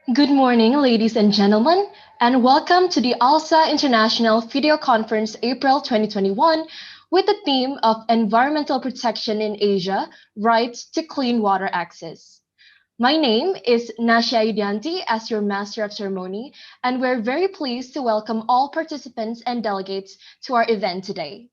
Good morning, ladies and gentlemen, and welcome to the ALSA International Video Conference April 2021 with the theme of Environmental Protection in Asia, Rights to Clean Water Access. My name is Nasha Idianti as your Master of Ceremony, and we're very pleased to welcome all participants and delegates to our event today.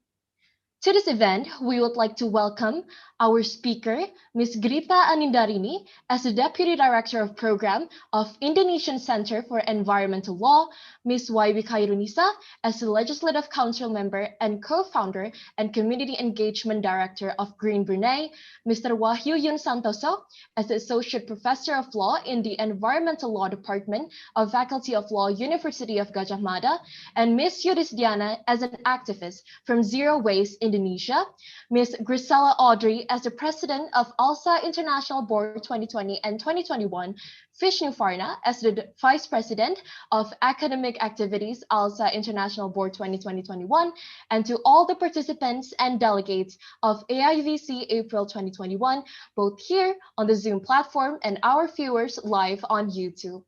To this event, we would like to welcome our speaker, Ms. Grita Anindarini, as the Deputy Director of Program of Indonesian Center for Environmental Law, Ms. YB Khairunisa, as the Legislative Council member and co-founder and Community Engagement Director of Green Brunei, Mr. Wahyu Yun Santoso, as the Associate Professor of Law in the Environmental Law Department of Faculty of Law, University of Gajah Mada, and Ms. Yudis Diana as an activist from Zero Waste Indonesia, Ms. Grisela Audrey as the President of ALSA International Board 2020 and 2021, Vishnu Farna as the Vice President of Academic Activities, ALSA International Board 2020-21, and to all the participants and delegates of AIVC April 2021, both here on the Zoom platform and our viewers live on YouTube.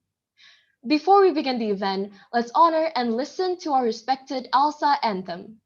Before we begin the event, let's honor and listen to our respected ALSA anthem.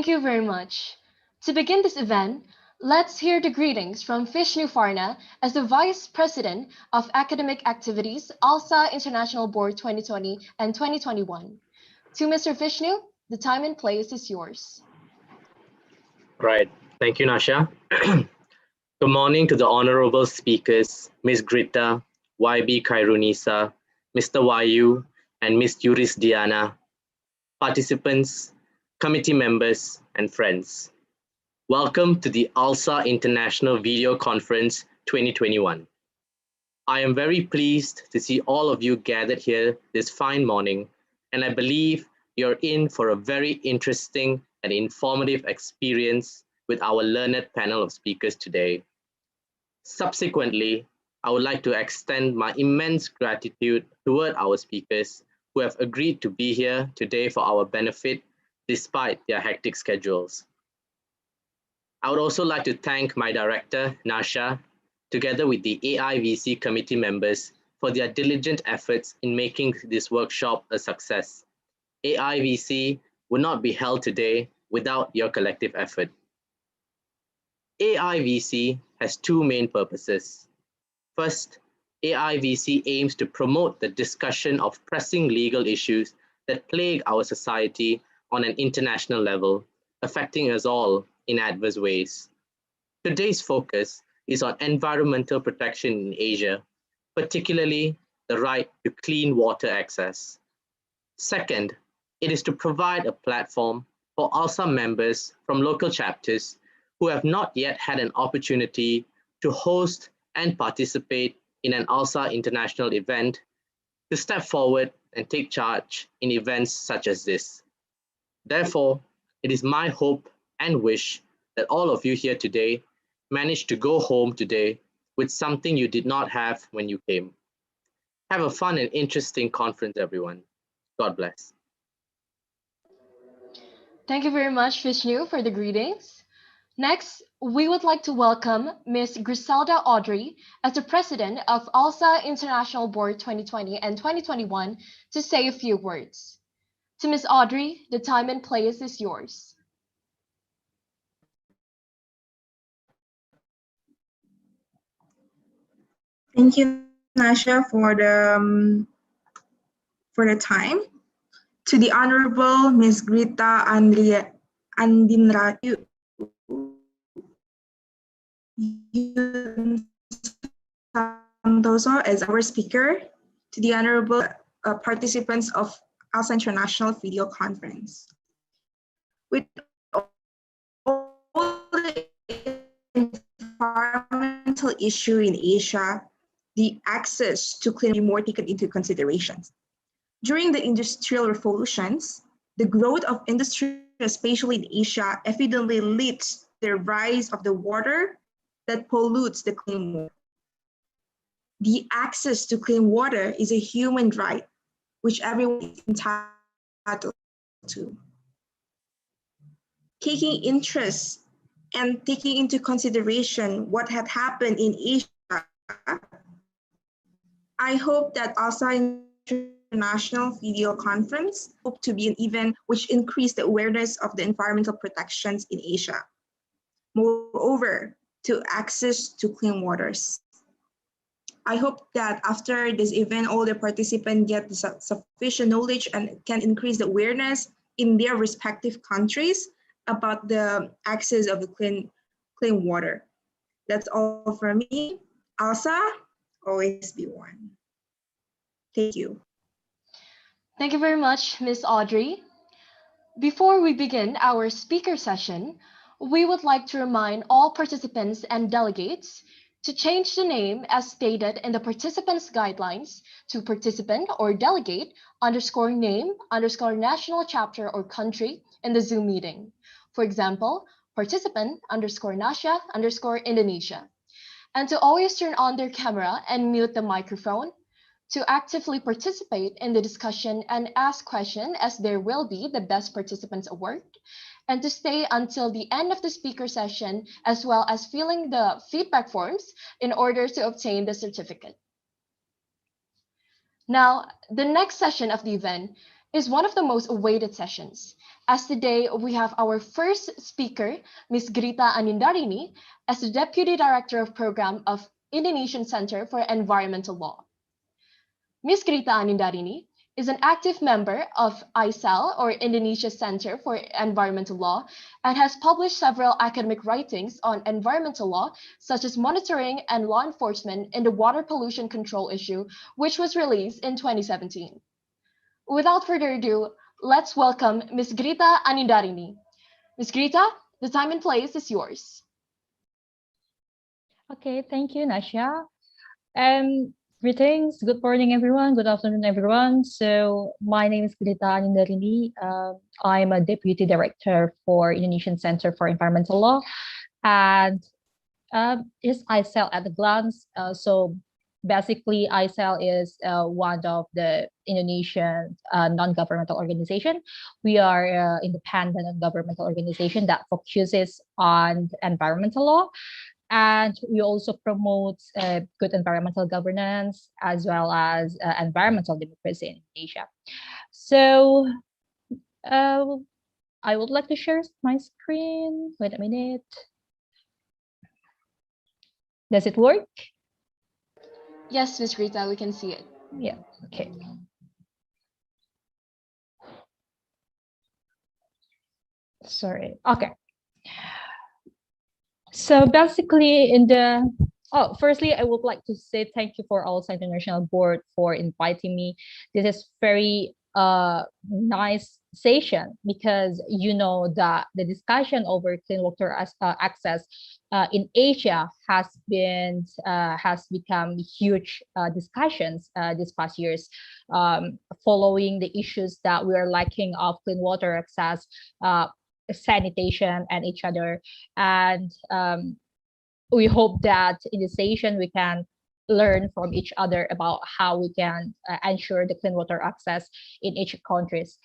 Thank you very much. To begin this event, let's hear the greetings from Vishnu Farna as the Vice President of Academic Activities, ALSA International Board 2020 and 2021. To Mr. Vishnu, the time and place is yours. Right. Thank you, Nasha. Good morning to the honorable speakers, Ms. Grita, YB Khairunisa, Mr. Wahyu, and Ms. Yuris Diana, participants, committee members, and friends. Welcome to the ALSA International Video Conference 2021. I am very pleased to see all of you gathered here this fine morning, and I believe you're in for a very interesting and informative experience with our learned panel of speakers today. Subsequently, I would like to extend my immense gratitude toward our speakers who have agreed to be here today for our benefit despite their hectic schedules. I would also like to thank my director, Nasha, together with the AIVC committee members for their diligent efforts in making this workshop a success. AIVC would not be held today without your collective effort. AIVC has two main purposes. First, AIVC aims to promote the discussion of pressing legal issues that plague our society on an international level, affecting us all in adverse ways. Today's focus is on environmental protection in Asia, particularly the right to clean water access. Second, it is to provide a platform for ALSA members from local chapters who have not yet had an opportunity to host and participate in an ALSA international event to step forward and take charge in events such as this. Therefore, it is my hope and wish that all of you here today manage to go home today with something you did not have when you came. Have a fun and interesting conference, everyone. God bless. Thank you very much, Vishnu, for the greetings. Next, we would like to welcome Ms. Griselda Audrey as the president of ALSA International Board 2020 and 2021 to say a few words. To Ms. Audrey, the time and place is yours. Thank you, Nasha, for the time. To the Honorable Ms. Grita Andinrayu, Santoso as our speaker, to the Honorable participants of ALSA International Video Conference. With all the environmental issue in Asia, the access to clean water more taken into consideration. During the industrial revolutions, the growth of industry, especially in Asia, evidently leads to the rise of the water that pollutes the clean water. The access to clean water is a human right, which everyone is entitled to. Taking interest and taking into consideration what had happened in Asia, I hope that ALSA International Video Conference hope to be an event which increase the awareness of the environmental protections in Asia. Moreover, to access to clean waters. I hope that after this event, all the participants get the sufficient knowledge and can increase the awareness in their respective countries about the access of the clean water. That's all from me. ALSA, always be one. Thank you. Thank you very much, Ms. Audrey. Before we begin our speaker session, we would like to remind all participants and delegates to change the name as stated in the participants' guidelines to participant or delegate _name _ national chapter or country in the Zoom meeting. For example, participant _Nasha _ Indonesia. And to always turn on their camera and mute the microphone, to actively participate in the discussion and ask questions as there will be the Best Participants Award, and to stay until the end of the speaker session, as well as filling the feedback forms in order to obtain the certificate. Now, the next session of the event is one of the most awaited sessions, as today we have our first speaker, Ms. Grita Anindarini, as the Deputy Director of Program of Indonesian Center for Environmental Law. Ms. Grita Anindarini is an active member of ICEL, or Indonesia Center for Environmental Law, and has published several academic writings on environmental law, such as monitoring and law enforcement in the water pollution control issue, which was released in 2017. Without further ado, let's welcome Ms. Grita Anindarini. Ms. Grita, the time and place is yours. Okay, thank you, Nasha. Greetings, good morning, everyone. Good afternoon, everyone. So my name is Grita Anindarini. I'm a Deputy Director for Indonesian Center for Environmental Law. And is ICEL at a glance. So basically, ICEL is one of the Indonesian non-governmental organization. We are an independent non-governmental organization that focuses on environmental law. And we also promote good environmental governance as well as environmental democracy in Asia. So I would like to share my screen. Wait a minute. Does it work? Yes, Miss Rita, we can see it. Yeah, okay. Sorry. Okay. So basically, firstly, I would like to say thank you for ALSA International Board for inviting me. This is very nice session because you know that the discussion over clean water access in Asia has become huge discussions these past years, following the issues that we are lacking of clean water access, sanitation, and each other. And we hope that in this session we can learn from each other about how we can ensure the clean water access in each countries.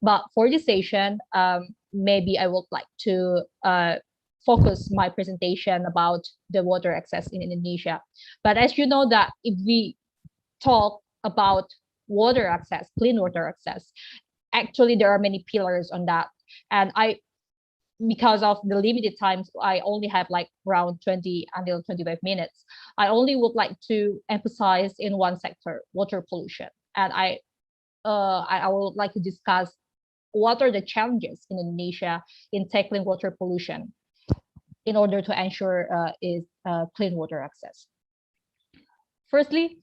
But for this session, maybe I would like to focus my presentation about the water access in Indonesia. But as you know that if we talk about water access, clean water access, actually there are many pillars on that. And because of the limited times, I only have like around 20 until 25 minutes. I only would like to emphasize in one sector, water pollution. And I would like to discuss what are the challenges in Indonesia in tackling water pollution in order to ensure clean water access. Firstly,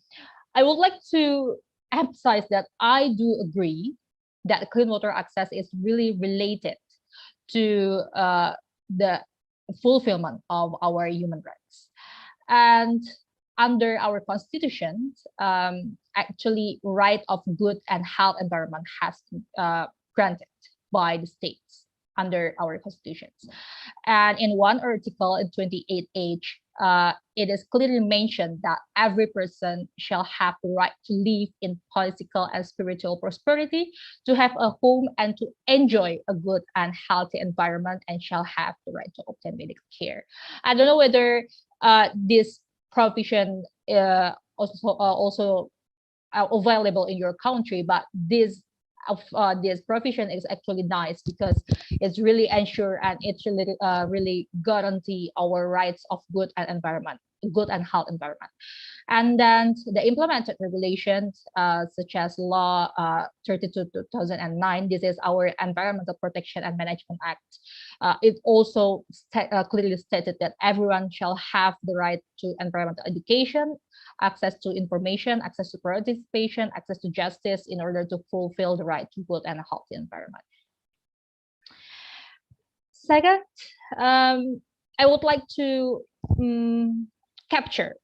I would like to emphasize that I do agree that clean water access is really related to the fulfillment of our human rights. And under our constitution, actually, right of good and health environment has granted by the states under our constitutions. And in one article in 28H, it is clearly mentioned that every person shall have the right to live in political and spiritual prosperity, to have a home and to enjoy a good and healthy environment, and shall have the right to obtain medical care. I don't know whether this provision also available in your country, but this provision is actually nice because it's really ensure and it's really guarantee our rights of good and health environment. And then the implemented regulations, such as Law 32/2009, this is our Environmental Protection and Management Act. It also clearly stated that everyone shall have the right to environmental education, access to information, access to participation, access to justice in order to fulfill the right to good and a healthy environment. Second, I would like to capture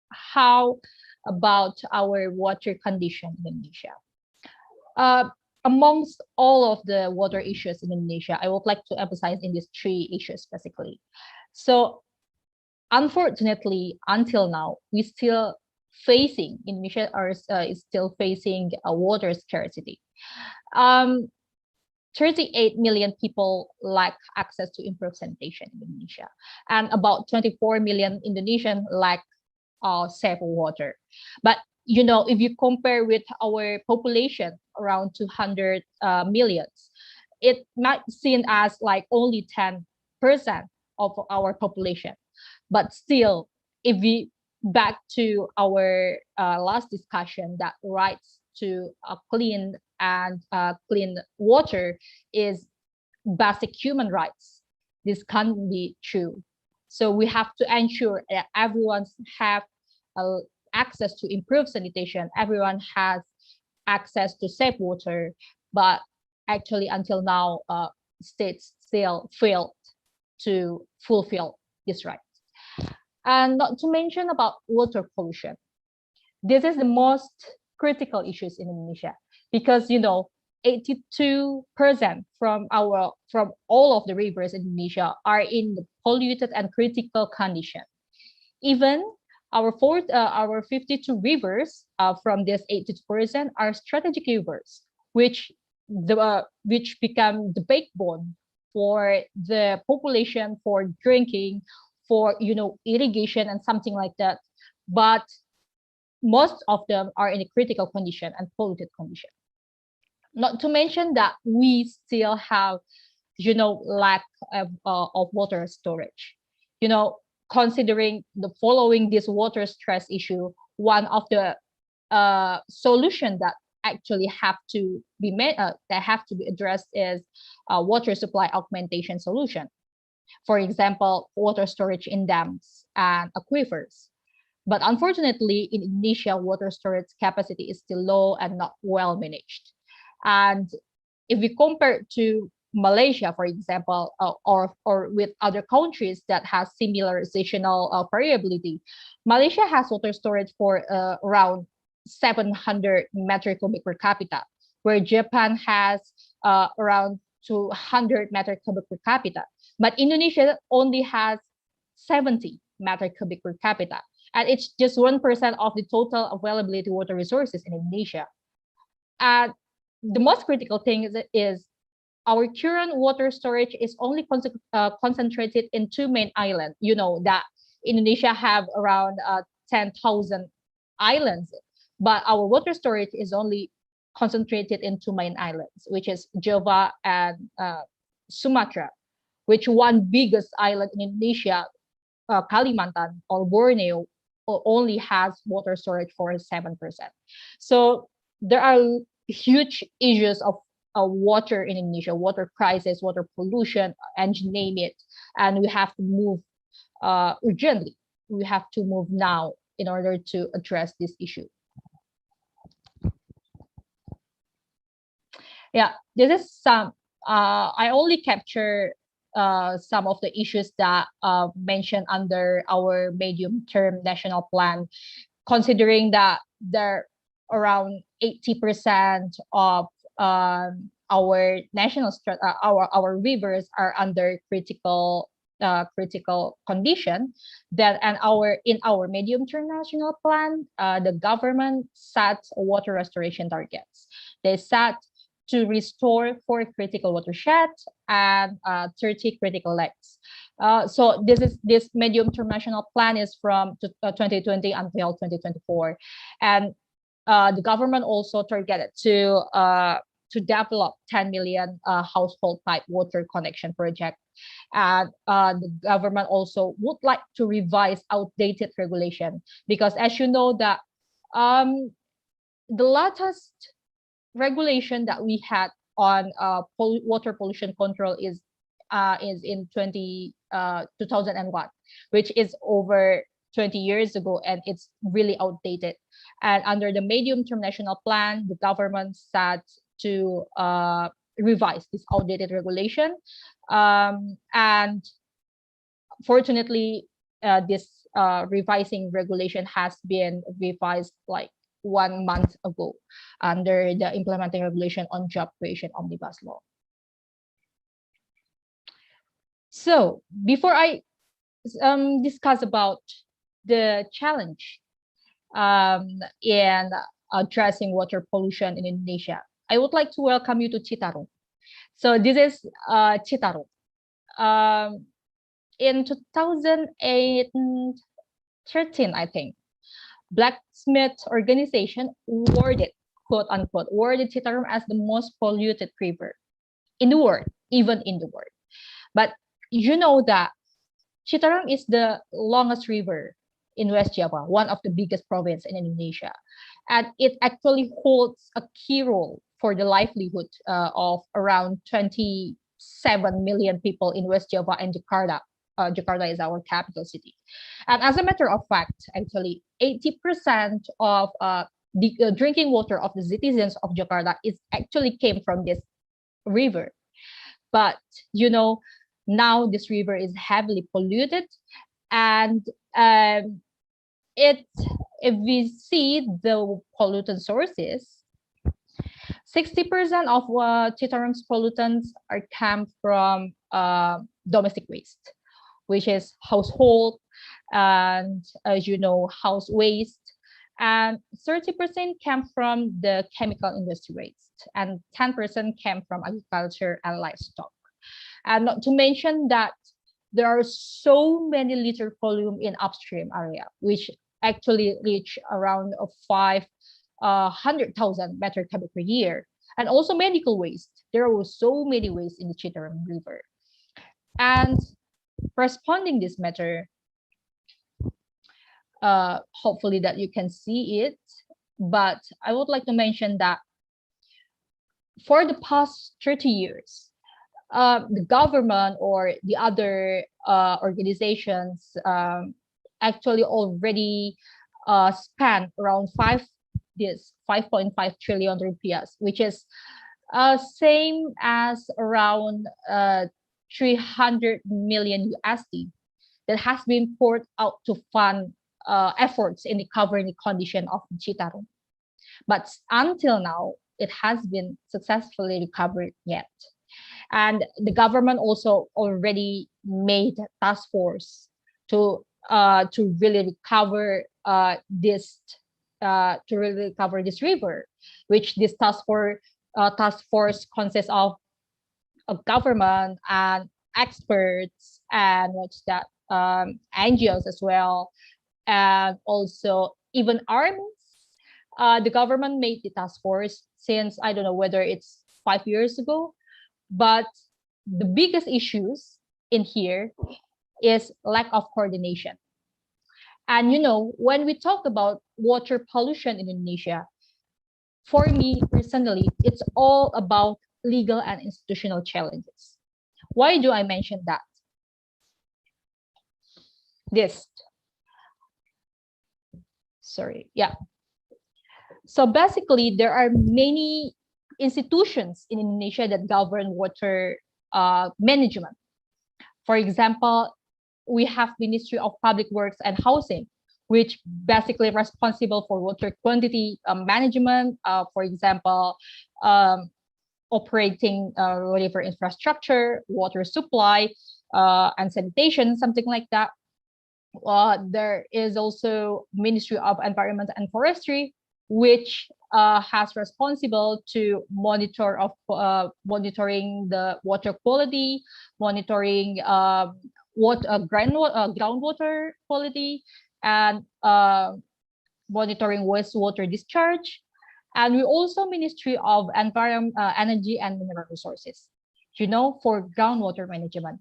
how about our water condition in Indonesia. Amongst all of the water issues in Indonesia, I would like to emphasize in these three issues basically. So unfortunately, until now, Indonesia is still facing a water scarcity. 38 million people lack access to improved sanitation in Indonesia, and about 24 million Indonesians lack safe water. But you know, if you compare with our population around 200 millions, it might seem as like only 10% of our population. But still, if we back to our last discussion, that rights to clean water is basic human rights. This can't be true. So we have to ensure that everyone have access to improved sanitation. Everyone has access to safe water, but actually until now, states still failed to fulfill this right. And not to mention about water pollution. This is the most critical issues in Indonesia because, you know, 82% from all of the rivers in Indonesia are in the polluted and critical condition. Even our 52 rivers from this 82% are strategic rivers, which become the backbone for the population, for drinking, for irrigation and something like that. But most of them are in a critical condition and polluted condition. Not to mention that we still have lack of water storage. Considering the following this water stress issue, one of the solution that actually have to be made that have to be addressed is water supply augmentation solution. For example, water storage in dams and aquifers. But unfortunately, in Indonesia, water storage capacity is still low and not well managed. And if we compare to Malaysia, for example, or with other countries that has similar seasonal variability, Malaysia has water storage for around 700 metric cubic per capita, where Japan has around 200 metric cubic per capita. But Indonesia only has 70 metric cubic per capita, and it's just 1% of the total availability water resources in Indonesia. And the most critical thing is our current water storage is only concentrated in 2 main islands. You know that Indonesia have around 10,000 islands, but our water storage is only concentrated in 2 main islands, which is Java and Sumatra, which one biggest island in Indonesia, Kalimantan or Borneo, only has water storage for 7%. So there are huge issues of water in Indonesia, water crisis, water pollution, and you name it. And we have to move urgently. We have to move now in order to address this issue. Yeah, this is some, I only capture some of the issues that mentioned under our medium-term national plan, considering that there around 80% of our national our rivers are under critical condition. That and in our medium-term national plan, the government set water restoration targets. They set to restore 4 critical watersheds and 30 critical lakes. So this medium-term national plan is from 2020 until 2024, and the government also targeted to develop 10 million household pipe water connection project. And the government also would like to revise outdated regulation, because as you know that the latest regulation that we had on water pollution control is in 2001, which is over 20 years ago, and it's really outdated. And under the medium-term national plan, the government set to revise this outdated regulation. And fortunately, this revising regulation has been revised like 1 month ago under the implementing regulation on job creation omnibus law. So before I discuss about the challenge in addressing water pollution in Indonesia, I would like to welcome you to Citarum. So this is Citarum. In 2013, I think, Blacksmith organization awarded, quote unquote, awarded Citarum as the most polluted river in the world, even in the world. But you know that Citarum is the longest river in West Java, one of the biggest province in Indonesia. And it actually holds a key role for the livelihood of around 27 million people in West Java and Jakarta. Jakarta is our capital city. And as a matter of fact, actually, 80% of the drinking water of the citizens of Jakarta is actually came from this river. But, you know, now this river is heavily polluted. And if we see the pollutant sources, 60% of Citarum's pollutants are come from domestic waste, which is household and, as you know, house waste, and 30% came from the chemical industry waste, and 10% came from agriculture and livestock. And not to mention that there are so many liter volume in upstream area, which actually reach around 500,000 metric cubic per year. And also medical waste. There were so many waste in the Citarum River. And responding this matter, hopefully that you can see it. But I would like to mention that for the past 30 years, the government or the other organizations actually already spent around 5.5 trillion rupiahs, which is same as around 300 million USD that has been poured out to fund efforts in recovering the condition of Citarum. But until now, it has been successfully recovered yet. And the government also already made a task force to really recover this river, which this task force consists of a government and experts and what's that NGOs as well, and also even armies. The government made the task force since I don't know whether it's 5 years ago, but the biggest issues in here is lack of coordination. And when we talk about water pollution in Indonesia, for me personally, it's all about legal and institutional challenges. Why do I mention that? So basically, there are many institutions in Indonesia that govern water management. For example, we have Ministry of Public Works and Housing, which basically responsible for water quantity management. For example, operating whatever infrastructure, water supply, and sanitation, something like that. There is also Ministry of Environment and Forestry, which has responsible to monitoring the water quality, monitoring groundwater quality, and monitoring wastewater discharge. And we also Ministry of Energy and Mineral Resources, for groundwater management.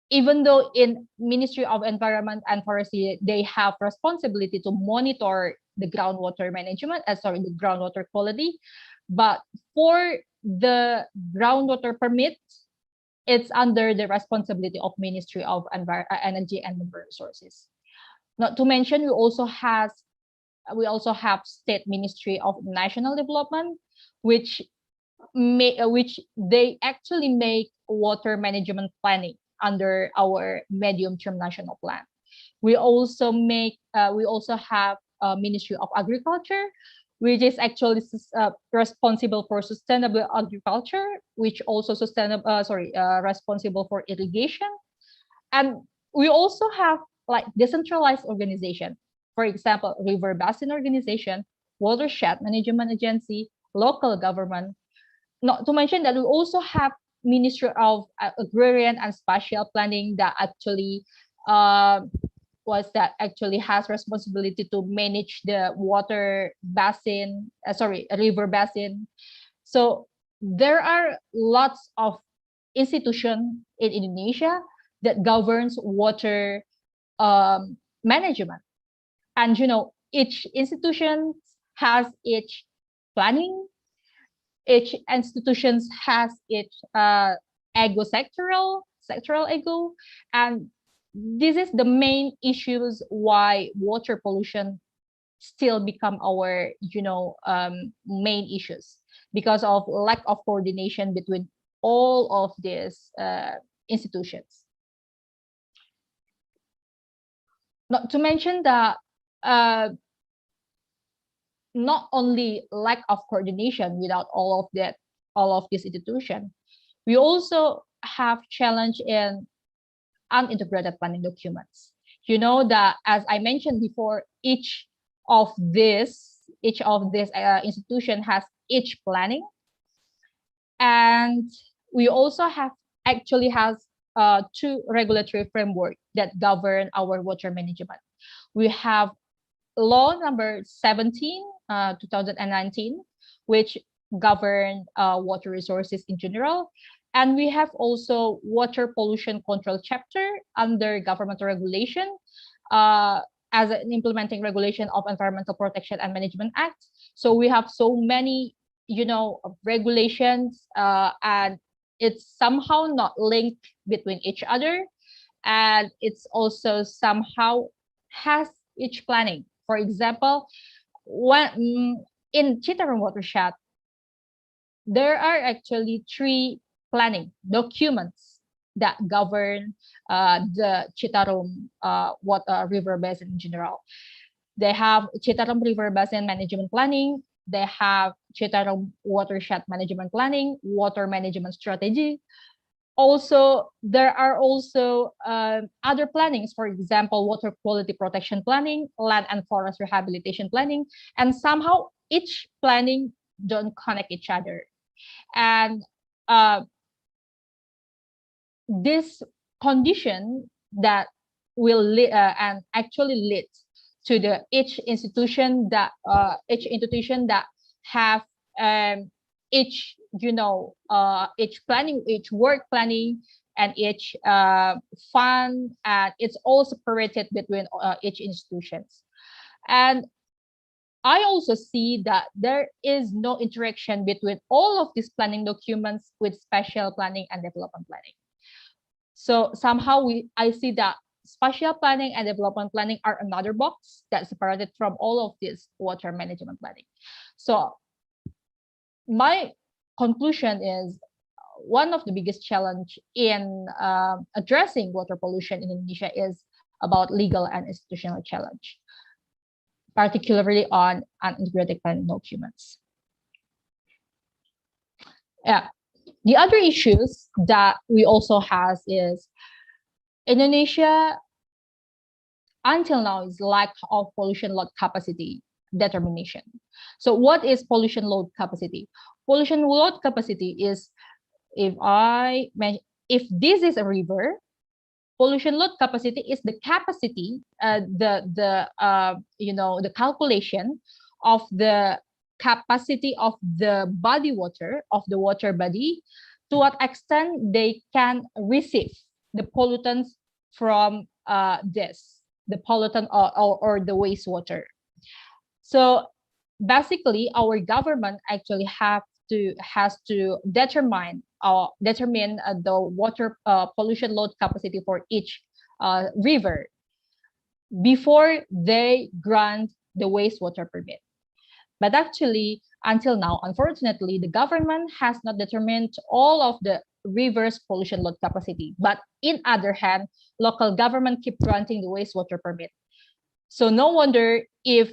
Even though in Ministry of Environment and Forestry, they have responsibility to monitor the groundwater management, the groundwater quality, but for the groundwater permit, it's under the responsibility of Ministry of Energy and Mineral Resources. Not to mention, we also have State Ministry of National Development, which they actually make water management planning under our medium-term national plan. We also have Ministry of Agriculture, which is actually responsible for sustainable agriculture, which also responsible for irrigation. And we also have decentralized organization. For example, River Basin Organization, Watershed Management Agency, local government. Not to mention that we also have Ministry of Agrarian and Spatial Planning that actually has responsibility to manage the river basin. So there are lots of institutions in Indonesia that governs water management. And each institution has its planning. Each institution has its sectoral ego, and this is the main issues why water pollution still become our main issues, because of lack of coordination between all of these institutions. Not to mention that not only lack of coordination without all of this institution, we also have challenge in unintegrated planning documents. That, as I mentioned before, each of this institution has each planning, and we also actually has two regulatory framework that govern our water management. We have Law number 17, 2019, which govern water resources in general. And we have also water pollution control chapter under governmental regulation, as an implementing regulation of Environmental Protection and Management Act. So we have so many, regulations, and it's somehow not linked between each other, and it's also somehow has each planning. For example, when in Chittarum watershed, there are actually 3 planning documents that govern the Chittarum river basin in general. They have Chittarum River Basin Management Planning, they have Chittarum Watershed Management Planning, Water Management Strategy. Also, there are also other plannings, for example, water quality protection planning, land and forest rehabilitation planning, and somehow each planning don't connect each other. And this condition that will and actually lead to the each institution that have each planning, each work planning, and each fund, and it's all separated between each institutions. And I also see that there is no interaction between all of these planning documents with spatial planning and development planning. So somehow I see that spatial planning and development planning are another box that's separated from all of this water management planning. So my conclusion is one of the biggest challenge in addressing water pollution in Indonesia is about legal and institutional challenge, particularly on unintegrated planning documents. Yeah. The other issues that we also have is Indonesia until now is lack of pollution load capacity determination. So what is pollution load capacity? Pollution load capacity is if this is a river, pollution load capacity is the capacity, the calculation of the capacity of the body water, of the water body, to what extent they can receive the pollutants from the pollutant or the wastewater. So basically, our government actually has to determine the water pollution load capacity for each river before they grant the wastewater permit. But actually, until now, unfortunately, the government has not determined all of the rivers pollution load capacity. But in other hand, local government keep granting the wastewater permit. So no wonder if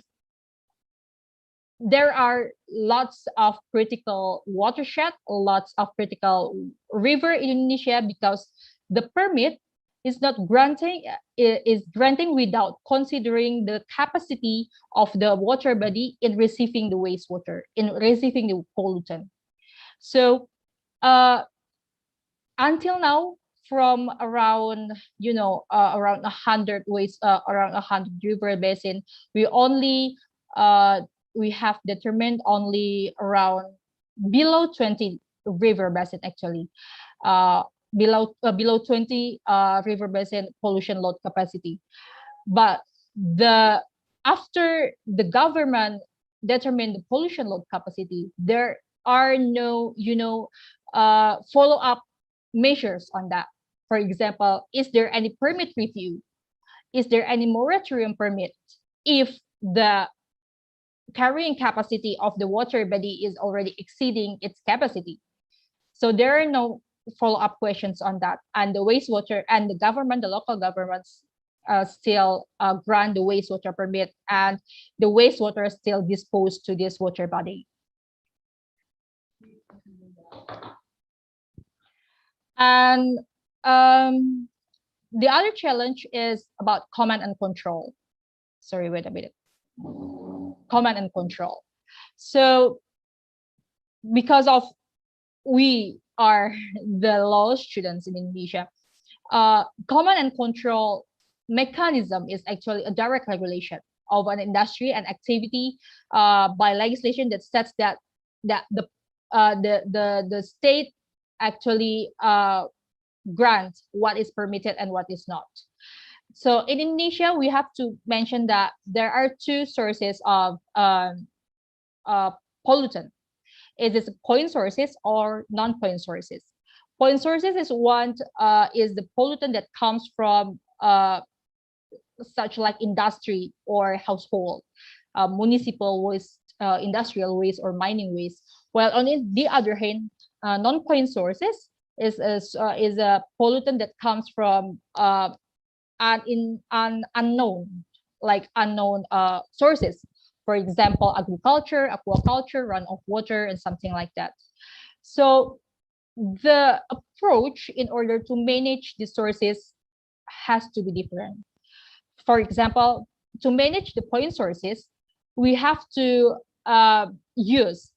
there are lots of critical watershed, lots of critical river in Indonesia, because the permit is not granting without considering the capacity of the water body in receiving the wastewater, in receiving the pollutant. So until now, from around around 100 river basin, we have determined only around below 20 river basin actually. Below 20 river basin pollution load capacity. But after the government determined the pollution load capacity, there are no follow-up measures on that. For example, is there any permit review? Is there any moratorium permit if the carrying capacity of the water body is already exceeding its capacity? So there are no follow-up questions on that, and the wastewater and the local governments still grant the wastewater permit, and the wastewater is still disposed to this water body. And the other challenge is about command and control. Sorry, wait a minute. Command and control. So because of we are the law students in Indonesia, command and control mechanism is actually a direct regulation of an industry and activity by legislation that sets that the state actually grants what is permitted and what is not. So in Indonesia, we have to mention that there are two sources of pollutant. It is point sources or non-point sources. Point sources is one is the pollutant that comes from such like industry or household, municipal waste, industrial waste, or mining waste. While on the other hand, non-point sources is a pollutant that comes from unknown, like unknown sources. For example, agriculture, aquaculture, runoff water, and something like that. So the approach in order to manage the sources has to be different. For example, to manage the point sources, we have to use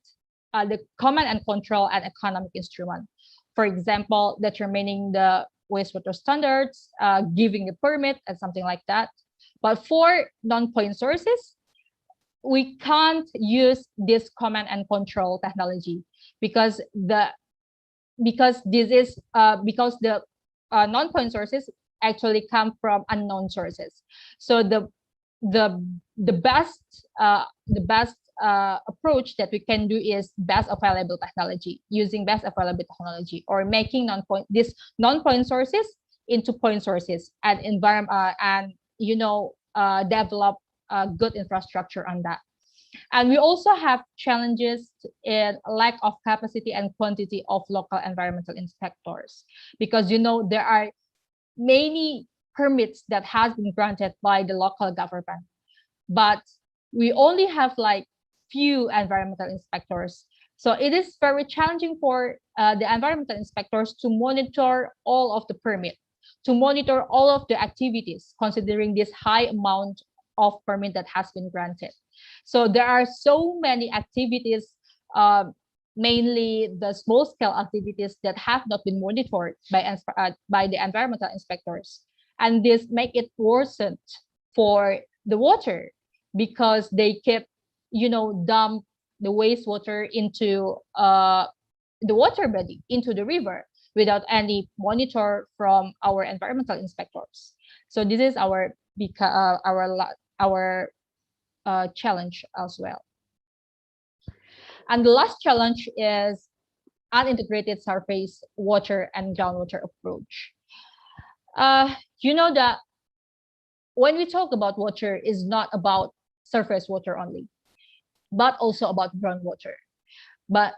the command and control and economic instrument. For example, determining the wastewater standards, giving a permit, and something like that. But for non-point sources, we can't use this command and control technology because the non-point sources actually come from unknown sources. So the best approach that we can do is best available technology, using best available technology, or making non-point sources into point sources, and develop good infrastructure on that. And we also have challenges in lack of capacity and quantity of local environmental inspectors, because there are many permits that has been granted by the local government, but we only have like few environmental inspectors. So it is very challenging for the environmental inspectors to monitor all of the permit, to monitor all of the activities, considering this high amount of permit that has been granted. So there are so many activities, mainly the small-scale activities, that have not been monitored by the environmental inspectors, and this make it worsened for the water, because they keep, dump the wastewater into the water body, into the river, without any monitor from our environmental inspectors. So this is our challenge as well. And the last challenge is unintegrated surface water and groundwater approach. You know that when we talk about water, is not about surface water only, but also about groundwater. But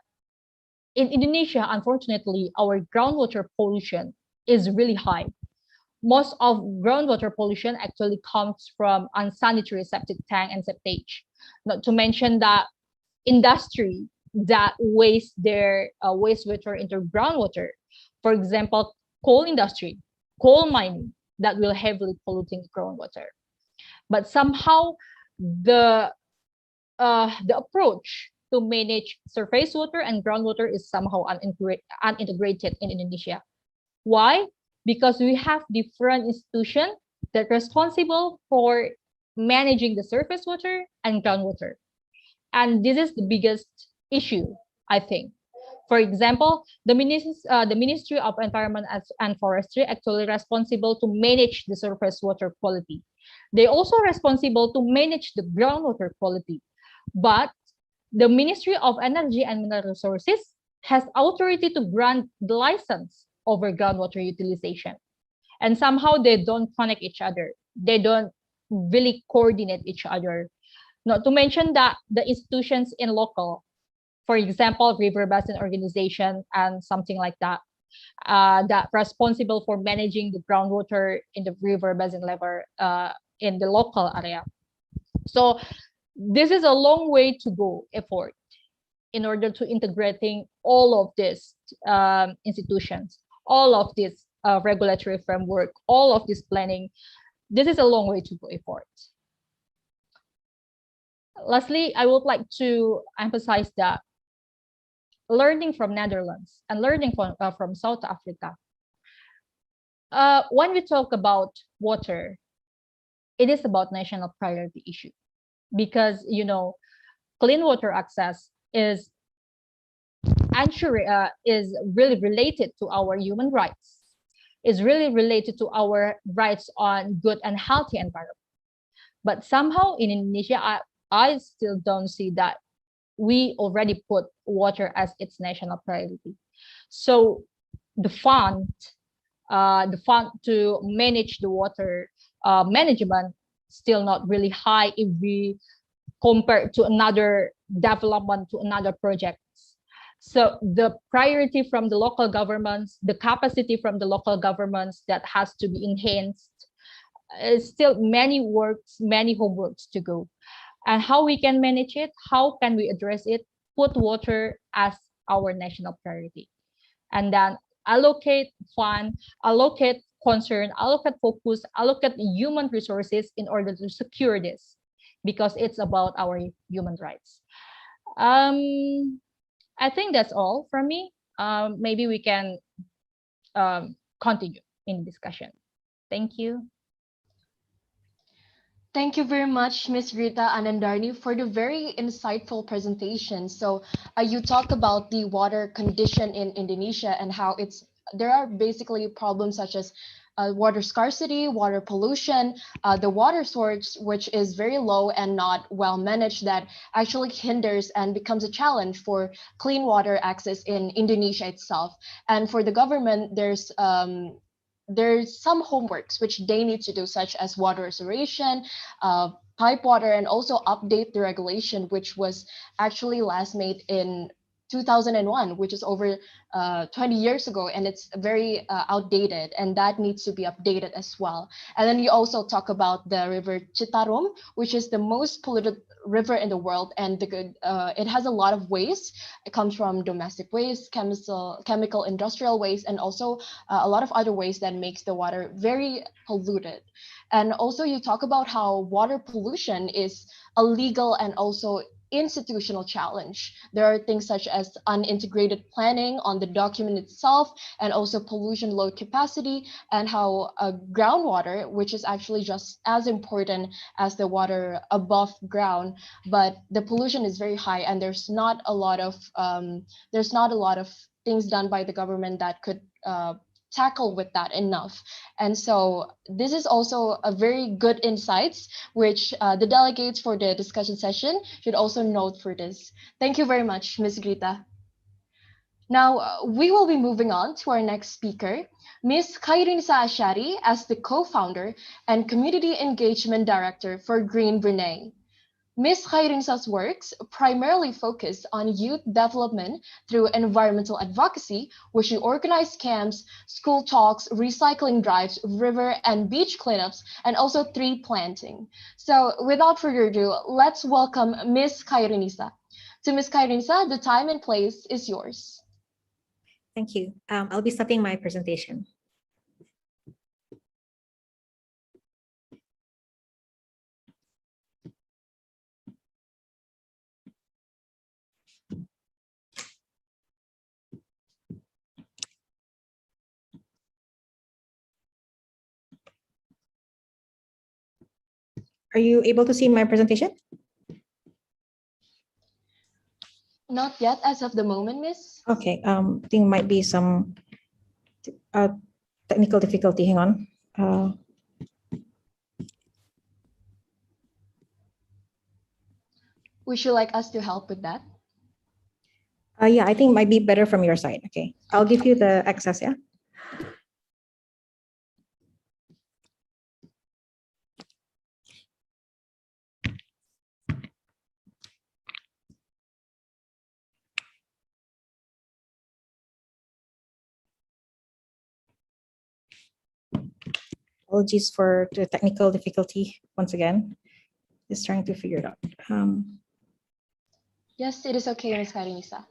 in Indonesia, unfortunately, our groundwater pollution is really high. Most of groundwater pollution actually comes from unsanitary septic tank and septage. Not to mention that industry that waste their wastewater into groundwater. For example, coal industry, coal mining, that will heavily polluting groundwater. But somehow the approach to manage surface water and groundwater is somehow unintegrated in Indonesia. Why? Because we have different institutions that are responsible for managing the surface water and groundwater. And this is the biggest issue, I think. For example, the Ministry of Environment and Forestry actually responsible to manage the surface water quality. They also responsible to manage the groundwater quality. But the Ministry of Energy and Mineral Resources has authority to grant the license over groundwater utilization. And somehow they don't connect each other. They don't really coordinate each other. Not to mention that the institutions in local, for example, river basin organization and something like that, that responsible for managing the groundwater in the river basin level in the local area. So this is a long way to go effort in order to integrating all of these institutions, all of this regulatory framework, all of this planning. This is a long way to go effort. Lastly, I would like to emphasize that learning from Netherlands and learning from South Africa, when we talk about water, it is about national priority issue, because clean water access is really related to our human rights. is really related to our rights on good and healthy environment. But somehow in Indonesia, I still don't see that we already put water as its national priority. So the fund to manage the water management still not really high if we compare to another development, to another projects. So the priority from the local governments, the capacity from the local governments that has to be enhanced, is still many works, many homeworks to go. And how we can manage it, how can we address it? Put water as our national priority, and then allocate fund, allocate concern, allocate focus, allocate human resources in order to secure this, because it's about our human rights. I think that's all from me. Maybe we can continue in discussion. Thank you. Thank you very much, Ms. Rita Anandarni, for the very insightful presentation. So you talk about the water condition in Indonesia and how there are basically problems such as water scarcity, water pollution, the water source, which is very low and not well managed, that actually hinders and becomes a challenge for clean water access in Indonesia itself. And for the government, there's some homeworks which they need to do, such as water restoration, pipe water, and also update the regulation, which was actually last made in 2001, which is over 20 years ago, and it's very outdated, and that needs to be updated as well. And then you also talk about the river Citarum, which is the most polluted river in the world, and it has a lot of waste. It comes from domestic waste, chemical industrial waste, and also a lot of other waste that makes the water very polluted. And also you talk about how water pollution is a legal and also institutional challenge. There are things such as unintegrated planning on the document itself, and also pollution load capacity, and how groundwater, which is actually just as important as the water above ground, but the pollution is very high, and there's not a lot of things done by the government that could tackle with that enough. And so this is also a very good insights, which the delegates for the discussion session should also note for this. Thank you very much, Ms. Grita. Now, we will be moving on to our next speaker, Ms. Khairinisa Ashari, as the co-founder and Community Engagement Director for Green Brunei. Ms. Khairinisa's works primarily focus on youth development through environmental advocacy, where she organized camps, school talks, recycling drives, river and beach cleanups, and also tree planting. So without further ado, let's welcome Ms. Khairinisa. To Ms. Khairinisa, the time and place is yours. Thank you. I'll be starting my presentation. Are you able to see my presentation? Not yet as of the moment, Miss. Okay, I think might be some technical difficulty. Hang on. Would you like us to help with that? Yeah, I think it might be better from your side. Okay, I'll give you the access, yeah? Apologies for the technical difficulty once again. Just trying to figure it out. Yes, it is okay, Ms. Khairinisa.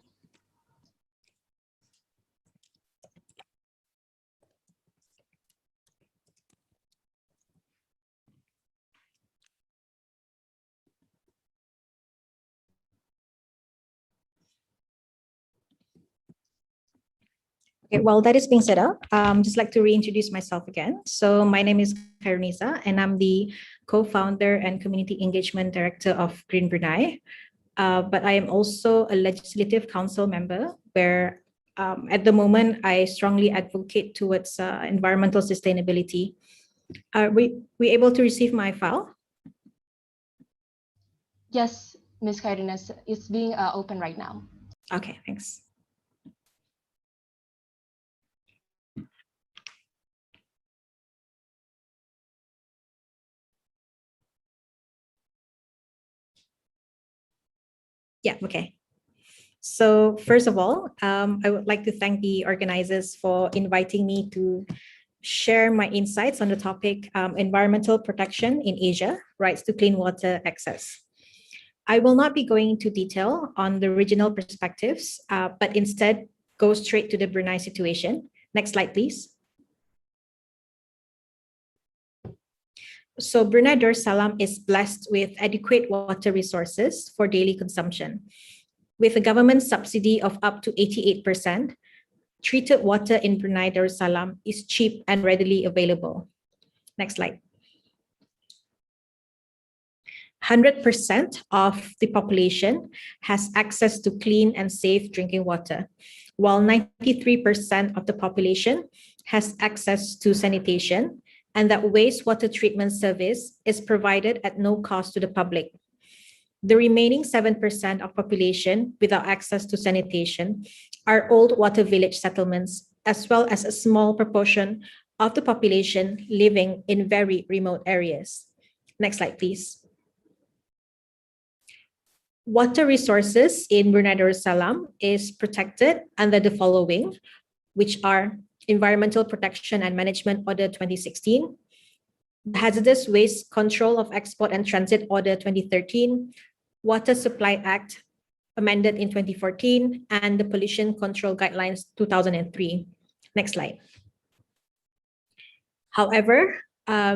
Okay, while that is being set up, just like to reintroduce myself again. So my name is Khairunisa, and I'm the co-founder and community engagement director of Green Brunei. But I am also a legislative council member, where at the moment, I strongly advocate towards environmental sustainability. Are we able to receive my file? Yes, Ms. Cardenas, it's being open right now. Okay, thanks. Yeah, okay. So first of all, I would like to thank the organizers for inviting me to share my insights on the topic environmental protection in Asia, rights to clean water access. I will not be going into detail on the regional perspectives, but instead go straight to the Brunei situation. Next slide, please. So Brunei Darussalam is blessed with adequate water resources for daily consumption. With a government subsidy of up to 88%, treated water in Brunei Darussalam is cheap and readily available. Next slide. 100% of the population has access to clean and safe drinking water, while 93% of the population has access to sanitation, and that wastewater treatment service is provided at no cost to the public. The remaining 7% of population without access to sanitation are old water village settlements, as well as a small proportion of the population living in very remote areas. Next slide, please. Water resources in Brunei Darussalam is protected under the following, which are Environmental Protection and Management Order 2016, Hazardous Waste Control of Export and Transit Order 2013, Water Supply Act amended in 2014, and the Pollution Control Guidelines 2003. Next slide. However,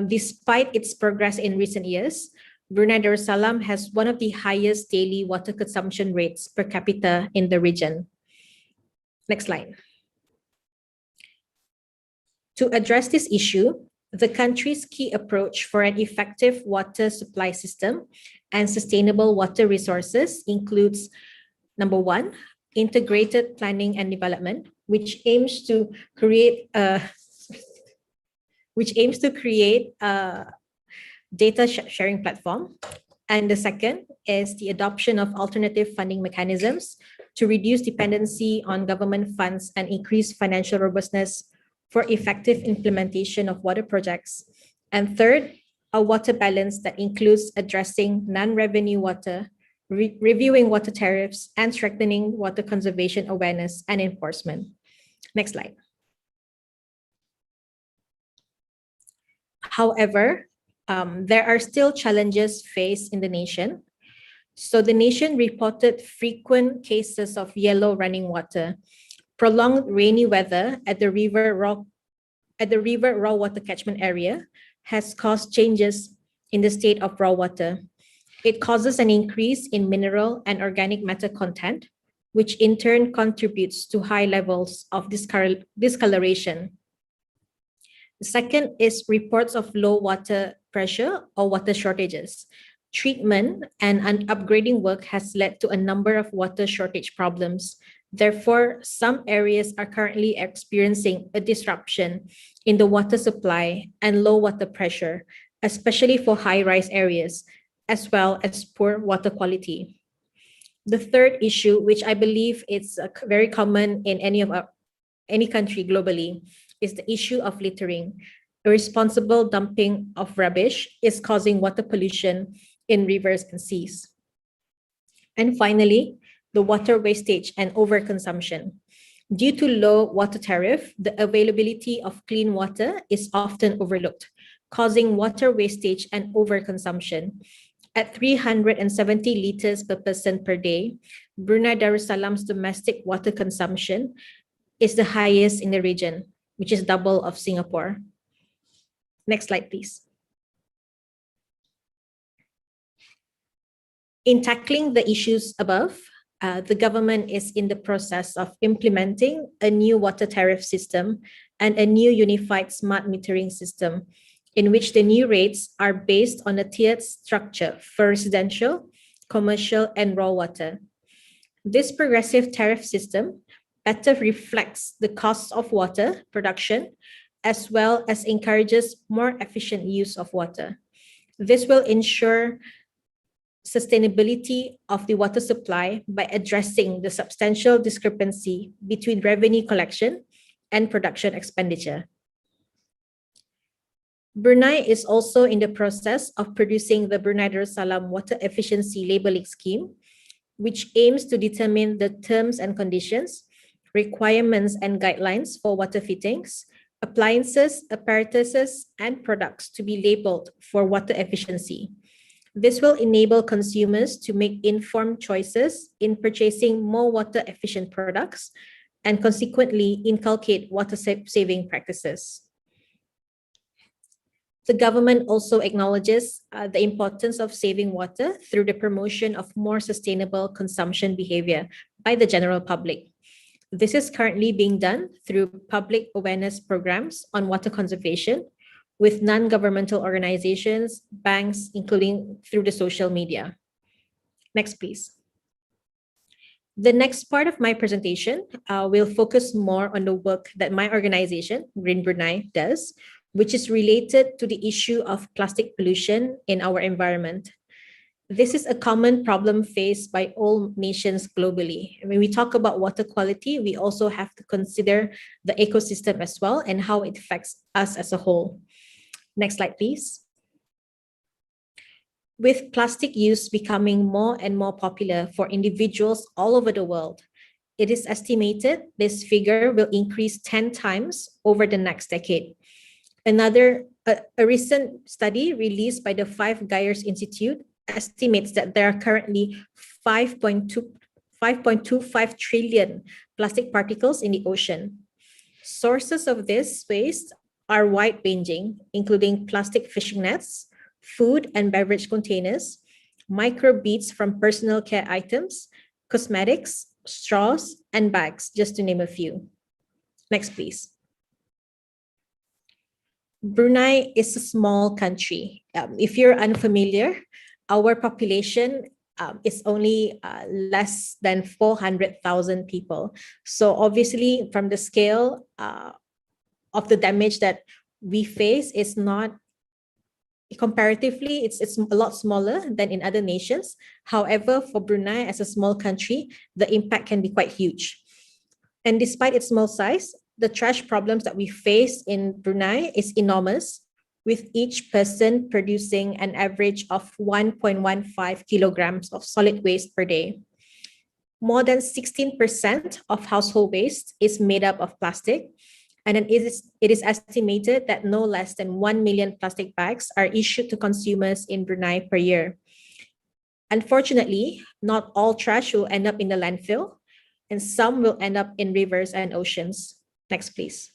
despite its progress in recent years, Brunei Darussalam has one of the highest daily water consumption rates per capita in the region. Next slide. To address this issue, the country's key approach for an effective water supply system and sustainable water resources includes, number one, integrated planning and development, which aims to create a data sharing platform. And the second is the adoption of alternative funding mechanisms to reduce dependency on government funds and increase financial robustness for effective implementation of water projects. And third, a water balance that includes addressing non-revenue water, reviewing water tariffs, and strengthening water conservation awareness and enforcement. Next slide. However, there are still challenges faced in the nation. So the nation reported frequent cases of yellow running water, prolonged rainy weather at the river raw water catchment area has caused changes in the state of raw water. It causes an increase in mineral and organic matter content, which in turn contributes to high levels of discoloration. The second is reports of low water pressure or water shortages. Treatment and upgrading work has led to a number of water shortage problems. Therefore, some areas are currently experiencing a disruption in the water supply and low water pressure, especially for high-rise areas, as well as poor water quality. The third issue, which I believe is very common in any country globally, is the issue of littering. Irresponsible dumping of rubbish is causing water pollution in rivers and seas. And finally, the water wastage and overconsumption. Due to low water tariff, the availability of clean water is often overlooked, causing water wastage and overconsumption. At 370 liters per person per day, Brunei Darussalam's domestic water consumption is the highest in the region, which is double of Singapore. Next slide, please. In tackling the issues above, the government is in the process of implementing a new water tariff system and a new unified smart metering system, in which the new rates are based on a tiered structure for residential, commercial, and raw water. This progressive tariff system better reflects the costs of water production, as well as encourages more efficient use of water. This will ensure sustainability of the water supply by addressing the substantial discrepancy between revenue collection and production expenditure. Brunei is also in the process of producing the Brunei Darussalam Water Efficiency Labeling Scheme, which aims to determine the terms and conditions, requirements and guidelines for water fittings, appliances, apparatuses, and products to be labeled for water efficiency. This will enable consumers to make informed choices in purchasing more water efficient products and consequently inculcate water saving practices. The government also acknowledges the importance of saving water through the promotion of more sustainable consumption behavior by the general public. This is currently being done through public awareness programs on water conservation with non-governmental organizations, banks, including through the social media. Next, please. The next part of my presentation will focus more on the work that my organization, Green Brunei, does, which is related to the issue of plastic pollution in our environment. This is a common problem faced by all nations globally. When we talk about water quality, we also have to consider the ecosystem as well and how it affects us as a whole. Next slide, please. With plastic use becoming more and more popular for individuals all over the world, it is estimated this figure will increase 10 times over the next decade. A recent study released by the Five Gyres Institute estimates that there are currently 5.25 trillion plastic particles in the ocean. Sources of this waste are wide-ranging, including plastic fishing nets, food and beverage containers, micro beads from personal care items, cosmetics, straws, and bags, just to name a few. Next, please. Brunei is a small country. If you're unfamiliar, our population is only less than 400,000 people. So obviously, from the scale of the damage that we face is not comparatively, it's a lot smaller than in other nations. However, for Brunei as a small country, the impact can be quite huge. And despite its small size, the trash problems that we face in Brunei is enormous, with each person producing an average of 1.15 kilograms of solid waste per day. More than 16% of household waste is made up of plastic, and it is estimated that no less than 1 million plastic bags are issued to consumers in Brunei per year. Unfortunately, not all trash will end up in the landfill, and some will end up in rivers and oceans. Next, please.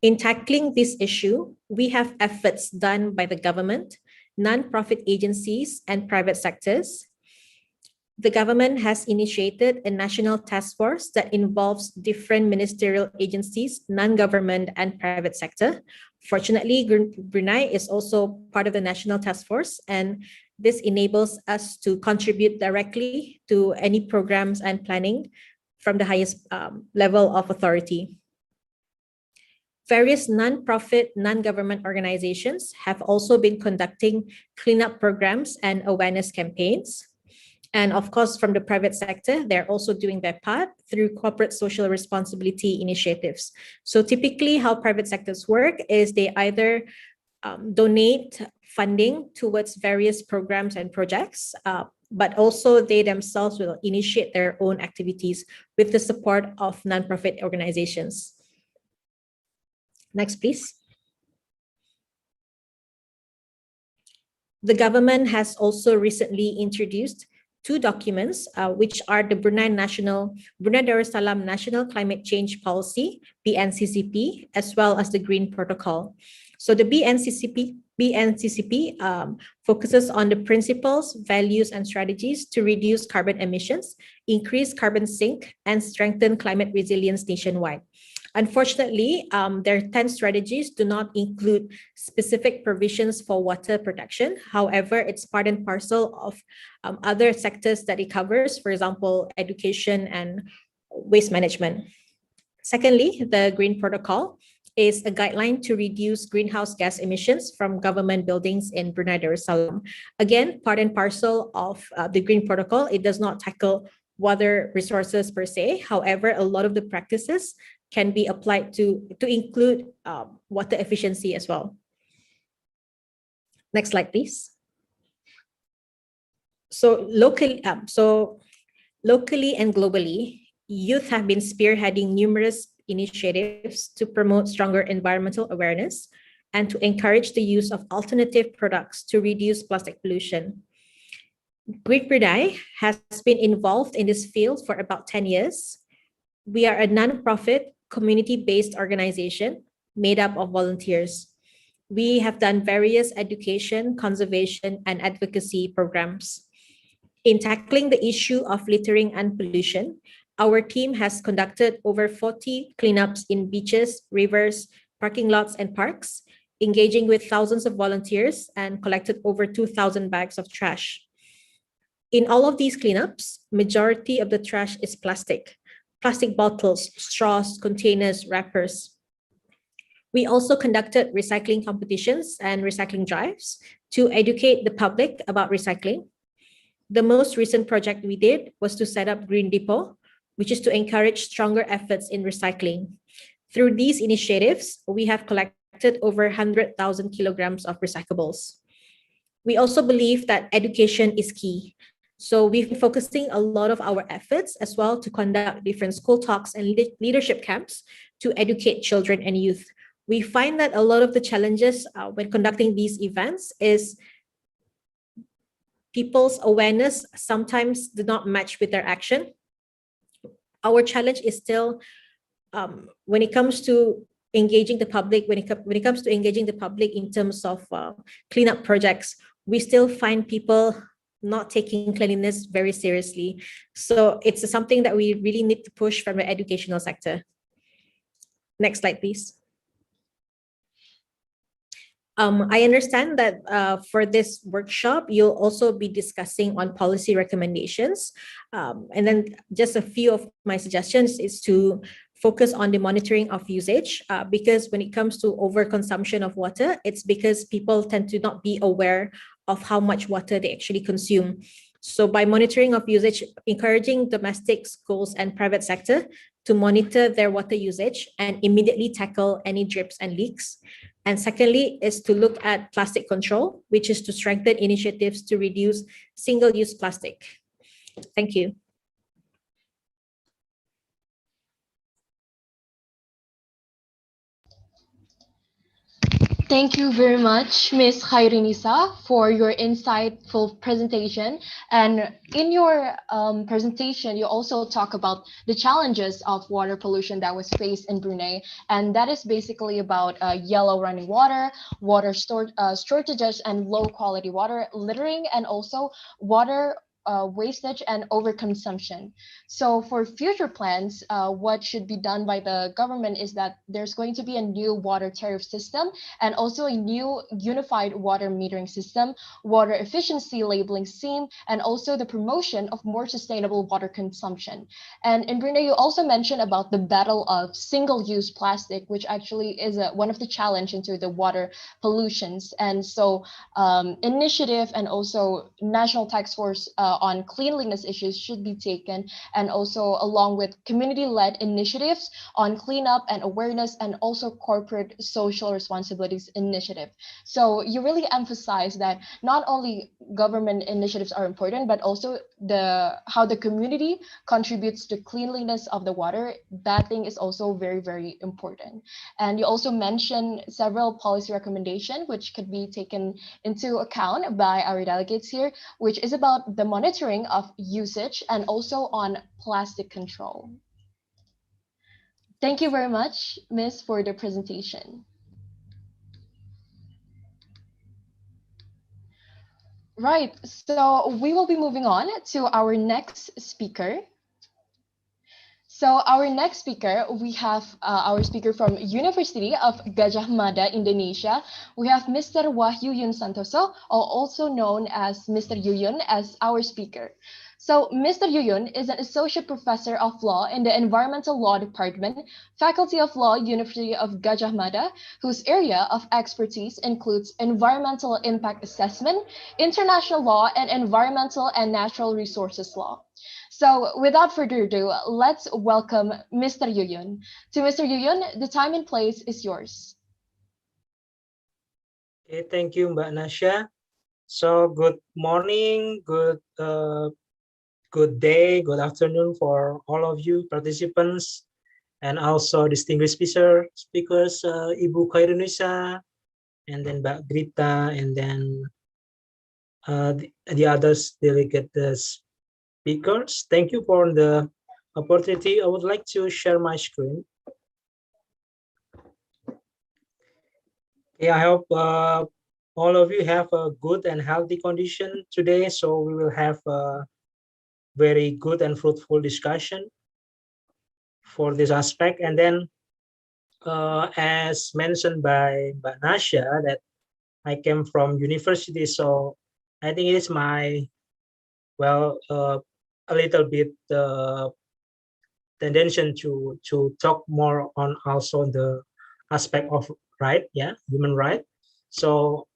In tackling this issue, we have efforts done by the government, non-profit agencies, and private sectors. The government has initiated a national task force that involves different ministerial agencies, non-government, and private sector. Fortunately, Brunei is also part of the national task force, and this enables us to contribute directly to any programs and planning from the highest level of authority. Various non-profit, non-government organizations have also been conducting cleanup programs and awareness campaigns. And of course, from the private sector, they're also doing their part through corporate social responsibility initiatives. So typically how private sectors work is they either donate funding towards various programs and projects, but also they themselves will initiate their own activities with the support of non-profit organizations. Next, please. The government has also recently introduced two documents, which are the Brunei Darussalam National Climate Change Policy, BNCCP, as well as the Green Protocol. So the BNCCP focuses on the principles, values, and strategies to reduce carbon emissions, increase carbon sink, and strengthen climate resilience nationwide. Unfortunately, their 10 strategies do not include specific provisions for water protection. However, it's part and parcel of other sectors that it covers, for example, education and waste management. Secondly, the Green Protocol is a guideline to reduce greenhouse gas emissions from government buildings in Brunei Darussalam. Again, part and parcel of the Green Protocol, it does not tackle water resources per se. However, a lot of the practices can be applied to include water efficiency as well. Next slide, please. So locally and globally, youth have been spearheading numerous initiatives to promote stronger environmental awareness and to encourage the use of alternative products to reduce plastic pollution. Green Brunei has been involved in this field for about 10 years. We are a non-profit, community-based organization made up of volunteers. We have done various education, conservation, and advocacy programs. In tackling the issue of littering and pollution, our team has conducted over 40 cleanups in beaches, rivers, parking lots, and parks, engaging with thousands of volunteers and collected over 2,000 bags of trash. In all of these cleanups, majority of the trash is plastic bottles, straws, containers, wrappers. We also conducted recycling competitions and recycling drives to educate the public about recycling. The most recent project we did was to set up Green Depot, which is to encourage stronger efforts in recycling. Through these initiatives, we have collected over 100,000 kilograms of recyclables. We also believe that education is key. So we've been focusing a lot of our efforts as well to conduct different school talks and leadership camps to educate children and youth. We find that a lot of the challenges when conducting these events is people's awareness sometimes do not match with their action. Our challenge is still when it comes to engaging the public, when it comes to engaging the public in terms of cleanup projects, we still find people not taking cleanliness very seriously. So it's something that we really need to push from the educational sector. Next slide, please. I understand that for this workshop, you'll also be discussing on policy recommendations. And then just a few of my suggestions is to focus on the monitoring of usage, because when it comes to overconsumption of water, it's because people tend to not be aware of how much water they actually consume. So by monitoring of usage, encouraging domestic, schools, and private sector to monitor their water usage and immediately tackle any drips and leaks. And secondly is to look at plastic control, which is to strengthen initiatives to reduce single-use plastic. Thank you. Thank you very much, Ms. Khairinisa, for your insightful presentation. And in your presentation, you also talk about the challenges of water pollution that was faced in Brunei. And that is basically about yellow running water, shortages and low quality water, littering, and also water wastage and overconsumption. So for future plans, what should be done by the government is that there's going to be a new water tariff system and also a new unified water metering system, water efficiency labeling scheme, and also the promotion of more sustainable water consumption. And in Brunei, you also mentioned about the battle of single-use plastic, which actually is one of the challenge into the water pollutions. And so initiative and also national task force on cleanliness issues should be taken, and also along with community-led initiatives on cleanup and awareness, and also corporate social responsibilities initiative. So you really emphasize that not only government initiatives are important, but also how the community contributes to cleanliness of the water. That thing is also very, very important. And you also mentioned several policy recommendations which could be taken into account by our delegates here, which is about the monitoring of usage and also on plastic control. Thank you very much, Ms., for the presentation. Right, so we will be moving on to our next speaker. So our next speaker, we have our speaker from University of Gajah Mada, Indonesia. We have Mr. Wahyu Yun Santoso, also known as Mr. Yuyun, as our speaker. So Mr. Yuyun is an associate professor of law in the Environmental Law Department, Faculty of Law, University of Gajah Mada, whose area of expertise includes environmental impact assessment, international law, and environmental and natural resources law. So without further ado, let's welcome Mr. Yuyun. To Mr. Yuyun, the time and place is yours. Okay, thank you, Mbak Nasha. So good morning, good day, good afternoon for all of you participants, and also distinguished speakers, Ibu Khairunisa, and then Mbak Grita, and then the others delegate speakers. Thank you for the opportunity. I would like to share my screen. Okay, I hope all of you have a good and healthy condition today, so we will have a very good and fruitful discussion for this aspect. And then as mentioned by Nasha, that I came from university, so I think it is my, well, a little bit tendency to talk more on also the aspect of human right. So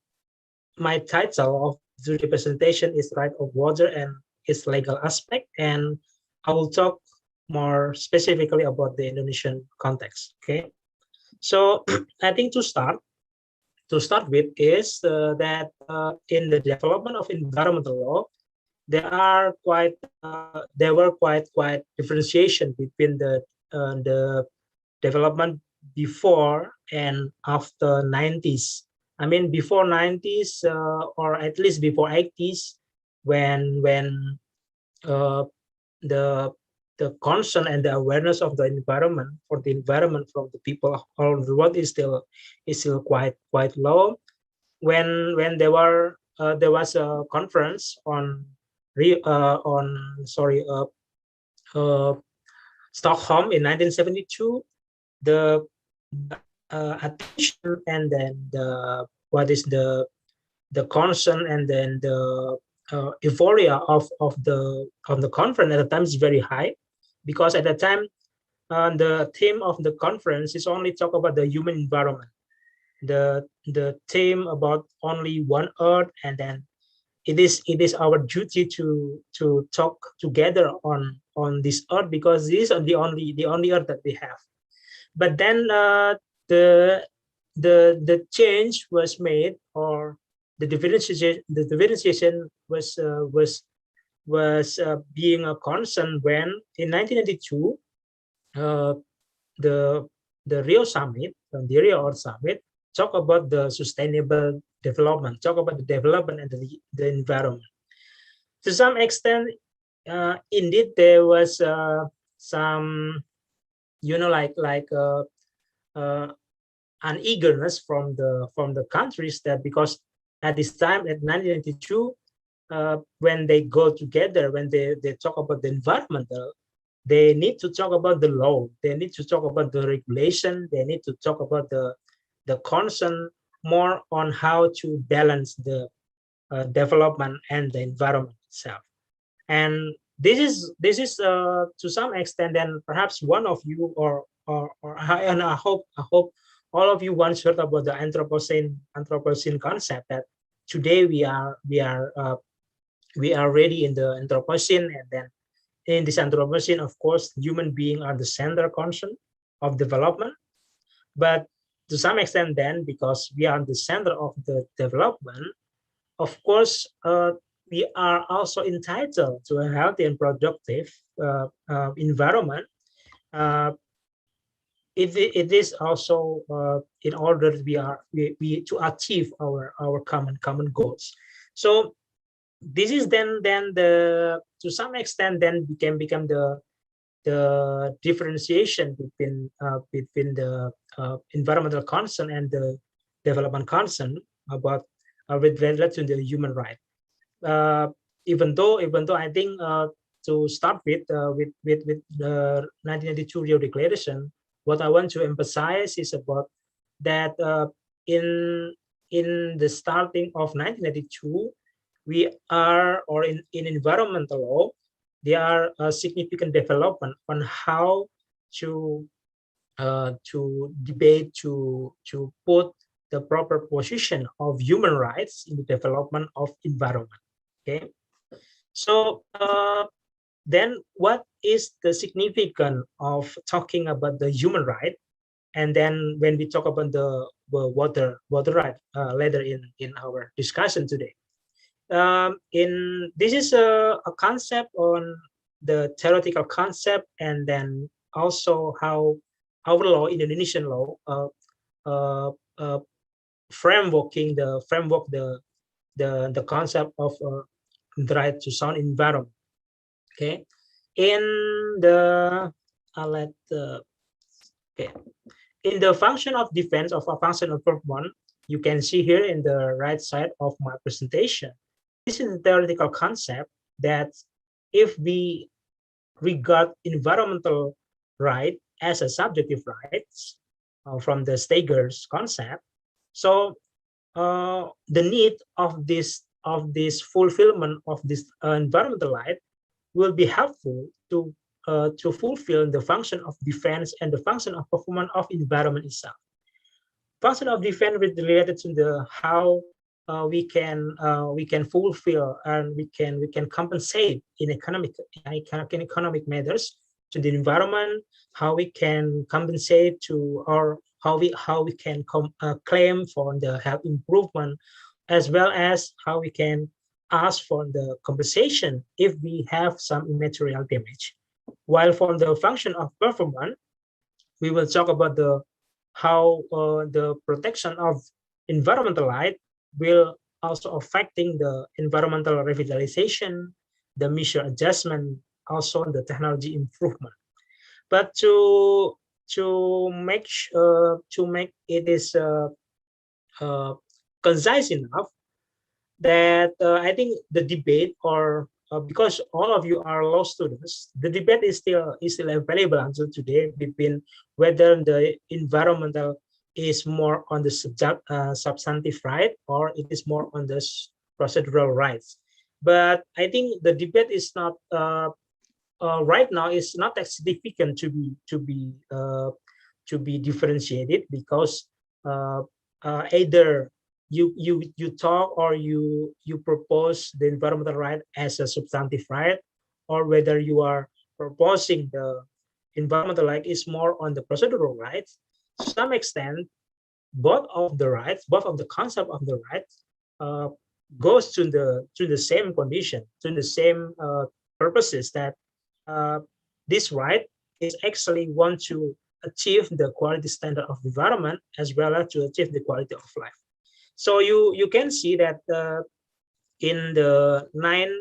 my title of the presentation is Right of Water and its legal aspect, and I will talk more specifically about the Indonesian context. Okay, so I think to start with is that in the development of environmental law, there were quite differentiation between the development before and after 90s. I mean, before 90s or at least before 80s, when the concern and the awareness of the environment from the people all over the world is still quite low. When there was a conference on Stockholm in 1972, the attention and then the concern and then the euphoria of the conference at the time is very high, because at the time the theme of the conference is only talk about the human environment, the theme about only one earth, and then it is our duty to talk together on this earth, because this is the only earth that we have. But then the change was made, or the differentiation was being a concern when in 1992 the Rio Summit, the Rio Earth Summit, talk about the sustainable development, talk about the development and the environment. To some extent, indeed, there was some, an eagerness from the countries, that because at this time at 1992, when they go together, when they talk about the environmental, they need to talk about the law, they need to talk about the regulation, they need to talk about the concern more on how to balance the development and the environment itself. And this is to some extent, then perhaps one of you and I hope all of you once heard about the Anthropocene concept, that today we are already in the Anthropocene, and then in this Anthropocene, of course, human beings are the center concern of development. But to some extent, then, because we are the center of the development, of course, we are also entitled to a healthy and productive environment. It is also in order we to achieve our common goals. So this is then the, to some extent, then become the differentiation between the environmental concern and the development concern about with relation to the human right. Even though I think to start with the 1992 Rio Declaration, what I want to emphasize is about that in the starting of 1992, we are, or in environmental law, there are a significant development on how to debate, to put the proper position of human rights in the development of environment. Okay, so then what is the significance of talking about the human right? And then when we talk about the water right later in our discussion today, this is a concept on the theoretical concept, and then also how our law, Indonesian law, frameworking the concept of the right to sound environment. Okay, in the okay, in the function of defense of a function of improvement, you can see here in the right side of my presentation. This is a theoretical concept that if we regard environmental right as a subjective rights from the Steger's concept, so the need of this fulfillment of this environmental right will be helpful to fulfill the function of defense and the function of performance of environment itself. Function of defense is related to the how we can fulfill and we can compensate in economic matters to the environment, how we can compensate to, or how we can claim for the health improvement, as well as how we can ask for the compensation if we have some immaterial damage. While from the function of performance, we will talk about the how the protection of environmental right will also affecting the environmental revitalization, the mission adjustment, also the technology improvement. But to make it is concise enough, that I think the debate, or because all of you are law students, the debate is still available until today between whether the environmental is more on the substantive right or it is more on the procedural rights. But I think the debate is not right now is not that significant to be differentiated, because either you talk or you propose the environmental right as a substantive right, or whether you are proposing the environmental right is more on the procedural rights. To some extent, both of the concept of the rights goes to the same condition, to the same purposes, that this right is actually want to achieve the quality standard of environment as well as to achieve the quality of life. So you can see that in the 9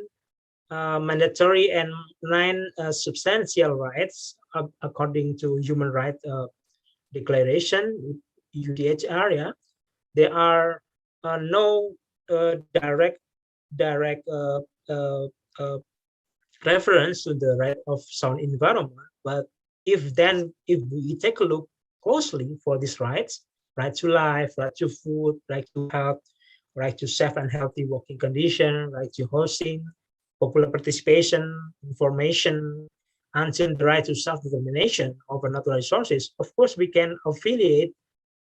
mandatory and 9 substantial rights according to Human Rights Declaration, UDH area, there are no direct reference to the right of sound environment. But if we take a look closely for these rights, right to life, right to food, right to health, right to safe and healthy working condition, right to housing, popular participation, information, until the right to self-determination over natural resources, of course, we can affiliate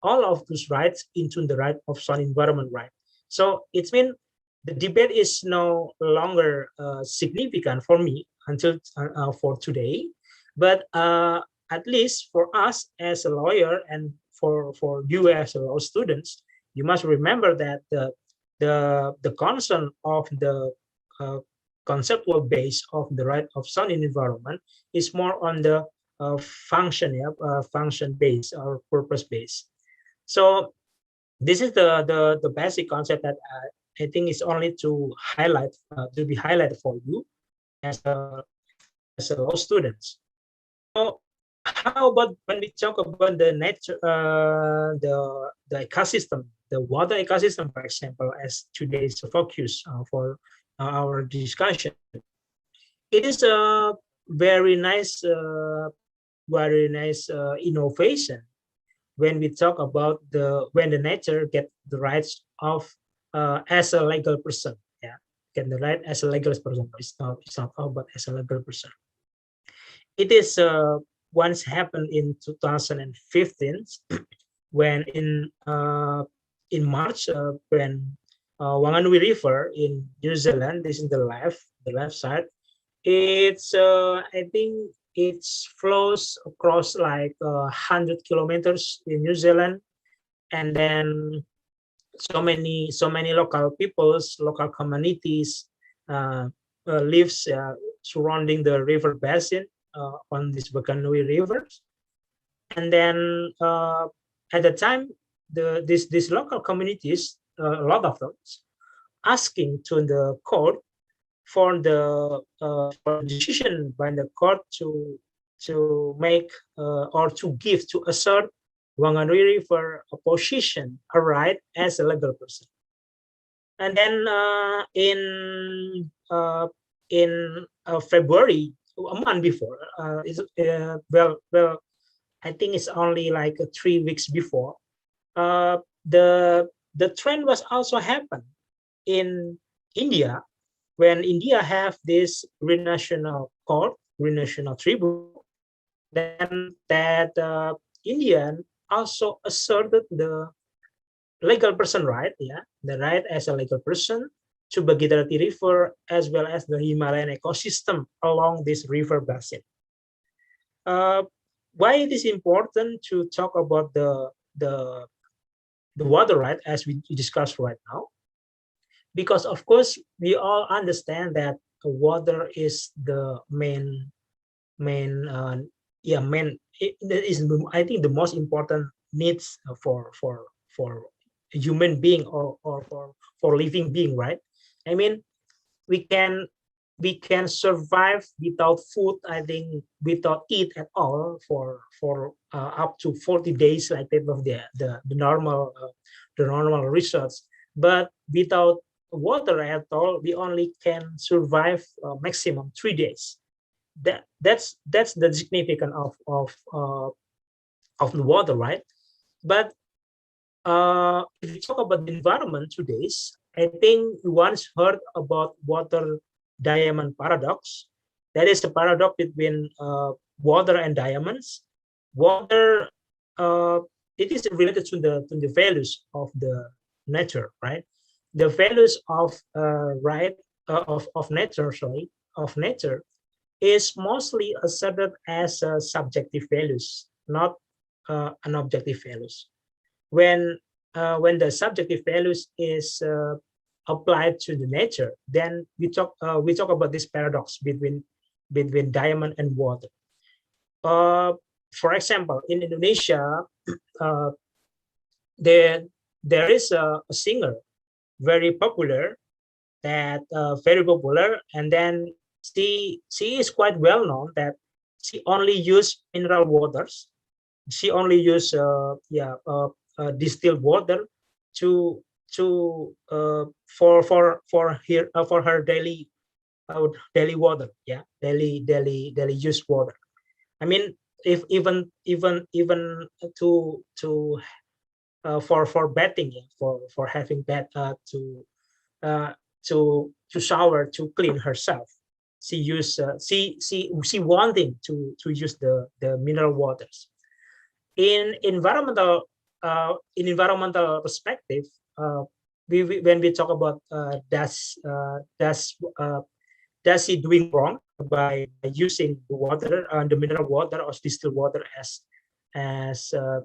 all of those rights into the right of sound environment right. So it means the debate is no longer significant for me until for today, but at least for us as a lawyer and for you as law students, you must remember that the concern of the conceptual base of the right of sound environment is more on the function base or purpose base. So this is the basic concept that I think is only to highlight to be highlighted for you as a law students. So how about when we talk about the nature, the ecosystem, the water ecosystem, for example, as today's focus for our discussion. it is a very nice innovation when we talk about when the nature get the rights of as a legal person. Yeah, get the right as a legal person. It's not all, but as a legal person. It is once happened in 2015 when in March when Wanganui River in New Zealand, this is the left side. It's I think it flows across like 100 kilometers in New Zealand, and then so many local peoples, local communities lives surrounding the river basin on this Wanganui rivers. And then at the time, these local communities, a lot of them, asking to the court for the decision by the court to make or to give to assert Wanganui River a position, a right as a legal person. And then in February, a month before, well, I think it's only like 3 weeks before, the trend was also happened in India, when India have this Green National Court, Green National Tribunal, then that Indian also asserted the legal person right, the right as a legal person to Bhagirathi River as well as the Himalayan ecosystem along this river basin. Why it is important to talk about the water right as we discussed right now? Because of course we all understand that water is the main it is, I think, the most important needs for a human being or for living being, right? I mean, we can survive without food, I think, without eat at all for up to 40 days, like that of the normal research. But without water at all, we only can survive maximum 3 days. That's the significance of the water, right? But if you talk about the environment today, I think you once heard about water diamond paradox. That is the paradox between water and diamonds. Water, it is related to the values of the nature, right? The values of nature is mostly asserted as subjective values, not an objective values. When the subjective values is applied to the nature, then we talk about this paradox between diamond and water. For example, in Indonesia, there is a singer very popular, and then she is quite well known that she only use mineral waters. She only use distilled water for her daily water, daily use water. I mean, if even to for bathing, for having bath, to shower, to clean herself, she use she wanting to use the mineral waters. In environmental perspective, when we talk about does she doing wrong by using the water, the mineral water or distilled water as the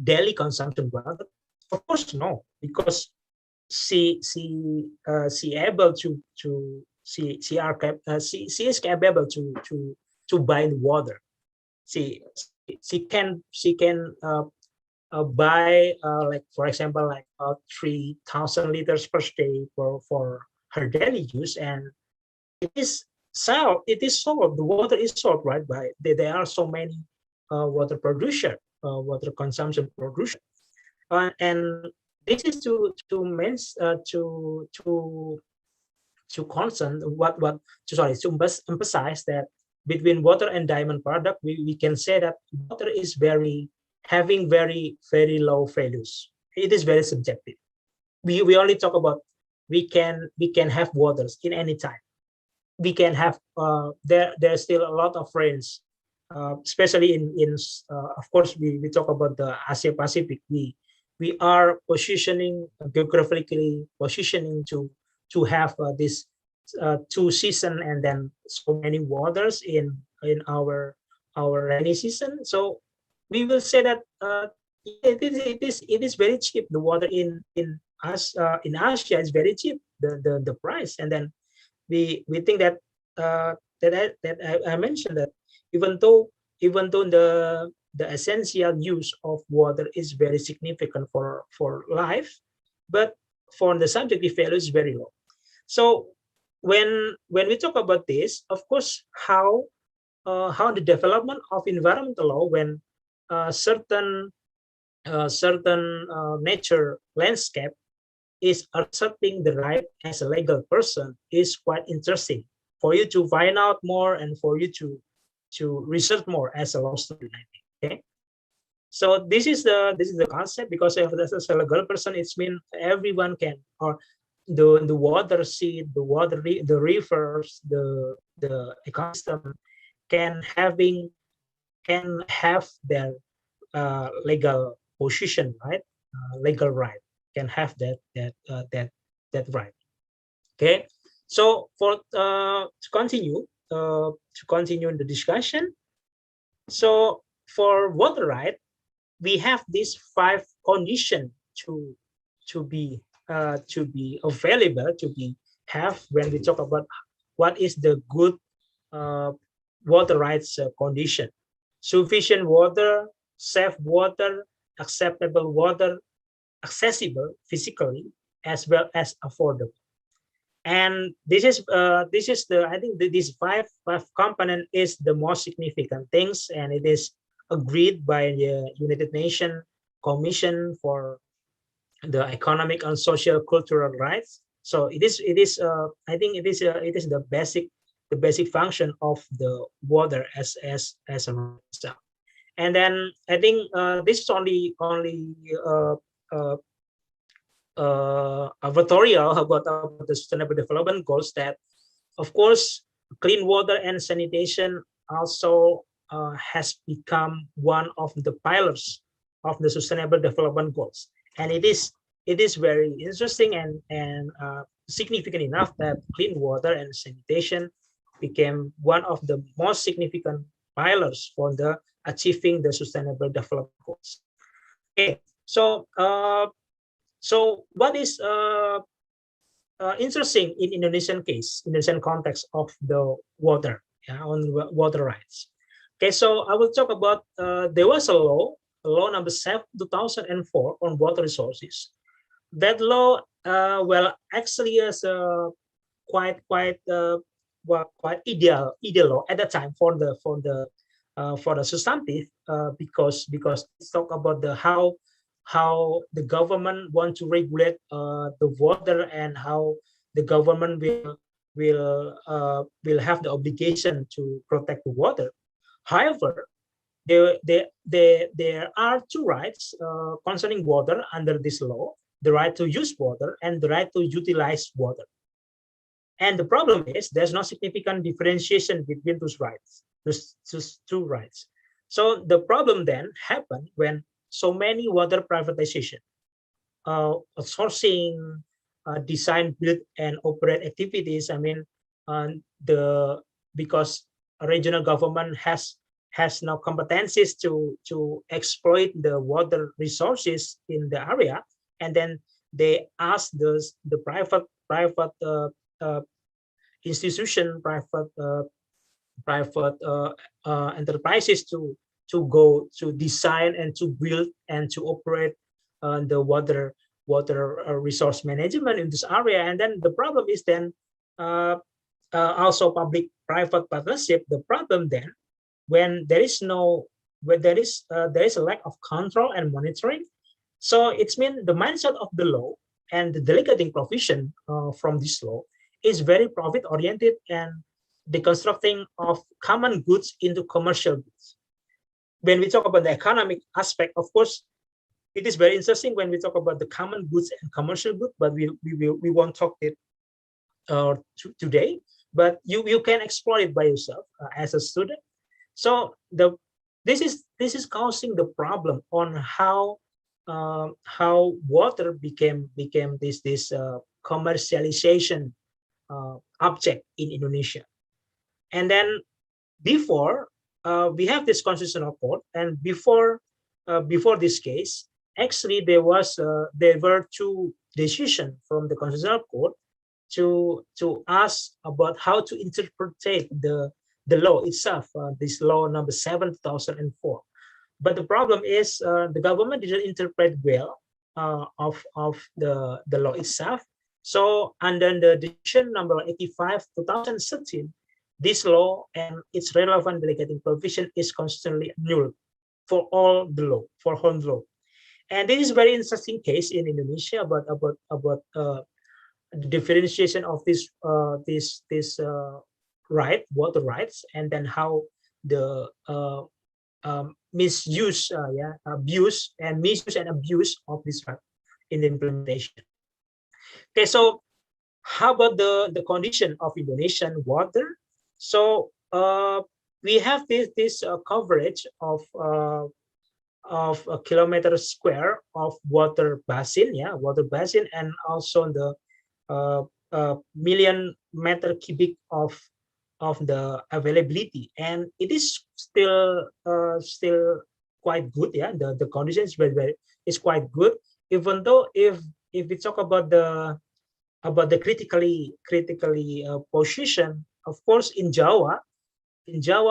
daily consumption water? Of course, no, because she able to she is capable to buy the water. She can buy like, for example, like 3,000 liters per day for her daily use, and it is sold. The water is sold, right? By there are so many water consumption producer, and this is to concern to emphasize that between water and diamond product, we can say that water is having very low values. It is very subjective. We only talk about we can have waters in any time. We can have there's still a lot of rains, especially in of course we talk about the Asia Pacific. We are positioning geographically positioning to have this 2 season and then so many waters in our rainy season. So we will say that it is very cheap. The water in Asia is very cheap. The price, and then we think that I mentioned that even though the essential use of water is very significant for life, but for the subjective value is very low. So when we talk about this, of course, how the development of environmental law when certain nature landscape is asserting the right as a legal person is quite interesting for you to find out more and for you to research more as a law student. Okay, so this is the concept, because if as a legal person, it's mean everyone can, or the water seed, the rivers, the ecosystem can have their legal position, right? Legal right, can have that right. Okay, so for to continue in the discussion, so for water right, we have these 5 conditions to be available, to be have when we talk about what is the good water rights condition: sufficient water, safe water, acceptable water, accessible physically, as well as affordable. And this is the, I think this five component is the most significant things, and it is agreed by the United Nations Commission for the Economic and Social Cultural Rights. So it is I think it is the basic function of the water as a right. And then I think this is only advertorial about the Sustainable Development Goals, that of course clean water and sanitation also has become one of the pillars of the Sustainable Development Goals, and it is very interesting and significant enough that clean water and sanitation became one of the most significant pillars for the achieving the Sustainable Development Goals. Okay, so what is interesting in Indonesian case, Indonesian context of the water, on water rights. Okay, so I will talk about there was a law number 7 2004 on water resources. That law, well, actually is quite ideal law at the time for the substantive, because it's talk about the how the government want to regulate the water, and how the government will have the obligation to protect the water. However, there are 2 rights concerning water under this law: the right to use water and the right to utilize water. And the problem is there's no significant differentiation between those rights, those 2 rights. So the problem then happened when so many water privatization, outsourcing, design, build, and operate activities. I mean, because a regional government has now competencies to exploit the water resources in the area, and then they ask the private institution, private enterprises to go to design and to build and to operate the water resource management in this area. And then the problem is then also public-private partnership. The problem then, when there is a lack of control and monitoring. So it's mean the mindset of the law and the delegating provision from this law is very profit oriented and deconstructing of common goods into commercial goods. When we talk about the economic aspect, of course, it is very interesting when we talk about the common goods and commercial goods, but we won't talk it today. But you can explore it by yourself as a student. So this is causing the problem on how water became this commercialization object in Indonesia. And then before we have this constitutional court, and before this case, actually there were two decisions from the constitutional court to ask about how to interpret the law itself, this law number 7, 2004. But the problem is the government didn't interpret well of the law itself. So under the decision number 85, 2013, this law and its relevant delegating provision is constantly annulled for all the law, for whole law. And this is a very interesting case in Indonesia about the differentiation of this right, water rights, and then how the misuse, abuse and abuse of this right in the implementation. Okay, so how about the condition of Indonesian water? So we have this coverage of a kilometer square of water basin, and also the million meter cubic of the availability, and it is still quite good. The condition is quite good, even though if we talk about the critically position, of course in Jawa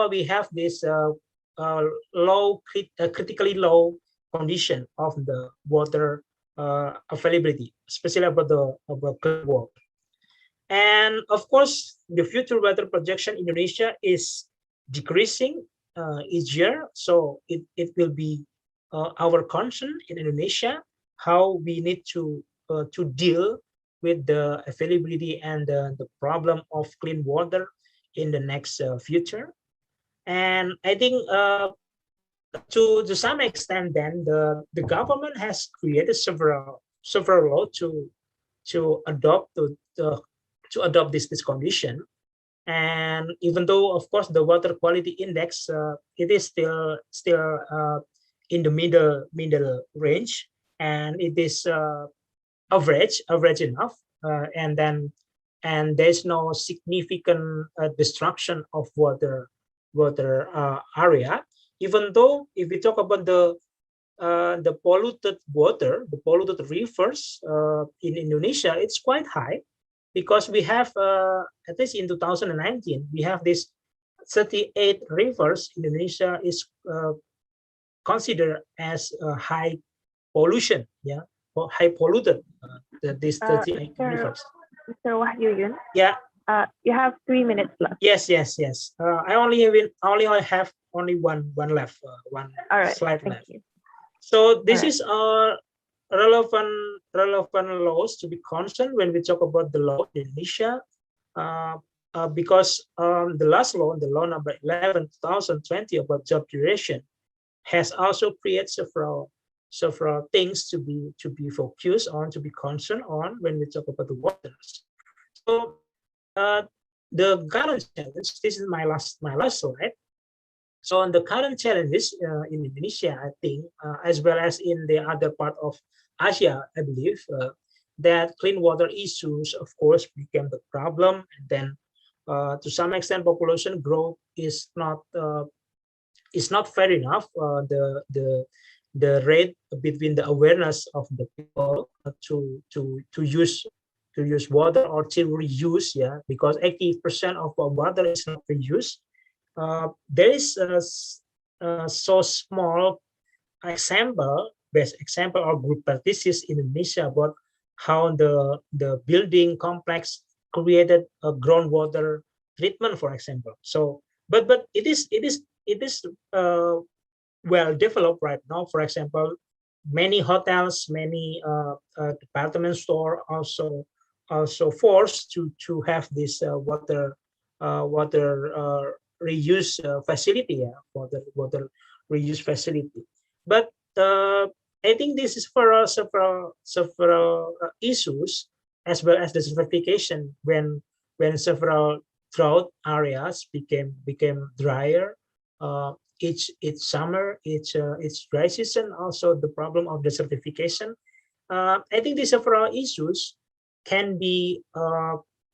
we have this critically low condition of the water availability, especially about clean water. And of course, the future weather projection in Indonesia is decreasing each year. So it will be our concern in Indonesia how we need to deal with the availability and the problem of clean water in the next future. And I think to some extent, then the government has created several laws to adopt this condition. And even though, of course, the water quality index it is still in the middle range, and it is average enough, and there's no significant destruction of water area. Even though if we talk about the polluted water, the polluted rivers in Indonesia, it's quite high, because we have at least in 2019 we have this 38 rivers in Indonesia is considered as high pollution, or high polluted. These 38 rivers. Mr. Wahyuyun, Yeah. You have 3 minutes left. Yes. I only have one left, one slide left. You. So this is relevant laws to be concerned when we talk about the law in Indonesia, because the last law, the law number 11, 2020 about job duration, has also created several things to be focused on, to be concerned on when we talk about the waters. So the current challenge, this is my last slide. So on the current challenges in Indonesia, I think, as well as in the other part of Asia, I believe, that clean water issues, of course, became the problem. And then to some extent, population growth is not fair enough. The rate between the awareness of the people to use water or to reuse, because 80% of our water is not reused. There is a so small best example or good practices in Indonesia about how the building complex created a groundwater treatment, for example. So, but it is well developed right now. For example, many hotels, many department store also also forced to have this water reuse facility, water reuse facility. But I think this is for several issues, as well as the certification when several drought areas became drier. Each summer, each dry season, also the problem of desertification. I think these several issues can be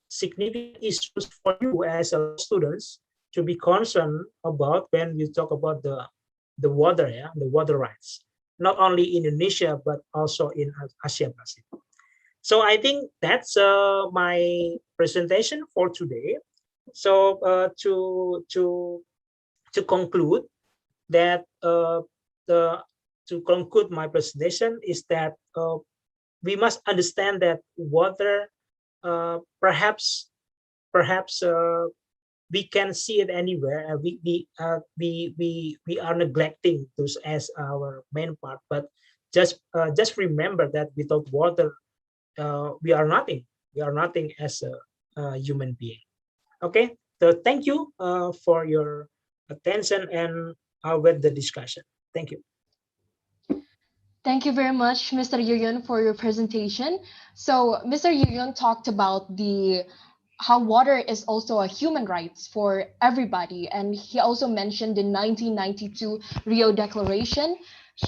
significant issues for you as a students to be concerned about when you talk about the water, the water rights, not only in Indonesia but also in Asia Pacific. So I think that's my presentation for today. So to conclude that to conclude my presentation is that we must understand that water perhaps we can see it anywhere. We are neglecting those as our main part, but just remember that without water we are nothing. We are nothing as a human being. Okay, so thank you for your attention, and with the discussion. Thank you. Thank you very much, Mr. Yuyun, for your presentation. So, Mr. Yuyun talked about the how water is also a human rights for everybody, and he also mentioned the 1992 Rio Declaration.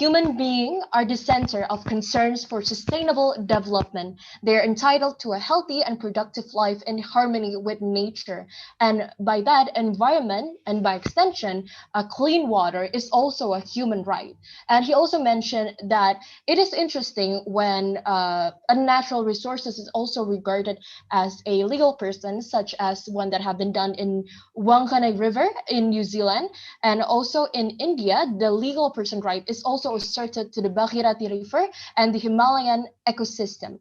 Human beings are the center of concerns for sustainable development. They are entitled to a healthy and productive life in harmony with nature. And by that, environment, and by extension, clean water is also a human right. And he also mentioned that it is interesting when unnatural resources is also regarded as a legal person, such as one that have been done in Wangkane River in New Zealand, and also in India, the legal person right is also asserted to the Bhagirathi River and the Himalayan ecosystem.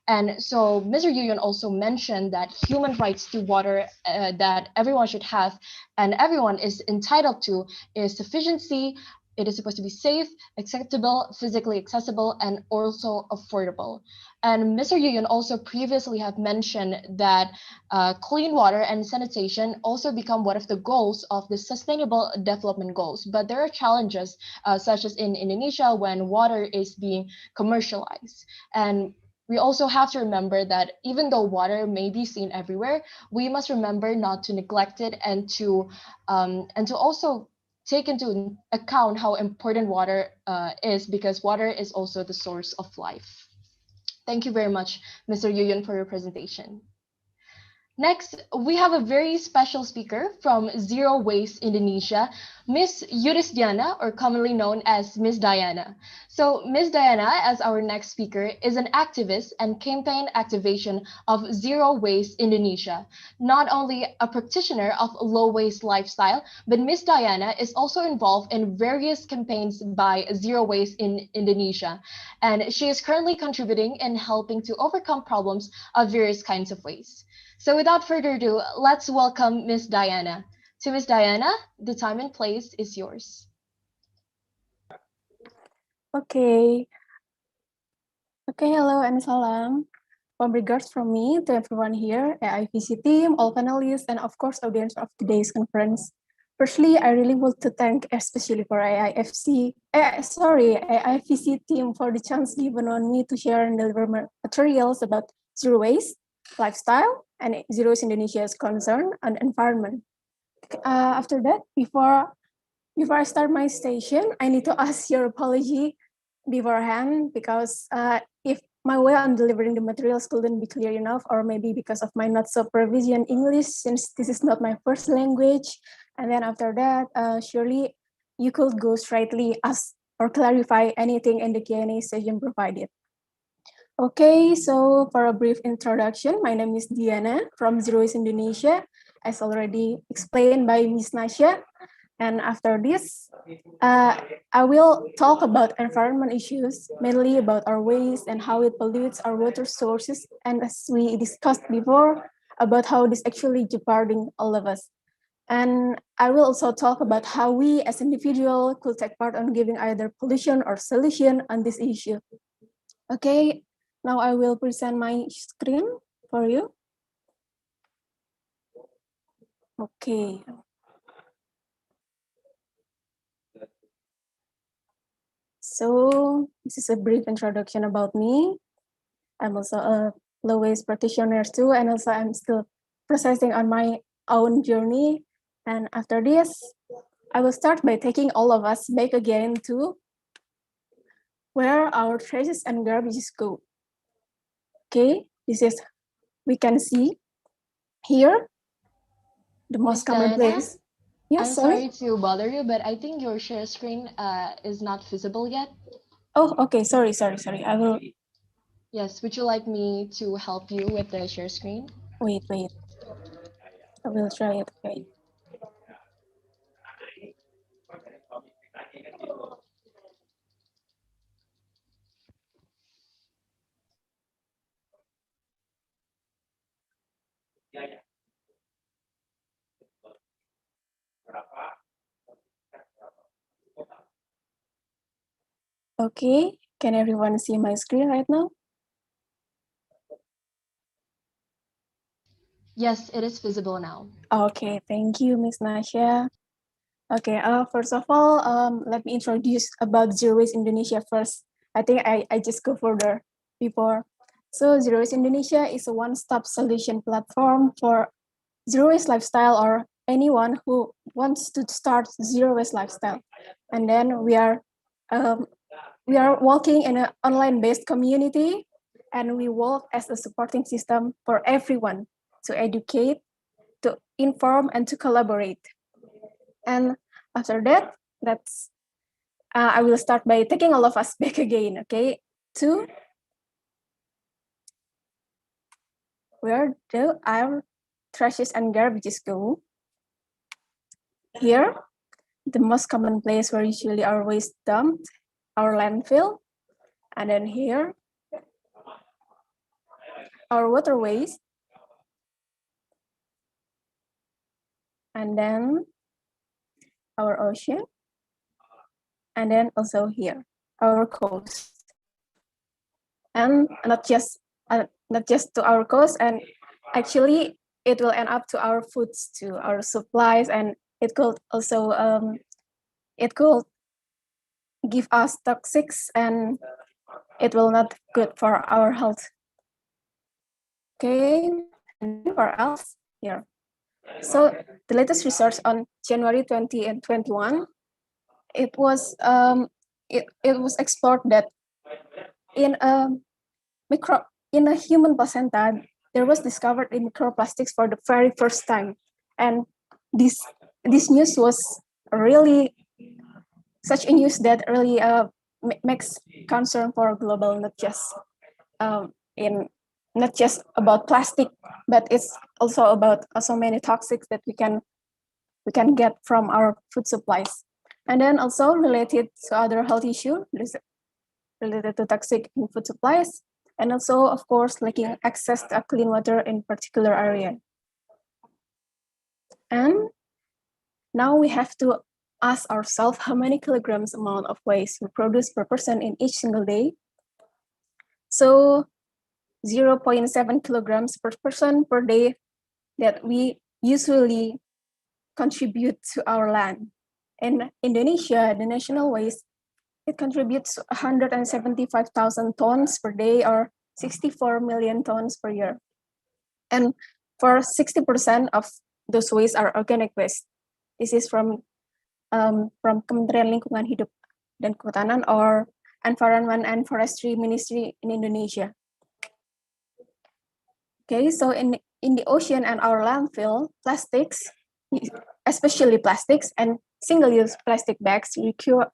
And so Mr. Yuyun also mentioned that human rights to water that everyone should have and everyone is entitled to is sufficiency. It is supposed to be safe, acceptable, physically accessible, and also affordable. And Mr. Yuyun also previously have mentioned that clean water and sanitation also become one of the goals of the Sustainable Development Goals. But there are challenges, such as in Indonesia when water is being commercialized. And we also have to remember that even though water may be seen everywhere, we must remember not to neglect it and to also take into account how important water is, because water is also the source of life. Thank you very much, Mr. Yuyun, for your presentation. Next, we have a very special speaker from Zero Waste Indonesia, Ms. Diana, or commonly known as Ms. Diana. So Ms. Diana, as our next speaker, is an activist and campaign activation of Zero Waste Indonesia. Not only a practitioner of low waste lifestyle, but Ms. Diana is also involved in various campaigns by Zero Waste in Indonesia. And she is currently contributing in helping to overcome problems of various kinds of waste. So without further ado, let's welcome Ms. Diana. To Ms. Diana, the time and place is yours. Okay, hello and salam. Warm regards from me to everyone here, AIVC team, all panelists, and of course, audience of today's conference. Firstly, I really want to thank especially for AIVC team for the chance given on me to share and deliver materials about zero waste, lifestyle, and Zero Waste Indonesia's concern and environment. After that, before I start my station, I need to ask your apology beforehand, because if my way on delivering the materials couldn't be clear enough, or maybe because of my not so proficient English, since this is not my first language. And then after that, surely you could go straightly ask or clarify anything in the Q&A session provided. Okay, so for a brief introduction, my name is Diana from Zero Waste Indonesia, as already explained by Ms. Nasha. And after this, I will talk about environment issues, mainly about our waste and how it pollutes our water sources. And as we discussed before, about how this actually jeopardizing all of us. And I will also talk about how we as individuals could take part on giving either pollution or solution on this issue. Okay, now I will present my screen. for you? Okay. So this is a brief introduction about me. I'm also a low waste practitioner too, and also I'm still processing on my own journey. And after this, I will start by taking all of us back again to where our traces and garbages go. Okay, this is, we can see here the most Miss common Diana, place. Yes, I'm sorry. sorry to bother you, but I think your share screen is not visible yet. Oh, okay, sorry. I will, Yes, would you like me to help you with the share screen? wait. I will try it, wait. Okay, can everyone see my screen right now? Yes, it is visible now. Okay, thank you, Miss Nasha. Okay, first of all, let me introduce about Zero Waste Indonesia first. I think I just go further before. So Zero Waste Indonesia is a one-stop solution platform for zero waste lifestyle or anyone who wants to start zero waste lifestyle. And then we are working in an online-based community, and we work as a supporting system for everyone to educate, to inform, and to collaborate. And after that, I will start by taking all of us back again, okay, to where do our trashes and garbages go. Here, the most common place where usually our waste dumped, our landfill. And then here, our waterways. And then our ocean. And then also here, our coast. And not just to our coast, and actually it will end up to our foods, to our supplies, and it could also it could give us toxics, and it will not good for our health. Okay, and where else? Here. So the latest research on January 20 and 21, it was explored that in a human placenta, there was discovered in microplastics for the very first time, and this news was really such a news that really makes concern for global, not just in not just about plastic, but it's also about so many toxics that we can get from our food supplies. And then also related to other health issue related to toxic in food supplies, and also of course lacking access to clean water in particular area. And now we have to ask ourselves how many kilograms amount of waste we produce per person in each single day. So 0.7 kilograms per person per day that we usually contribute to our land. In Indonesia, the national waste, it contributes 175,000 tons per day or 64 million tons per year. And for 60% of those waste are organic waste. This is from Kementerian Lingkungan Hidup dan Kehutanan or Environment and Forestry Ministry in Indonesia. Okay, so in the ocean and our landfill, plastics, especially plastics and single-use plastic bags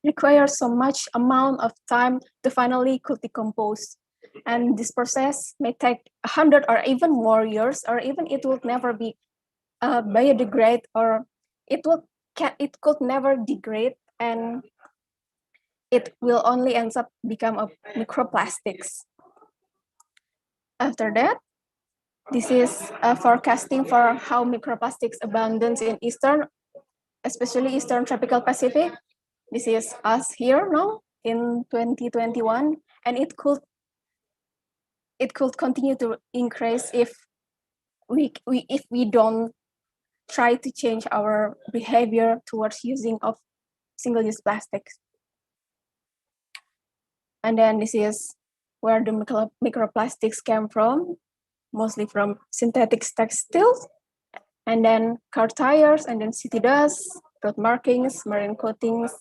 require so much amount of time to finally could decompose. And this process may take 100 or even more years, or even it will never be biodegrade, or it could never degrade, and it will only ends up become a microplastics. After that, this is forecasting for how microplastics abundance in especially Eastern Tropical Pacific. This is us here now in 2021, and it could continue to increase if if we don't try to change our behavior towards using of single-use plastics. And then this is where the microplastics came from, mostly from synthetic textiles, and then car tires, and then city dust, road markings, marine coatings,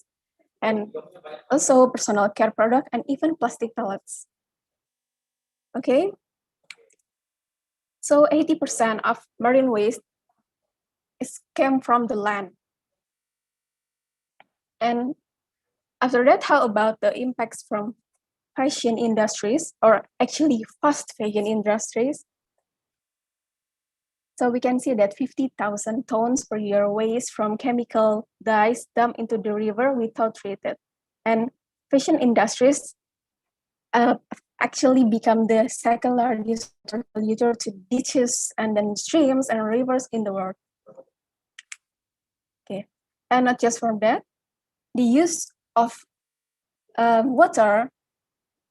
and also personal care product, and even plastic pellets. Okay. So 80% of marine waste came from the land. And after that, how about the impacts from fashion industries, or actually fast fashion industries? So we can see that 50,000 tons per year waste from chemical dyes dumped into the river without treated. And fashion industries actually become the second largest polluter to beaches and then streams and rivers in the world. Okay, and not just from that, the use of water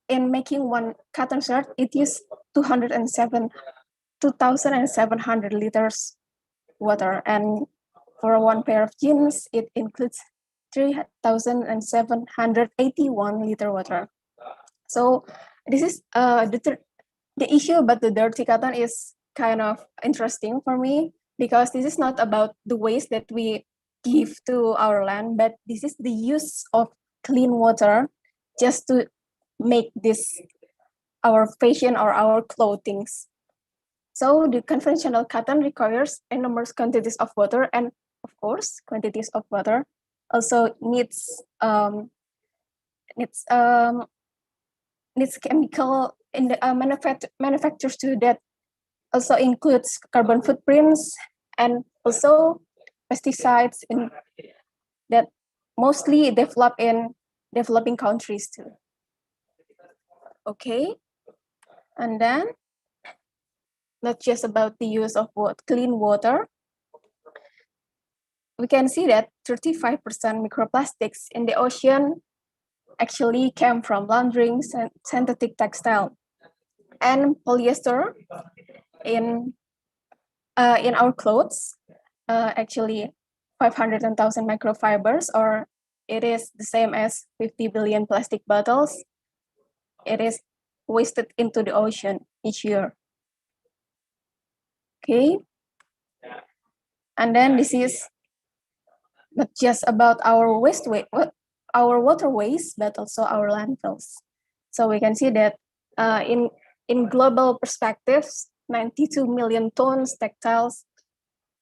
in making one cotton shirt, it uses 2,700 liters water, and for one pair of jeans, it includes 3,781 liter water. So this is the issue about the dirty cotton is kind of interesting for me, because this is not about the waste that we give to our land, but this is the use of clean water just to make this our fashion or our clothing. So the conventional cotton requires enormous quantities of water, and of course, quantities of water also needs chemical in the manufacturers too, that also includes carbon footprints and also pesticides in that mostly develop in developing countries too. Okay, and then not just about the use of clean water, we can see that 35% microplastics in the ocean actually came from laundering synthetic textile, and polyester in our clothes, actually 500,000 microfibers, or it is the same as 50 billion plastic bottles. It is wasted into the ocean each year. Okay, and then this is not just about our our waterways, but also our landfills. So we can see that in global perspectives, 92 million tons textiles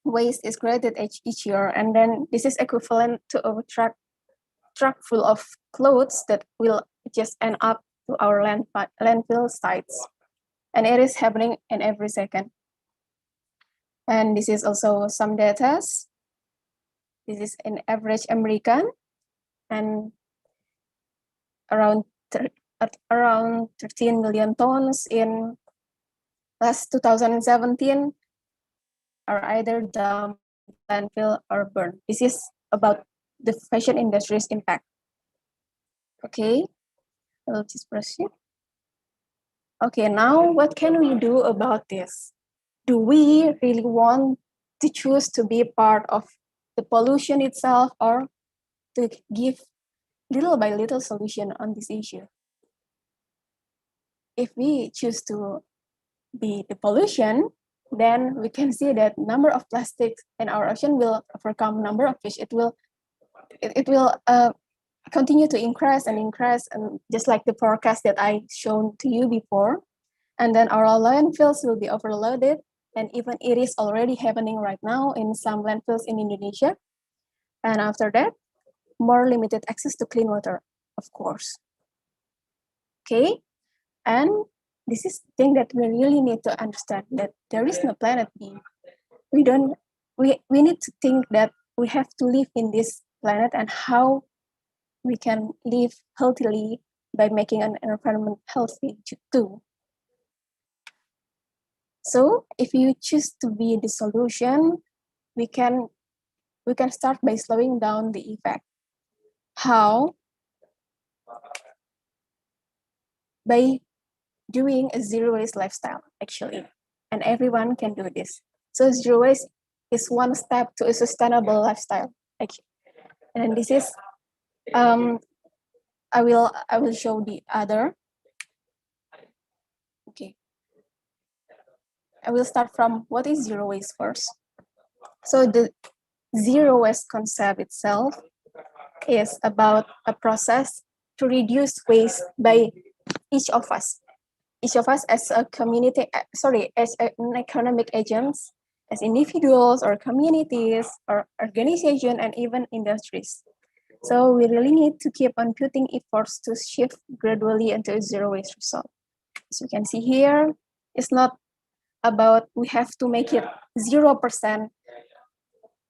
waste is created each year, and then this is equivalent to a truck full of clothes that will just end up to our landfill sites, and it is happening in every second. And this is also some data. This is an average American, and around 13 million tons in last 2017 are either dumped, landfill, or burned. This is about the fashion industry's impact. Okay, I'll just proceed. Okay, now what can we do about this? Do we really want to choose to be part of the pollution itself, or to give little by little solution on this issue? If we choose to be the pollution, then we can see that number of plastics in our ocean will overcome number of fish. It will continue to increase, and just like the forecast that I shown to you before. And then our landfills will be overloaded, and even it is already happening right now in some landfills in Indonesia. And after that, more limited access to clean water, of course. Okay, and this is the thing that we really need to understand, that there is no planet B. We need to think that we have to live in this planet, and how we can live healthily by making an environment healthy too. So if you choose to be the solution, we can start by slowing down the effect. How? By doing a zero waste lifestyle, actually. and everyone can do this. So zero waste is one step to a sustainable lifestyle. Actually. And this is, I will show the other. Okay. I will start from what is zero waste first. So the zero waste concept itself is about a process to reduce waste by each of us as a community, as an economic agents, as individuals or communities or organizations and even industries. So we really need to keep on putting efforts to shift gradually into a zero waste result. As you can see here, it's not about we have to make it 0%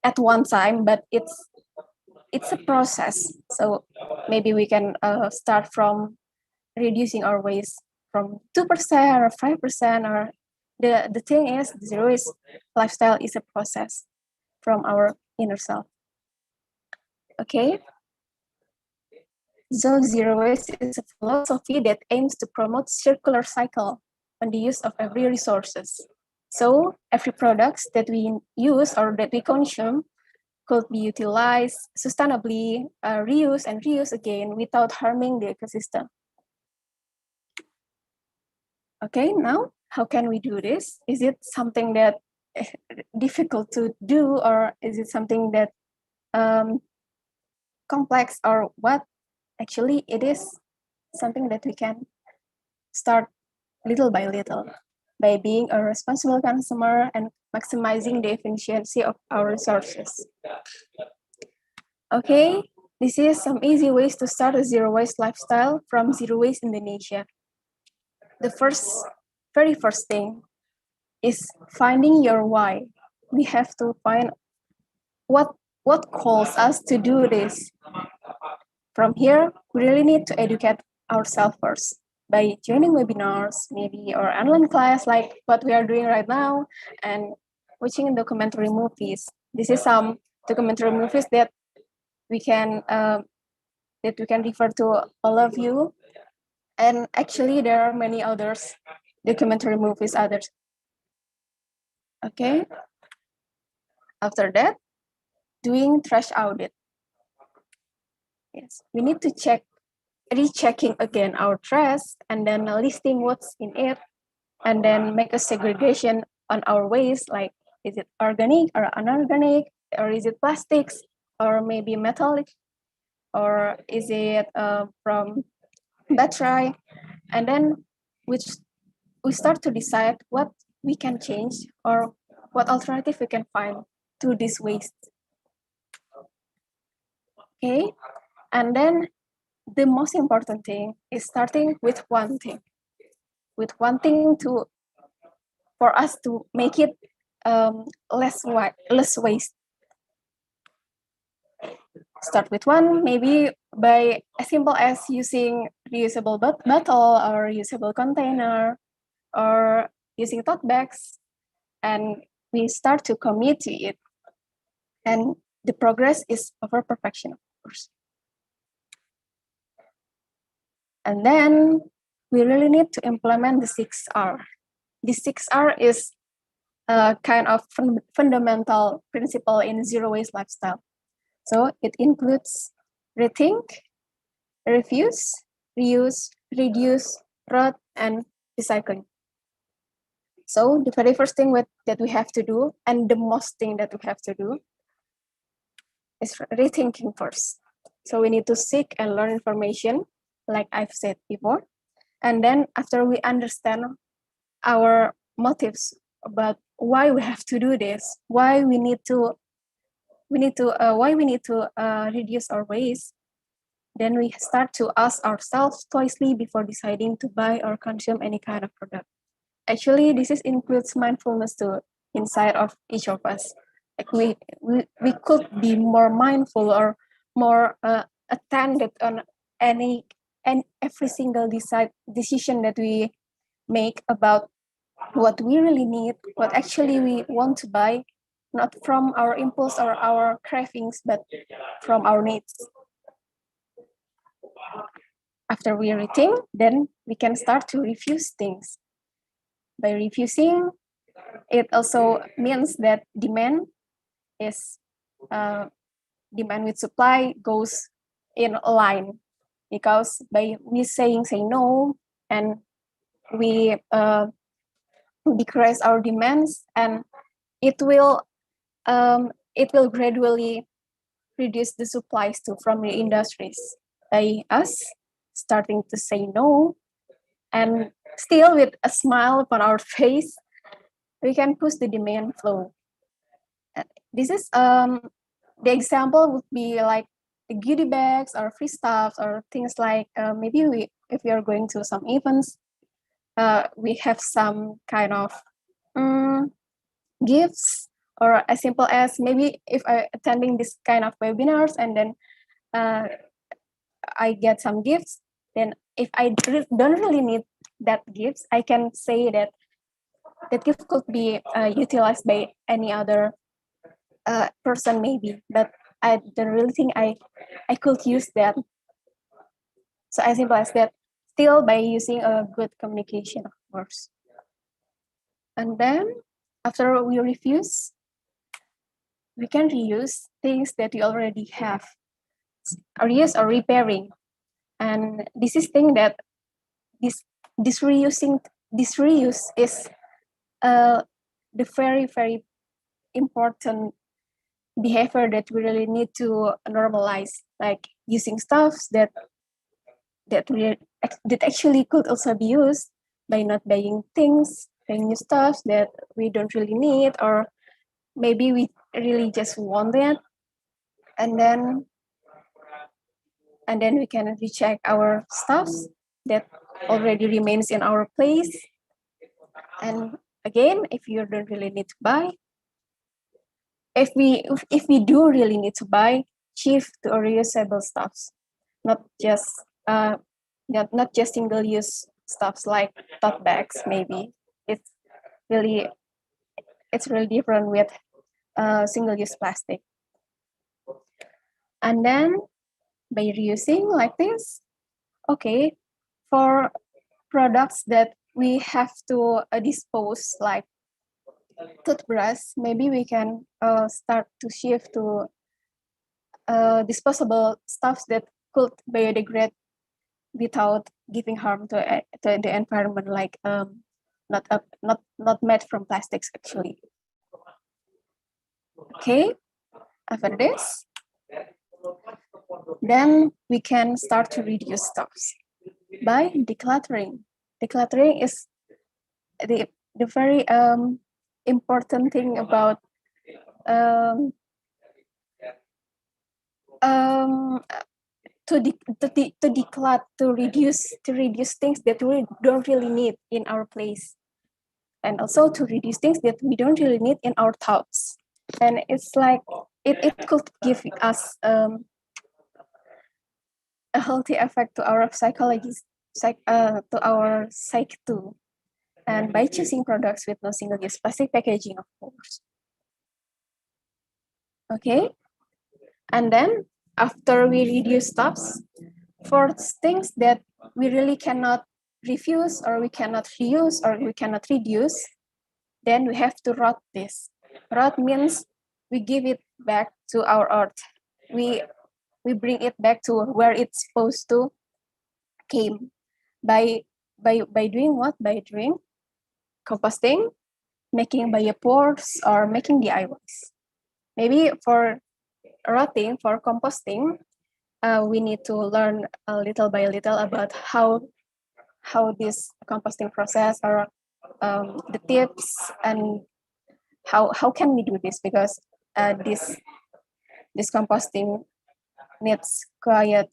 at one time, but it's a process. So maybe we can start from reducing our waste from 2% or 5%, or the thing is zero waste lifestyle is a process from our inner self. Okay. So zero waste is a philosophy that aims to promote circular cycle on the use of every resources. So every products that we use or that we consume could be utilized sustainably, reuse and reuse again without harming the ecosystem. Okay, now how can we do this? Is it something that difficult to do, or is it something that complex, or what? Actually, it is something that we can start little by little by being a responsible consumer and maximizing the efficiency of our resources. Okay, this is some easy ways to start a zero waste lifestyle from Zero Waste Indonesia. The very first thing is finding your why. We have to find what calls us to do this. From here, we really need to educate ourselves first by joining webinars, maybe, or online class like what we are doing right now, and watching documentary movies. This is some documentary movies that we can refer to all of you. And actually, there are many others documentary movies others. Okay. After that, doing trash audit. Yes, we need to rechecking again our trash and then listing what's in it, and then make a segregation on our waste, like is it organic or inorganic, or is it plastics, or maybe metallic, or is it from battery, and then we start to decide what we can change or what alternative we can find to this waste. Okay, and then the most important thing is starting with one thing for us to make it less waste. Start with one, maybe by as simple as using reusable bottle or reusable container or using tote bags, and we start to commit to it. And the progress is over perfection, of course. And then we really need to implement the 6R. The 6R is a kind of fundamental principle in zero waste lifestyle. So it includes rethink, refuse, reuse, reduce, rot, and recycling. So the very first thing that we have to do, and the most thing that we have to do, is rethinking first. So we need to seek and learn information, like I've said before. And then after we understand our motives about why we have to do this, why we need to reduce our waste, then we start to ask ourselves twice before deciding to buy or consume any kind of product. Actually, this includes mindfulness too inside of each of us. Like we could be more mindful or more attended on every single decision that we make about what we really need, what actually we want to buy, not from our impulse or our cravings, but from our needs. After we rethink, then we can start to refuse things. By refusing, It also means that demand with supply goes in line, because by we say no, and we decrease our demands, and it will gradually reduce the supplies too from the industries by us starting to say no, and still with a smile upon our face, we can push the demand flow. This is the example would be like the goodie bags or free stuffs or things like maybe if we are going to some events, we have some kind of gifts, or as simple as maybe if I attending this kind of webinars and then I get some gifts, then if I don't really need that gifts, I can say that that gift could be utilized by any other person maybe, but I don't really think I could use that. So as simple as that, still by using a good communication, of course. And then after we refuse, we can reuse things that we already have, reuse or repairing. And this is thing that this reuse is the very, very important behavior that we really need to normalize, like using stuffs that actually could also be used by not buying new stuff that we don't really need, or maybe we really just want it, and then we can recheck our stuffs that already remains in our place. And again, if you don't really need to buy, if we do really need to buy, shift to reusable stuffs, not just single-use stuffs like tote bags. Maybe it's really different with single-use plastic. And then by reusing like this, okay, for products that we have to dispose, like toothbrush, maybe we can start to shift to disposable stuffs that could biodegrade without giving harm to the environment, like not made from plastics actually. Okay, after this, then we can start to reduce stuffs by decluttering. Decluttering is the very important thing about to reduce things that we don't really need in our place, and also to reduce things that we don't really need in our thoughts. And it's like it could give us a healthy effect to our psychology, to our psyche too. And by choosing products with no single-use plastic packaging, of course. Okay, and then after we reduce stuffs, for things that we really cannot refuse, or we cannot reuse, or we cannot reduce, then we have to rot this. Rot means we give it back to our earth. We bring it back to where it's supposed to came. By doing what? By doing composting, making biopores, or making DIYs. Maybe for rotting, for composting, we need to learn little by little about how this composting process, or the tips, and how can we do this, because this composting needs quite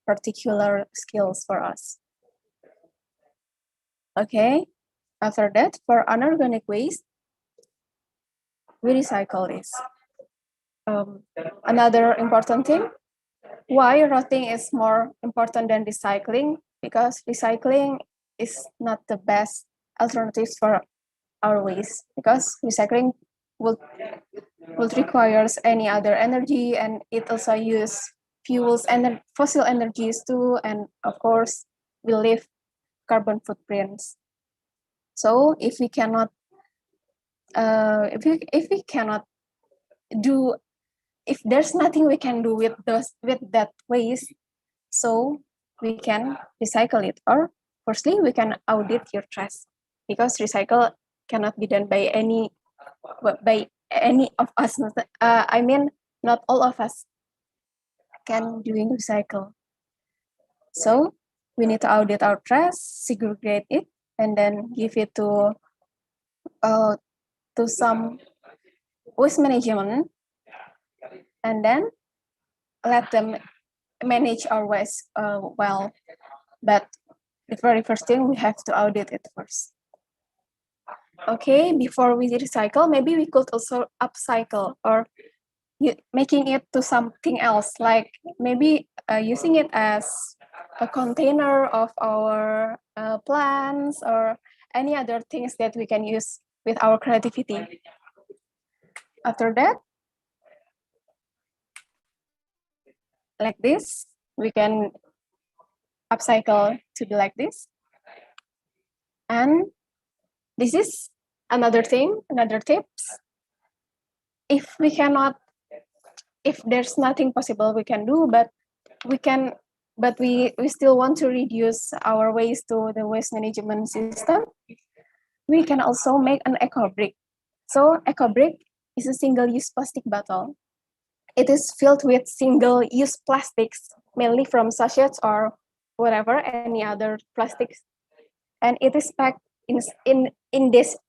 particular skills for us. Okay, after that, for anorganic waste, we recycle this. Another important thing, why rotting is more important than recycling, because recycling is not the best alternative for our waste, because recycling would requires any other energy, and it also use fuels and fossil energies too, and of course will leave carbon footprints. So if we cannot if we cannot do, if there's nothing we can do with that waste, so we can recycle it. Or firstly, we can audit your trash, because recycle cannot be done by any of us. I mean, not all of us can doing recycle. So we need to audit our trash, segregate it, and then give it to some waste management, and then let them manage our waste well. But the very first thing, we have to audit it first. Okay, before we recycle, maybe we could also upcycle, or making it to something else, like maybe using it as a container of our plants, or any other things that we can use with our creativity. After that, like this, we can upcycle to be like this. And this is another thing, another tips. If we cannot, if there's nothing possible we can do, but we still want to reduce our waste to the waste management system, we can also make an eco brick. So eco brick is a single-use plastic bottle. It is filled with single-use plastics, mainly from sachets or whatever, any other plastics, and it is packed in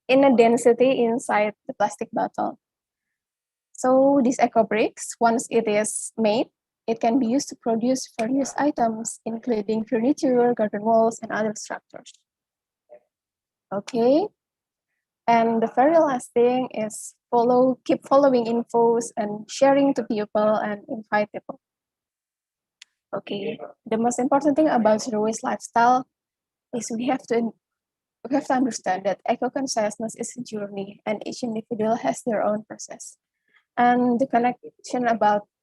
a density inside the plastic bottle. So these eco bricks, once it is made, it can be used to produce various items, including furniture, garden walls, and other structures. Okay, and the very last thing is keep following infos and sharing to people and invite people. Okay, the most important thing about zero waste lifestyle is we have to understand that eco-consciousness is a journey, and each individual has their own process. And the connection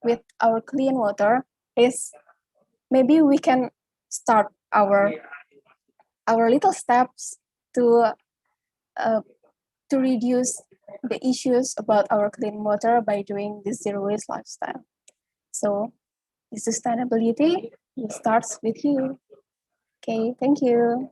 with our clean water is, maybe we can start our little steps to reduce the issues about our clean water by doing this zero waste lifestyle. So the sustainability starts with you. Okay, thank you.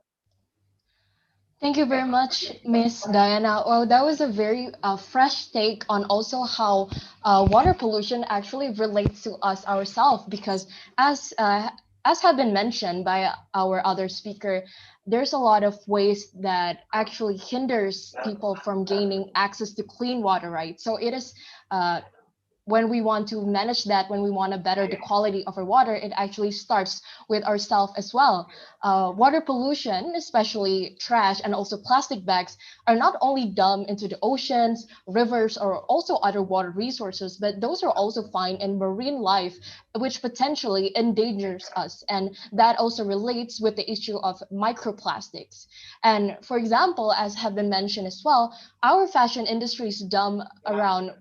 Thank you very much, Miss Diana. Well, that was a very fresh take on also how water pollution actually relates to us ourselves, because as have been mentioned by our other speaker, there's a lot of waste that actually hinders people from gaining access to clean water, right? So it is when we want to manage that, when we want to better the quality of our water, it actually starts with ourselves as well. Water pollution, especially trash and also plastic bags, are not only dumped into the oceans, rivers, or also other water resources, but those are also found in marine life, which potentially endangers us. And that also relates with the issue of microplastics. And for example, as have been mentioned as well, our fashion industries dump around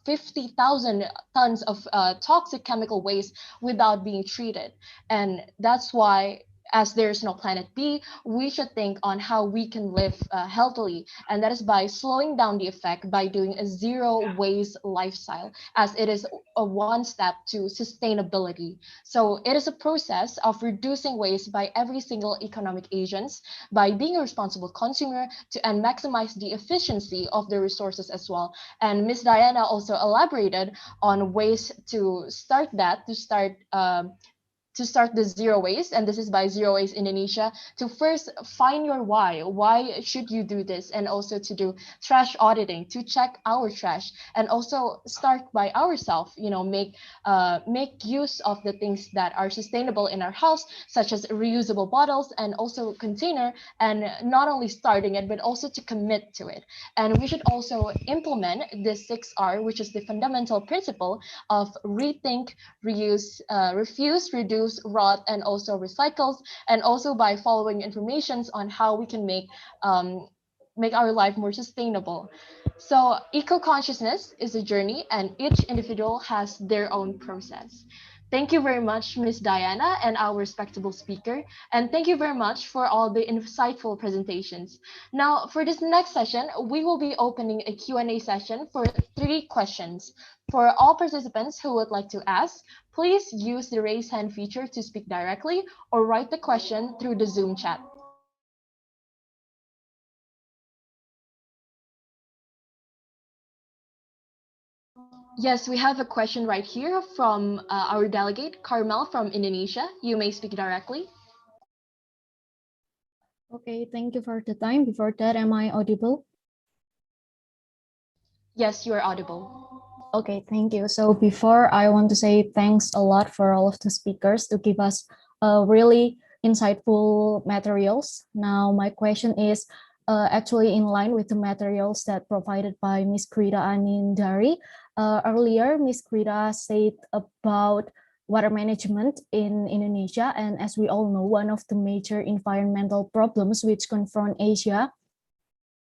50,000 tons of toxic chemical waste without being treated. And that's why, as there's no planet B, we should think on how we can live healthily. And that is by slowing down the effect by doing a zero waste lifestyle, as it is a one step to sustainability. So it is a process of reducing waste by every single economic agents, by being a responsible consumer and maximize the efficiency of the resources as well. And Ms. Diana also elaborated on ways to start that, to start the zero waste, and this is by Zero Waste Indonesia, to first find your why should you do this, and also to do trash auditing, to check our trash, and also start by ourselves, make use of the things that are sustainable in our house, such as reusable bottles and also container, and not only starting it but also to commit to it. And we should also implement this 6R, which is the fundamental principle of rethink, reuse, refuse, reduce, rot, and also recycles, and also by following informations on how we can make make our life more sustainable. So eco-consciousness is a journey and each individual has their own process. Thank you very much, Ms. Diana and our respectable speaker. And thank you very much for all the insightful presentations. Now, for this next session, we will be opening a Q&A session for 3 questions. For all participants who would like to ask, please use the raise hand feature to speak directly or write the question through the Zoom chat. Yes, we have a question right here from our delegate, Carmel from Indonesia. You may speak directly. Okay, thank you for the time. Before that, am I audible? Yes, you are audible. Okay, thank you. So before, I want to say thanks a lot for all of the speakers to give us really insightful materials. Now, my question is actually in line with the materials that provided by Ms. Grita Anindari. Earlier, Ms. Grita said about water management in Indonesia, and as we all know, one of the major environmental problems which confront Asia,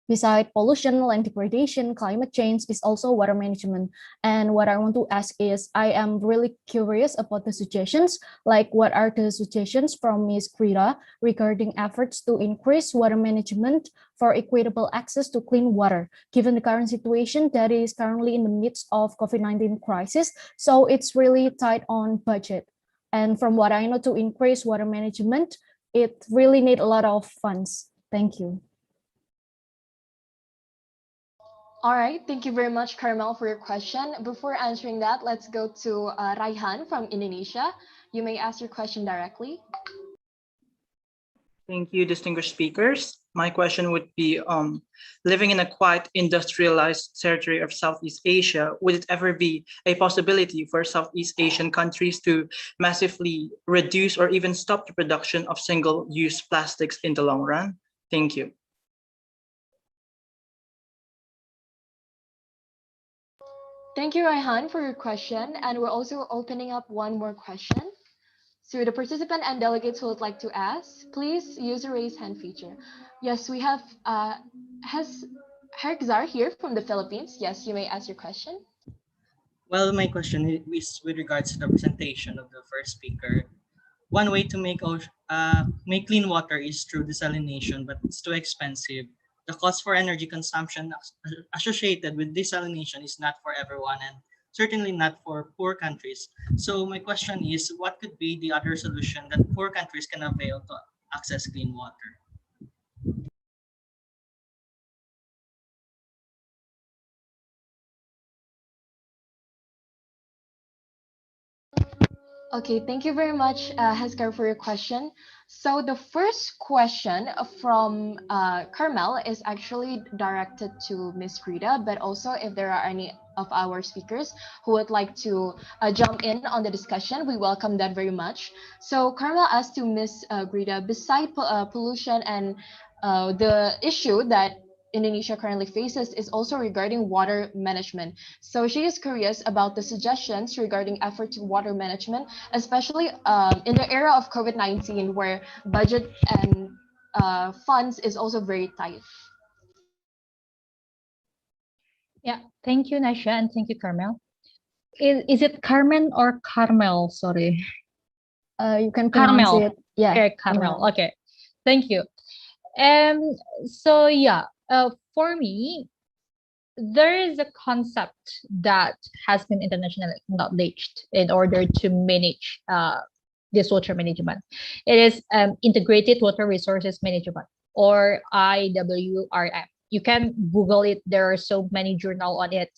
besides pollution, land degradation, climate change, is also water management. And what I want to ask is, I am really curious about the suggestions, like what are the suggestions from Ms. Grita regarding efforts to increase water management for equitable access to clean water, given the current situation that is currently in the midst of COVID-19 crisis. So it's really tight on budget. And from what I know, to increase water management, it really need a lot of funds. Thank you. All right, thank you very much, Carmel, for your question. Before answering that, let's go to Raihan from Indonesia. You may ask your question directly. Thank you, distinguished speakers. My question would be, living in a quite industrialized territory of Southeast Asia, would it ever be a possibility for Southeast Asian countries to massively reduce or even stop the production of single-use plastics in the long run? Thank you. Thank you, Raihan, for your question. And we're also opening up one more question. So the participant and delegates who would like to ask, please use the raise hand feature. Yes, we have Herkzar here from the Philippines. Yes, you may ask your question. Well, my question is with regards to the presentation of the first speaker. One way to make clean water is through desalination, but it's too expensive. The cost for energy consumption associated with desalination is not for everyone and certainly not for poor countries. So my question is, what could be the other solution that poor countries can avail to access clean water? Okay, thank you very much, Haskar, for your question. So the first question from Carmel is actually directed to Ms. Grita, but also if there are any of our speakers who would like to jump in on the discussion, we welcome that very much. So Carmel asked to Ms. Grita, beside pollution and the issue that Indonesia currently faces is also regarding water management. So she is curious about the suggestions regarding efforts in water management, especially in the era of COVID-19, where budget and funds is also very tight. Yeah, thank you, Nasha, and thank you, Carmel. Is it Carmen or Carmel? Sorry. You can pronounce Carmel. it. Yeah. Okay, Carmel. Okay, thank you. So yeah, for me, there is a concept that has been internationally acknowledged in order to manage this water management. It is integrated water resources management, or IWRM. You can Google it. There are so many journals on it,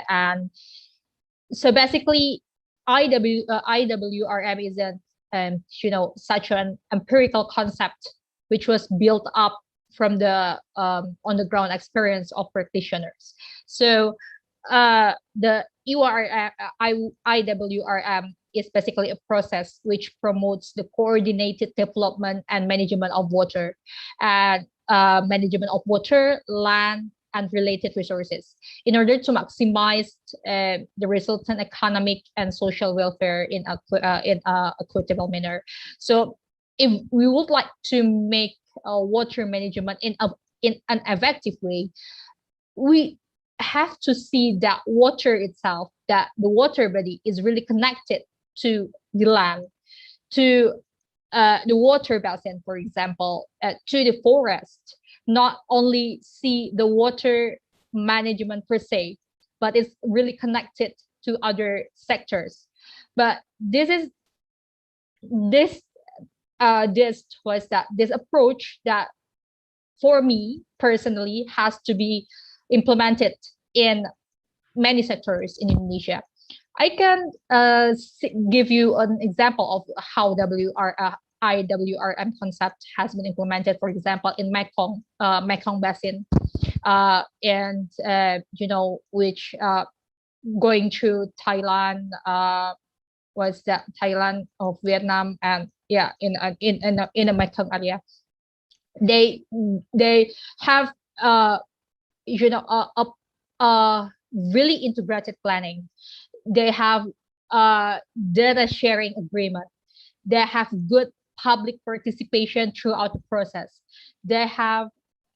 and so basically, IWRM is such an empirical concept which was built up from the on the ground experience of practitioners. So the IWRM is basically a process which promotes the coordinated development and management of water and management of water, land, and related resources in order to maximize the resultant economic and social welfare in a equitable manner. So if we would like to make water management in a in an effective way, we have to see that water itself, that the water body is really connected to the land, to the water basin, for example, to the forest, not only see the water management per se, but it's really connected to other sectors. But this approach that for me personally has to be implemented in many sectors in Indonesia. I can give you an example of how IWRM concept has been implemented, for example, in Mekong Basin, and which going through Thailand, was that Thailand of Vietnam, and yeah, in a Mekong area. They have a really integrated planning. They have data sharing agreement. They have good public participation throughout the process. They have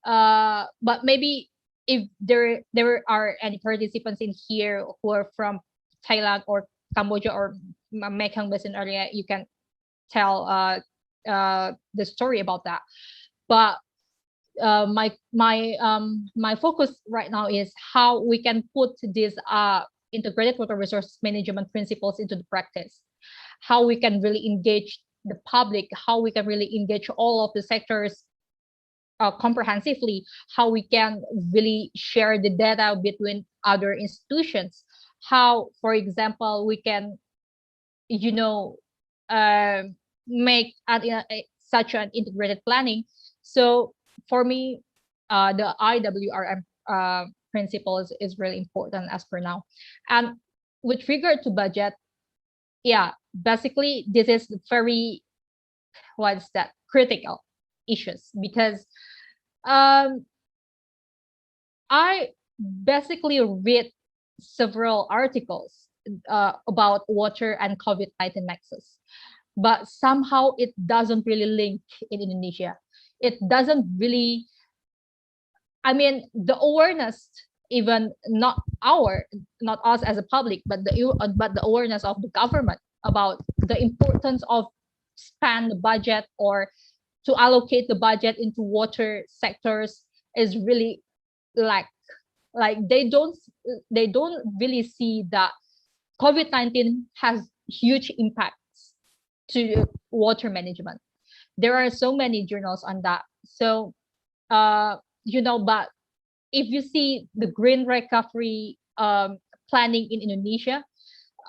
but maybe if there are any participants in here who are from Thailand or Cambodia or Mekong Basin area, you can tell the story about that. But my focus right now is how we can put these integrated water resource management principles into the practice, how we can really engage the public, how we can really engage all of the sectors comprehensively, how we can really share the data between other institutions, how, for example, we can make such an integrated planning. So for me, the IWRM principles is really important as per now. And with regard to budget, yeah, basically this is very, what's that, critical issues, because I basically read several articles about water and COVID-19 nexus, but somehow it doesn't really link in Indonesia. It doesn't really, I mean, the awareness, even not us as a public, but the awareness of the government about the importance of spend the budget or to allocate the budget into water sectors is really like they don't really see that COVID-19 has huge impacts to water management. There are so many journals on that. So but if you see the green recovery planning in Indonesia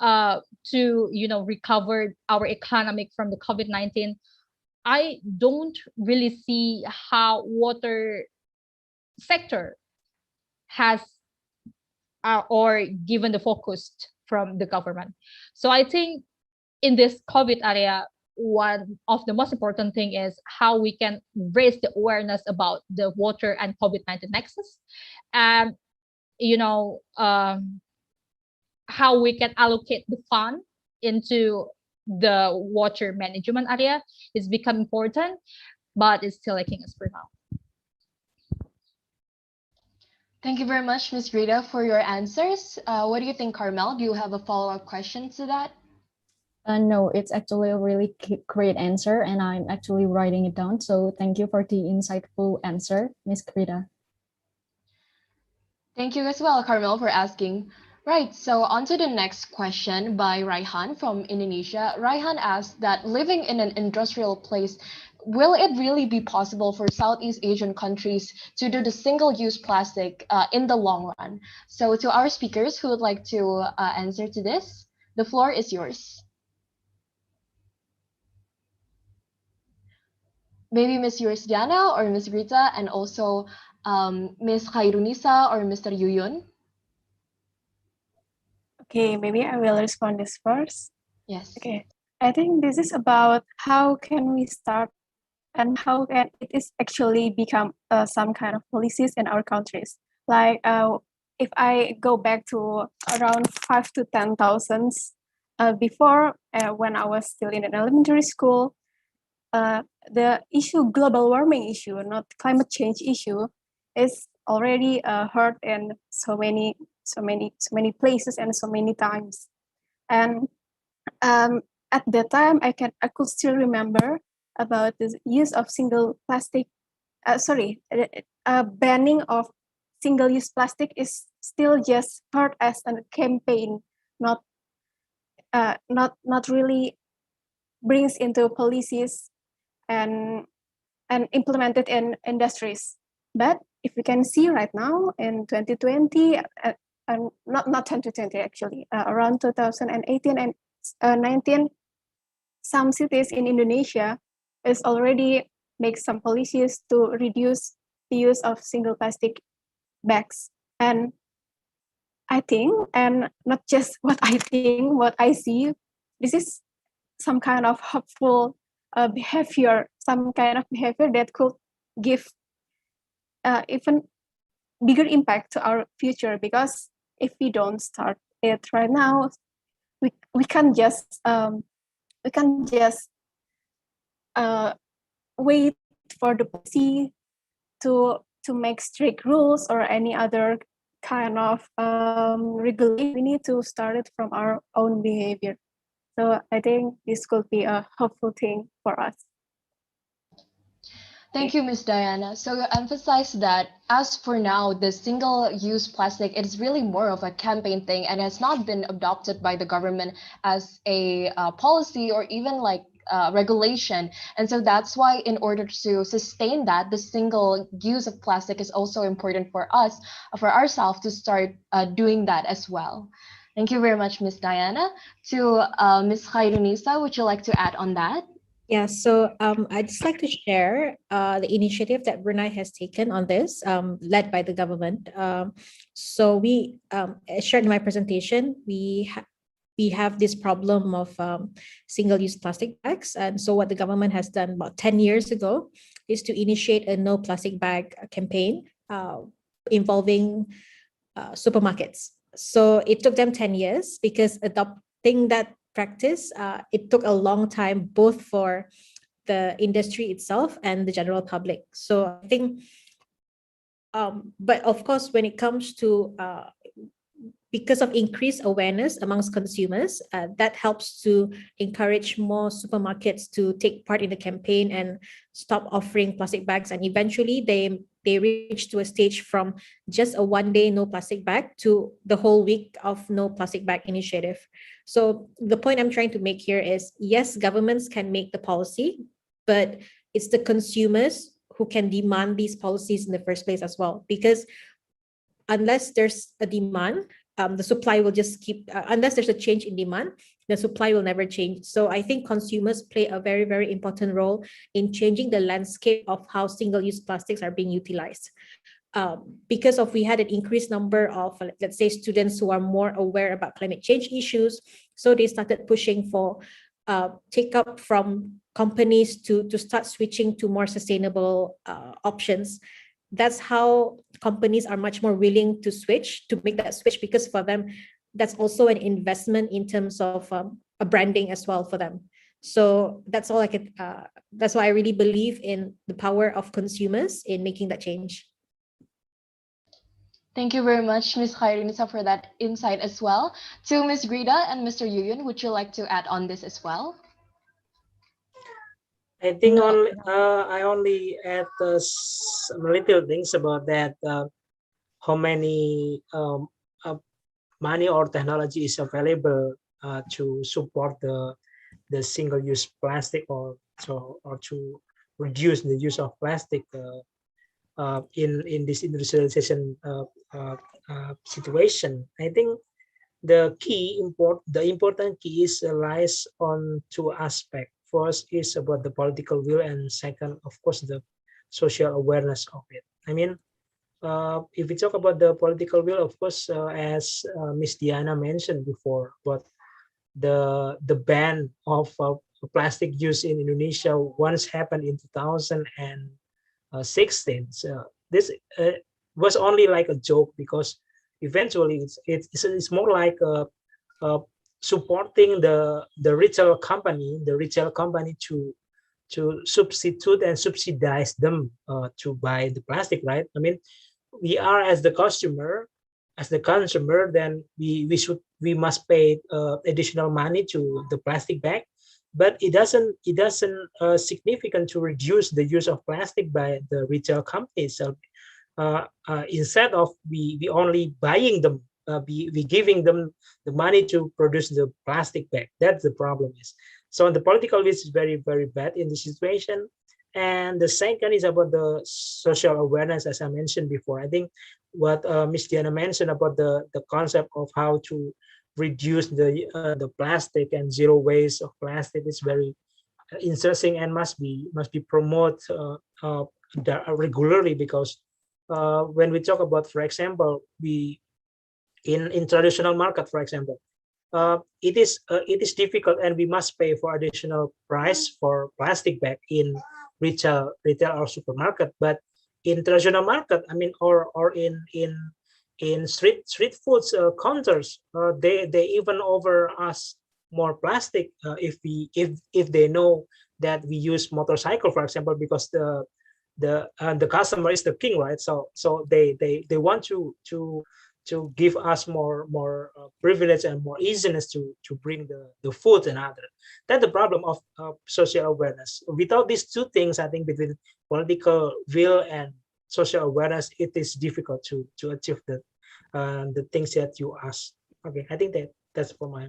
to recover our economic from the COVID-19, I don't really see how water sector has or given the focus from the government. So I think in this COVID area, one of the most important thing is how we can raise the awareness about the water and COVID-19 nexus, and how we can allocate the fund into the water management area is become important, but it's still lacking as per now. Thank you very much, Ms. Greta, for your answers. What do you think, Carmel? Do you have a follow-up question to that? No, it's actually a really great answer, and I'm actually writing it down. So thank you for the insightful answer, Ms. Greta. Thank you as well, Carmel, for asking. Right, so on to the next question by Raihan from Indonesia. Raihan asked that living in an industrial place, will it really be possible for Southeast Asian countries to do the single-use plastic in the long run? So to our speakers who would like to answer to this, the floor is yours. Maybe Ms. Yursdiana or Ms. Grita, and also Ms. Khairunisa or Mr. Yuyun. Okay, maybe I will respond this first. Yes. Okay, I think this is about how can we start and how can it is actually become some kind of policies in our countries. Like if I go back to around 5 to 10,000 before when I was still in an elementary school, the issue global warming issue, not climate change issue, is already heard in so many places and so many times. And at that time, I could still remember about the use of single plastic. Banning of single-use plastic is still just heard as a campaign, not really brings into policies and implemented in industries. But if we can see right now in 2020, not 2020 actually, around 2018 and 19, some cities in Indonesia is already make some policies to reduce the use of single plastic bags. And I think, and not just what I think, what I see, this is some kind of helpful behavior, some kind of behavior that could give even bigger impact to our future, because if we don't start it right now, we can't just wait for the policy to make strict rules or any other kind of regulation. We need to start it from our own behavior. So I think this could be a helpful thing for us. Thank you, Ms. Diana. So you emphasize that as for now, the single-use plastic is really more of a campaign thing and has not been adopted by the government as a policy or even like regulation. And so that's why in order to sustain that, the single use of plastic is also important for us, for ourselves to start doing that as well. Thank you very much, Ms. Diana. To Ms. Khairunisa, would you like to add on that? Yeah, so I'd just like to share the initiative that Brunei has taken on this, led by the government. So we, as shared in my presentation, we have this problem of single-use plastic bags. And so what the government has done about 10 years ago is to initiate a no plastic bag campaign involving supermarkets. So it took them 10 years because adopting that practice, it took a long time, both for the industry itself and the general public. So I think, but of course, when it comes to, because of increased awareness amongst consumers, that helps to encourage more supermarkets to take part in the campaign and stop offering plastic bags. And eventually they reach to a stage from just a one-day no plastic bag to the whole week of no plastic bag initiative. So the point I'm trying to make here is, yes, governments can make the policy, but it's the consumers who can demand these policies in the first place as well. Because unless there's a demand, the supply will just keep, unless there's a change in demand, the supply will never change. So I think consumers play a very, very important role in changing the landscape of how single-use plastics are being utilized. Because we had an increased number of, let's say, students who are more aware about climate change issues. So they started pushing for take up from companies to start switching to more sustainable options. That's how companies are much more willing to make that switch, because for them, that's also an investment in terms of a branding as well for them. So that's all I could, that's why I really believe in the power of consumers in making that change. Thank you very much, Ms. Khairunisa, for that insight as well. To Ms. Grida and Mr. Yuyun, would you like to add on this as well? I think I only add some little things about that. How many money or technology is available to support the single-use plastic, or to reduce the use of plastic in this industrialization situation. I think the important key is lies on two aspects. First is about the political will, and second, of course, the social awareness of it. I mean, if we talk about the political will, of course, as Ms. Diana mentioned before, but the ban of plastic use in Indonesia once happened in 2016. So this was only like a joke, because eventually it's more like supporting the retail company to substitute and subsidize them to buy the plastic, right? I mean, we are as the customer, as the consumer, then we must pay additional money to the plastic bag, but it doesn't significant to reduce the use of plastic by the retail companies. So instead of we only buying them, we giving them the money to produce the plastic bag. That's the problem is. So the political will is very, very bad in this situation. And the second is about the social awareness, as I mentioned before. I think what Ms. Diana mentioned about the concept of how to reduce the plastic and zero waste of plastic is very interesting and must be promoted regularly, because when we talk about, for example, we in traditional market, for example, it is difficult and we must pay for additional price for plastic bag in retail or supermarket. But in traditional market, I mean, or in street foods counters, they even offer us more plastic if they know that we use motorcycle, for example, because the customer is the king, right? So they want to give us more privilege and more easiness to bring the food and other. That's the problem of social awareness. Without these two things, I think between political will and social awareness, it is difficult to achieve the things that you ask. Okay, I think that's for my.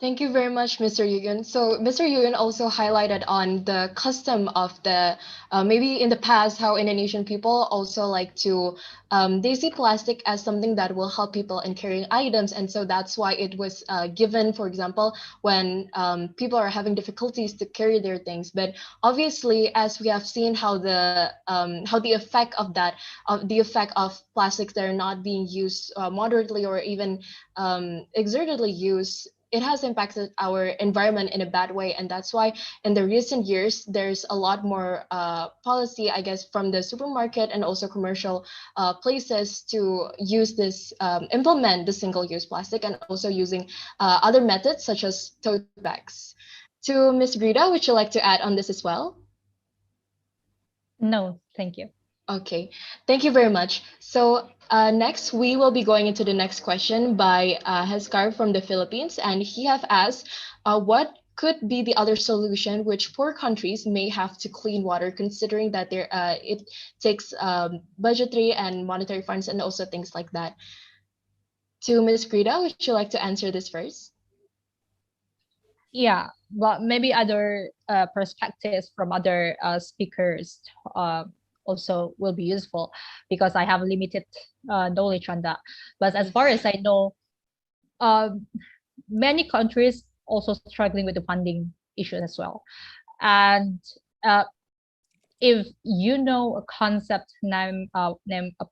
Thank you very much, Mr. Yugen. So Mr. Yugen also highlighted on the custom of the maybe in the past how Indonesian people also like to they see plastic as something that will help people in carrying items, and so that's why it was given, for example, when people are having difficulties to carry their things. But obviously, as we have seen how the effect of that the effect of plastics that are not being used moderately or even exertedly used, it has impacted our environment in a bad way. And that's why in the recent years, there's a lot more policy, I guess, from the supermarket and also commercial places to use this, implement the single-use plastic, and also using other methods such as tote bags. To Ms. Grida, would you like to add on this as well? No, thank you. Okay, thank you very much. So next, we will be going into the next question by Heskar from the Philippines, and he have asked, what could be the other solution which poor countries may have to clean water, considering that it takes budgetary and monetary funds and also things like that. To Ms. Grida, would you like to answer this first? Yeah, but maybe other perspectives from other speakers also will be useful, because I have limited knowledge on that. But as far as I know, many countries also struggling with the funding issues as well. And if you know a concept named a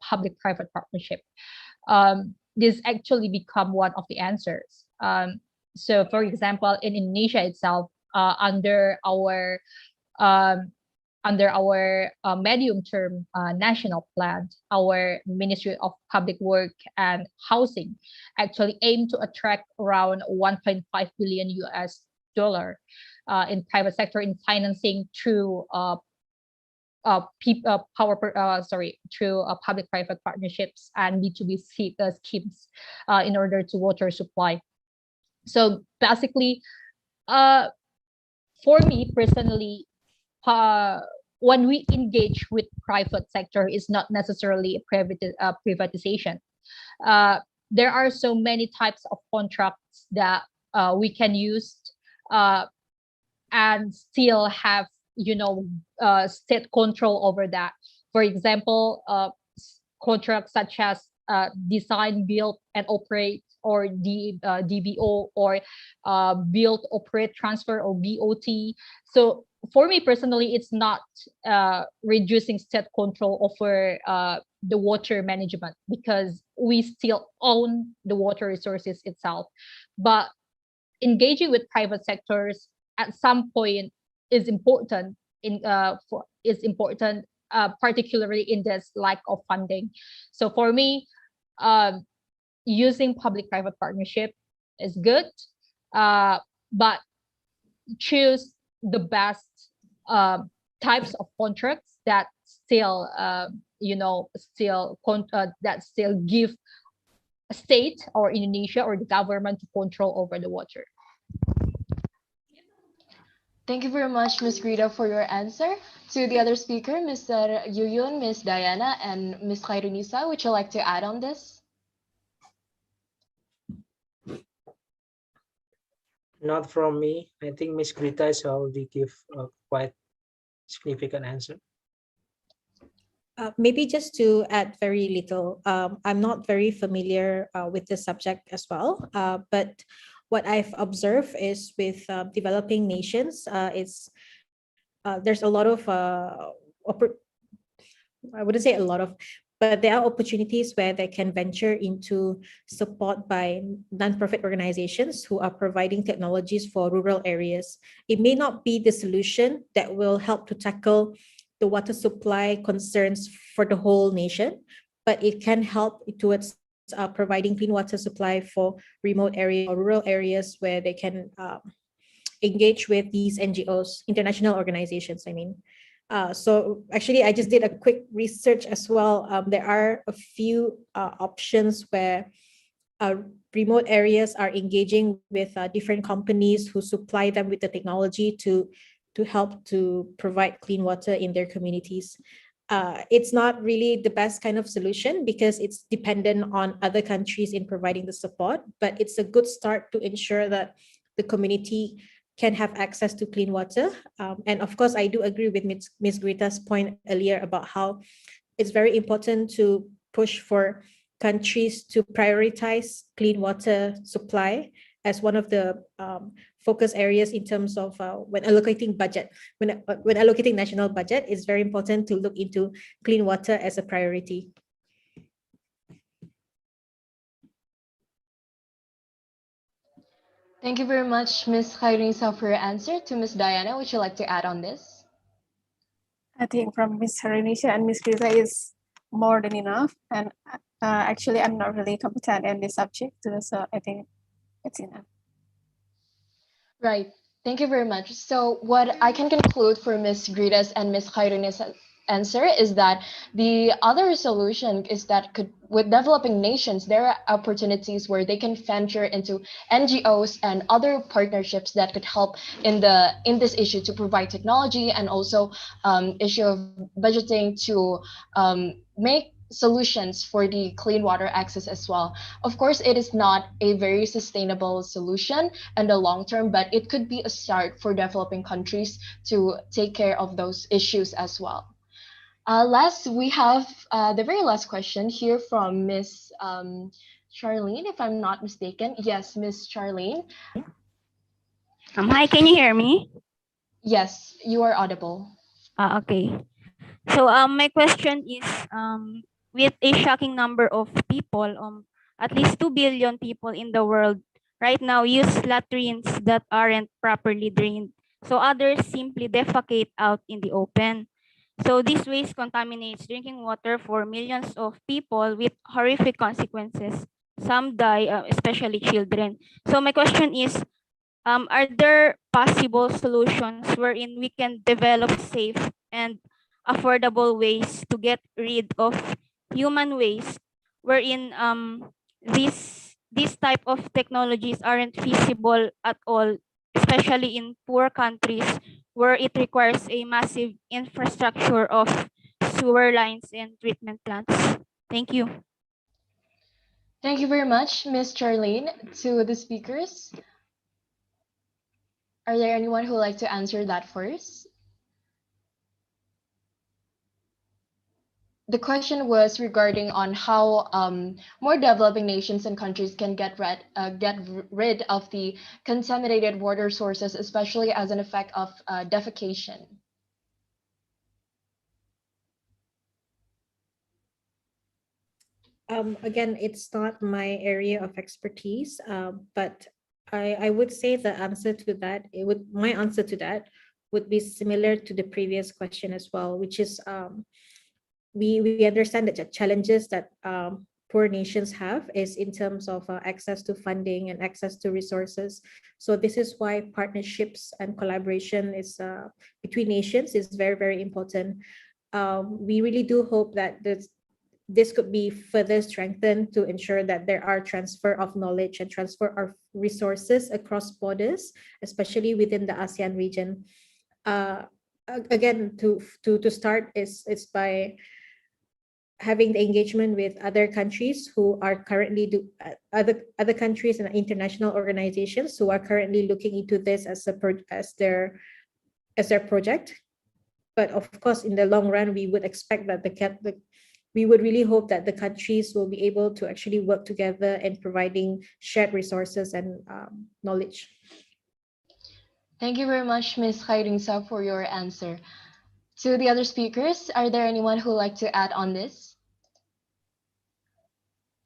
public-private partnership, this actually become one of the answers. So, for example, in Indonesia itself, under our medium-term national plan, our Ministry of Public Work and Housing actually aim to attract around 1.5 billion US dollar in private sector in financing through public-private partnerships and B2B schemes in order to water supply. So basically, for me personally, when we engage with private sector, is not necessarily a privatization. There are so many types of contracts that we can use and still have state control over that. For example, contracts such as design, build, and operate, or DBO, or build, operate, transfer, or BOT. So for me personally, it's not reducing state control over the water management, because we still own the water resources itself. But engaging with private sectors at some point is important particularly in this lack of funding. So for me, using public-private partnership is good, but choose the best types of contracts that still that still give a state or Indonesia or the government control over the water. Thank you very much, Ms. Greta, for your answer. To the other speaker, Mr. Yuyun, Ms. Diana, and Ms. Khairunisa, would you like to add on this? Not from me. I think Ms. Greta has already give a quite significant answer. Maybe just to add very little, I'm not very familiar with the subject as well, but what I've observed is with developing nations, there's a lot of, I wouldn't say a lot of, but there are opportunities where they can venture into support by non-profit organizations who are providing technologies for rural areas. It may not be the solution that will help to tackle the water supply concerns for the whole nation, but it can help towards providing clean water supply for remote areas or rural areas where they can engage with these NGOs, international organizations, I mean. So actually, I just did a quick research as well. There are a few options where remote areas are engaging with different companies who supply them with the technology to help to provide clean water in their communities. It's not really the best kind of solution because it's dependent on other countries in providing the support, but it's a good start to ensure that the community can have access to clean water. And of course, I do agree with Ms. Greta's point earlier about how it's very important to push for countries to prioritize clean water supply as one of the focus areas in terms of when allocating budget. When allocating national budget, it's very important to look into clean water as a priority. Thank you very much, Ms. Khairunisa, for your answer. To Ms. Diana, would you like to add on this? I think from Ms. Khairunisa and Ms. Greta is more than enough. And actually, I'm not really competent in this subject, so I think it's enough. Right. Thank you very much. So what I can conclude for Ms. Greta's and Ms. Khairunisa's answer is that the other solution is that with developing nations, there are opportunities where they can venture into NGOs and other partnerships that could help in this issue to provide technology and also issue of budgeting to make solutions for the clean water access as well. Of course, it is not a very sustainable solution in the long term, but it could be a start for developing countries to take care of those issues as well. Last, we have the very last question here from Miss Charlene, if I'm not mistaken. Yes, Miss Charlene. Hi, can you hear me? Yes, you are audible. Okay. So my question is, with a shocking number of people, at least 2 billion people in the world right now use latrines that aren't properly drained. So others simply defecate out in the open. So this waste contaminates drinking water for millions of people with horrific consequences. Some die, especially children. So my question is, are there possible solutions wherein we can develop safe and affordable ways to get rid of human waste, wherein these type of technologies aren't feasible at all, especially in poor countries where it requires a massive infrastructure of sewer lines and treatment plants? Thank you. Thank you very much, Miss Charlene. To the speakers, are there anyone who would like to answer that first? The question was regarding on how more developing nations and countries can get rid of the contaminated water sources, especially as an effect of defecation. Again, it's not my area of expertise, but I would say the answer to that, my answer to that would be similar to the previous question as well, which is we understand that the challenges that poor nations have is in terms of access to funding and access to resources. So this is why partnerships and collaboration is between nations is very, very important. we really do hope that this could be further strengthened to ensure that there are transfer of knowledge and transfer of resources across borders, especially within the ASEAN region. Again, to start is by having the engagement with other countries who are currently other countries and international organizations who are currently looking into this as their project. But of course, in the long run, we would expect that we would really hope that the countries will be able to actually work together in providing shared resources and knowledge. Thank you very much, Ms. Khairunisa, for your answer. To the other speakers, are there anyone who would like to add on this?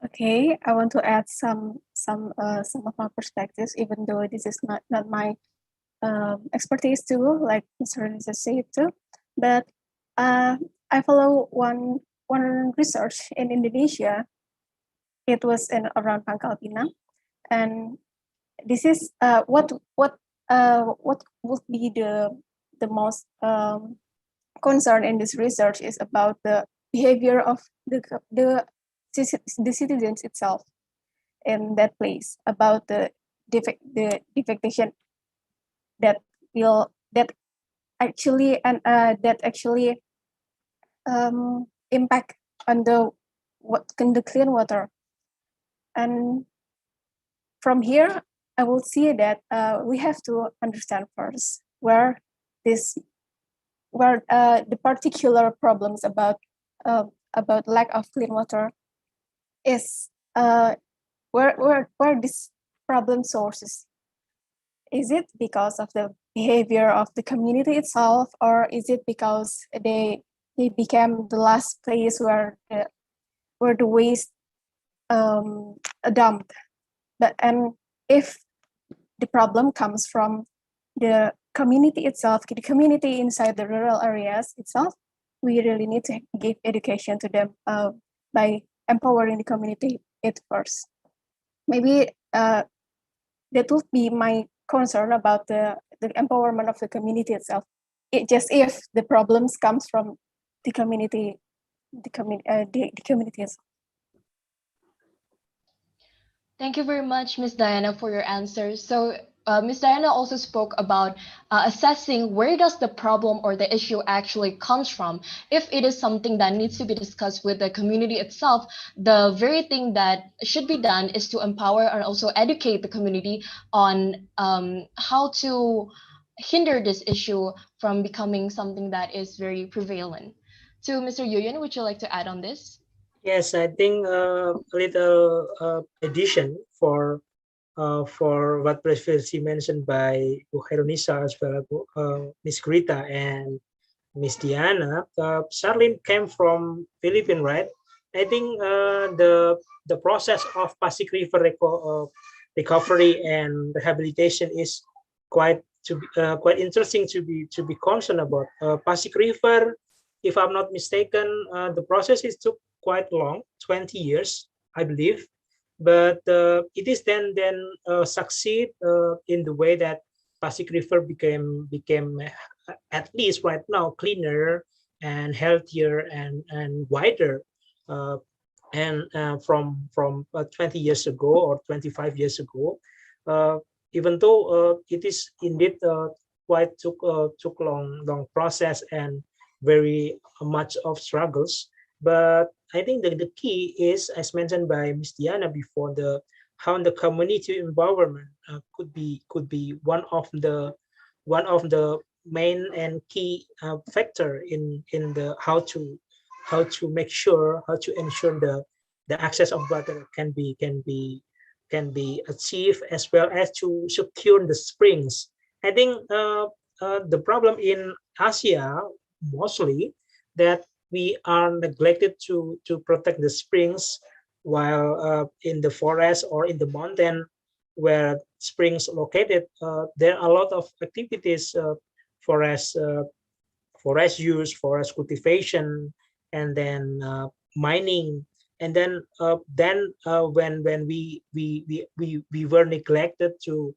Okay, I want to add some of my perspectives, even though this is not my expertise too, like Mr. Renisa said too. But I follow one research in Indonesia. It was around Pangkal Pinang, and this is what would be the most concern in this research is about the behavior of the citizens itself in that place, about the defecation that actually impact on the clean water. And from here, I will see that we have to understand first where the particular problems about lack of clean water is, where this problem sources. Is it because of the behavior of the community itself, or is it because they became the last place where the waste dumped? And if the problem comes from the community itself, the community inside the rural areas itself, we really need to give education to them by empowering the community first. Maybe that would be my concern about the empowerment of the community itself. Just if the problems comes from the community, the community itself. Thank you very much, Ms. Diana, for your answer. So Ms. Diana also spoke about assessing where does the problem or the issue actually comes from. If it is something that needs to be discussed with the community itself, the very thing that should be done is to empower and also educate the community on how to hinder this issue from becoming something that is very prevalent. To Mr. Yuyen, would you like to add on this? Yes, I think a little addition for what previously mentioned by Bu Khairunisa as well as Ms. Grita and Ms. Diana. Charlene came from Philippines, right? I think the process of Pasig River recovery and rehabilitation is quite interesting to be concerned about. Pasig River, if I'm not mistaken, the process took quite long, 20 years, I believe. But it is then succeed in the way that Pasig River became at least right now cleaner and healthier and wider. And from 20 years ago or 25 years ago, even though it is indeed quite took long process and very much of struggles, but I think the key is, as mentioned by Ms. Diana before, how the community empowerment could be one of the main and key factor in the how to ensure the access of water can be achieved, as well as to secure the springs. I think the problem in Asia mostly that we are neglected to protect the springs, while in the forest or in the mountain where springs located, there are a lot of activities, forest use, forest cultivation, and then mining. And then when we were neglected to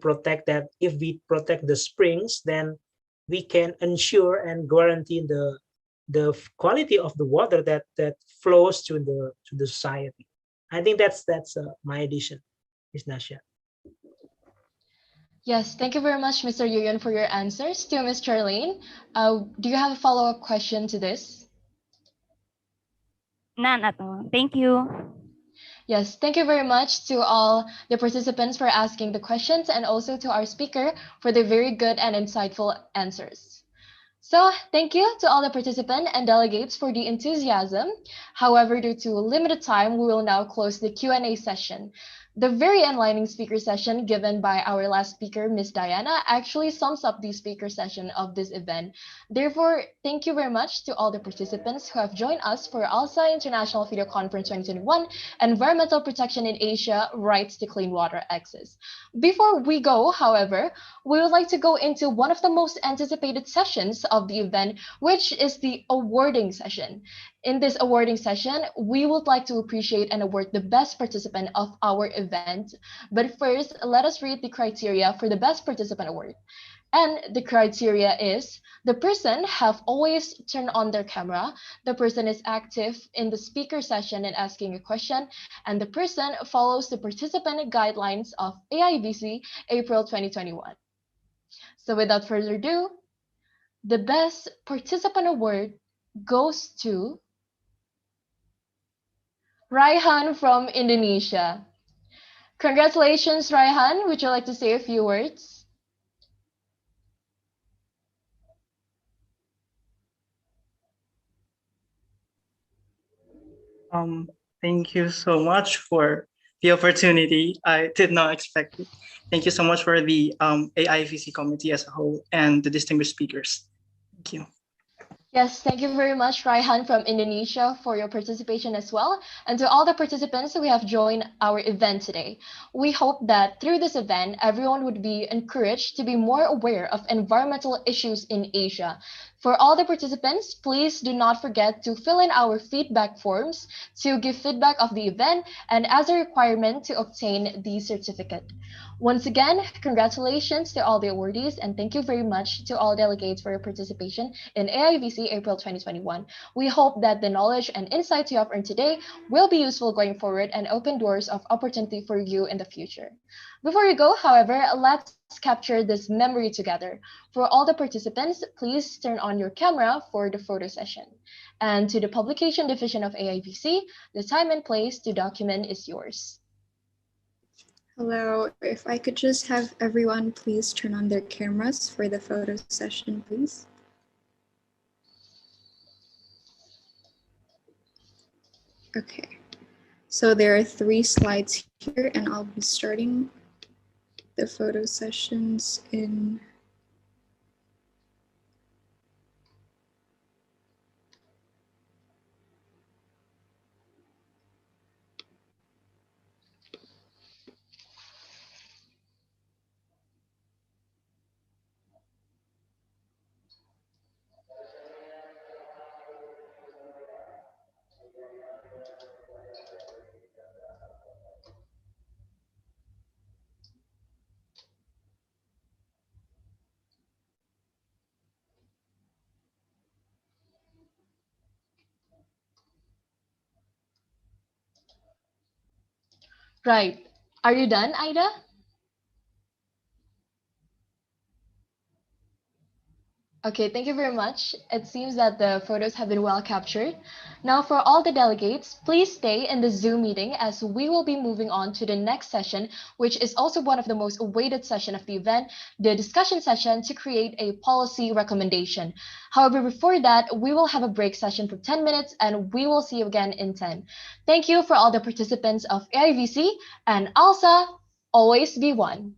protect that, if we protect the springs, then we can ensure and guarantee quality of the water that flows to the society. I think that's my addition, Ms. Nasha. Yes, thank you very much, Mr. Yuyan, for your answers. To Ms. Charlene, do you have a follow-up question to this? None at all. Thank you. Yes, thank you very much to all the participants for asking the questions and also to our speaker for the very good and insightful answers. So thank you to all the participants and delegates for the enthusiasm. However, due to limited time, we will now close the Q&A session. The very enlightening speaker session given by our last speaker, Ms. Diana, actually sums up the speaker session of this event. Therefore, thank you very much to all the participants who have joined us for ALSA International Video Conference 2021, Environmental Protection in Asia, Rights to Clean Water Access. Before we go, however, we would like to go into one of the most anticipated sessions of the event, which is the awarding session. In this awarding session, we would like to appreciate and award the best participant of our event. But first, let us read the criteria for the best participant award. And the criteria is the person have always turned on their camera, the person is active in the speaker session and asking a question, and the person follows the participant guidelines of AIVC April 2021. So without further ado, the best participant award goes to Raihan from Indonesia. Congratulations, Raihan. Would you like to say a few words? Thank you so much for the opportunity. I did not expect it. Thank you so much for the AIVC committee as a whole and the distinguished speakers. Thank you. Yes, thank you very much, Raihan from Indonesia, for your participation as well. And to all the participants who have joined our event today. We hope that through this event, everyone would be encouraged to be more aware of environmental issues in Asia. For all the participants, please do not forget to fill in our feedback forms to give feedback of the event and as a requirement to obtain the certificate. Once again, congratulations to all the awardees and thank you very much to all delegates for your participation in AIVC April 2021. We hope that the knowledge and insights you have earned today will be useful going forward and open doors of opportunity for you in the future. Before we go, however, let's capture this memory together. For all the participants, please turn on your camera for the photo session. And to the publication division of AIVC, the time and place to document is yours. Hello, if I could just have everyone please turn on their cameras for the photo session, please. Okay, so there are 3 slides here and I'll be starting the photo sessions in Right. Are you done, Ida? Okay, thank you very much. It seems that the photos have been well captured. Now, for all the delegates, please stay in the Zoom meeting as we will be moving on to the next session, which is also one of the most awaited session of the event, the discussion session to create a policy recommendation. However, before that, we will have a break session for 10 minutes and we will see you again in 10. Thank you for all the participants of AIVC and ALSA, always be one.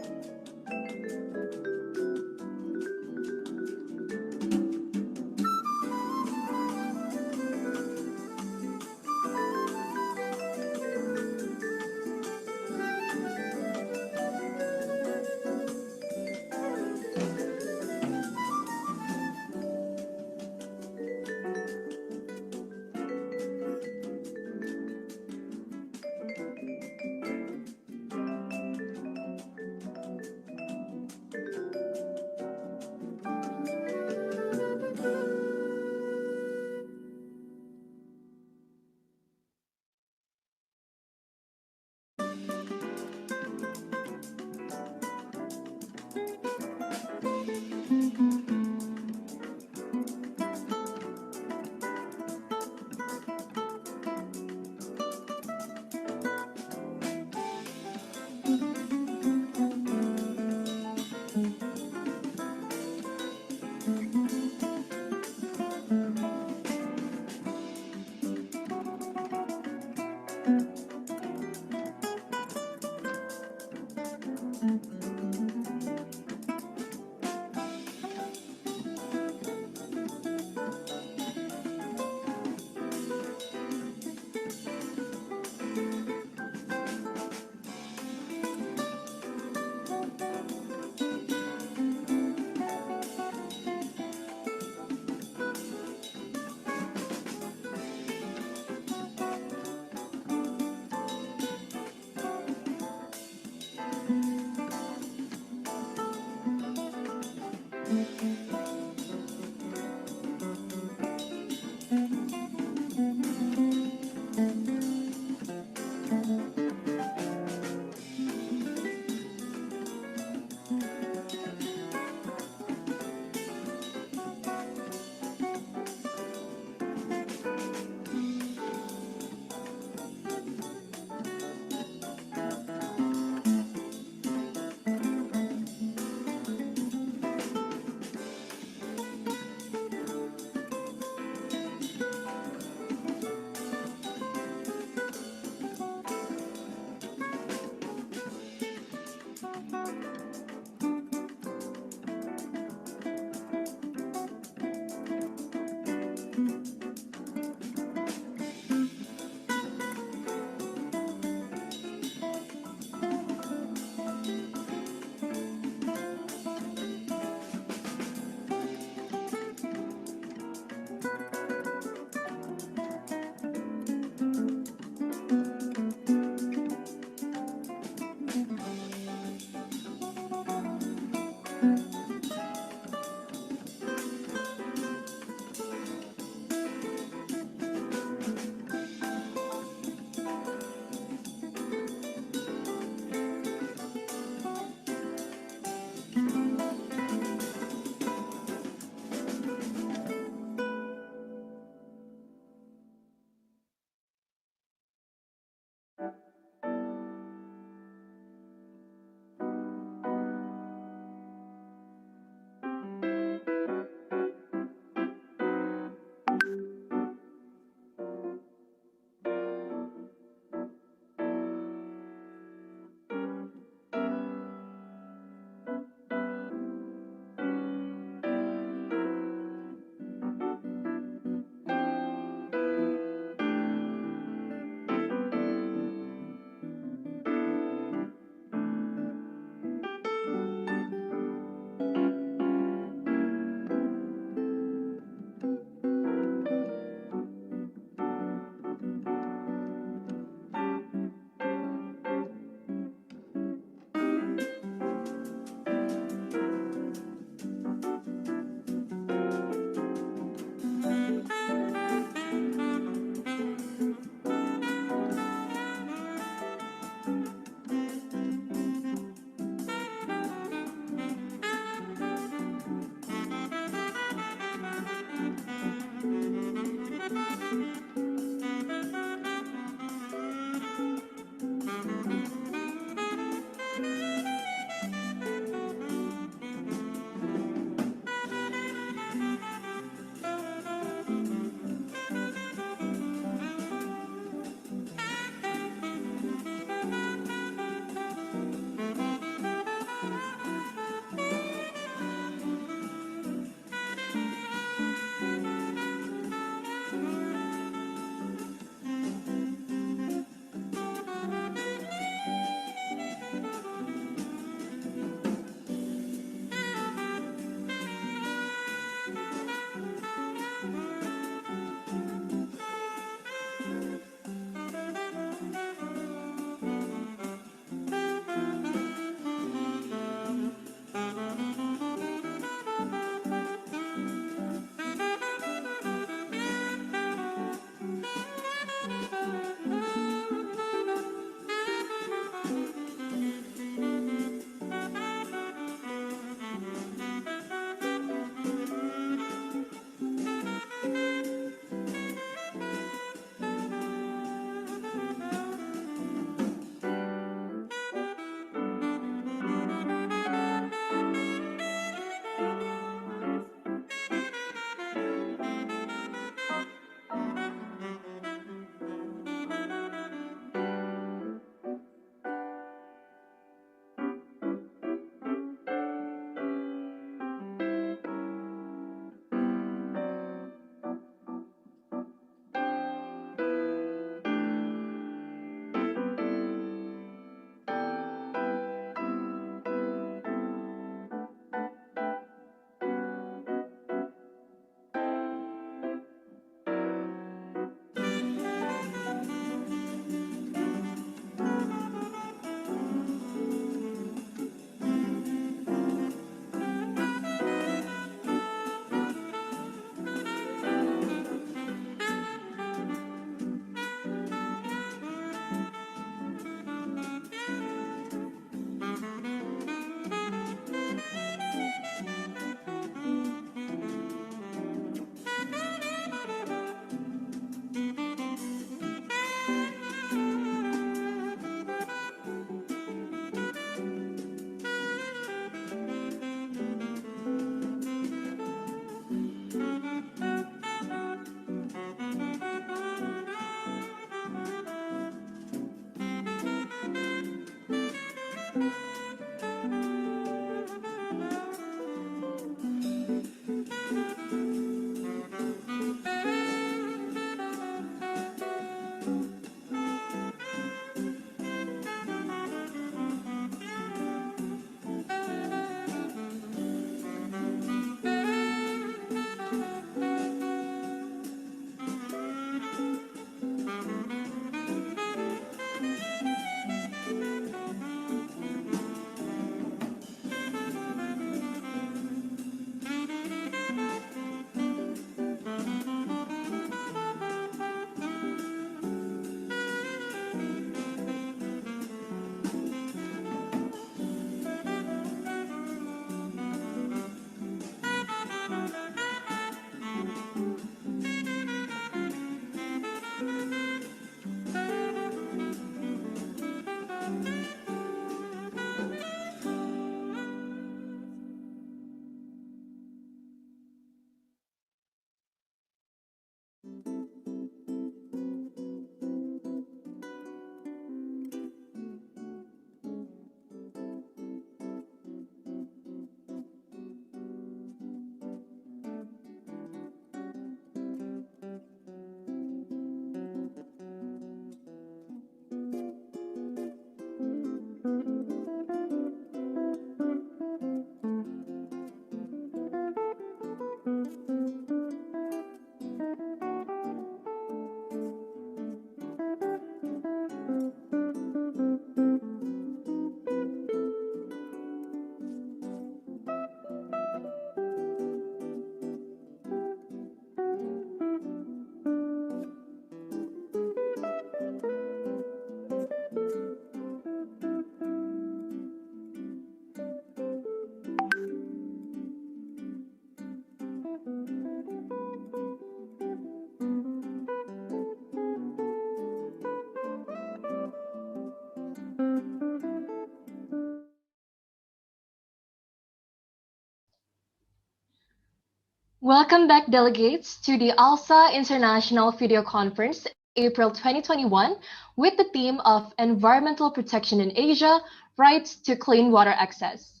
Welcome back, delegates, to the ALSA International Video Conference, April 2021, with the theme of Environmental Protection in Asia, Rights to Clean Water Access.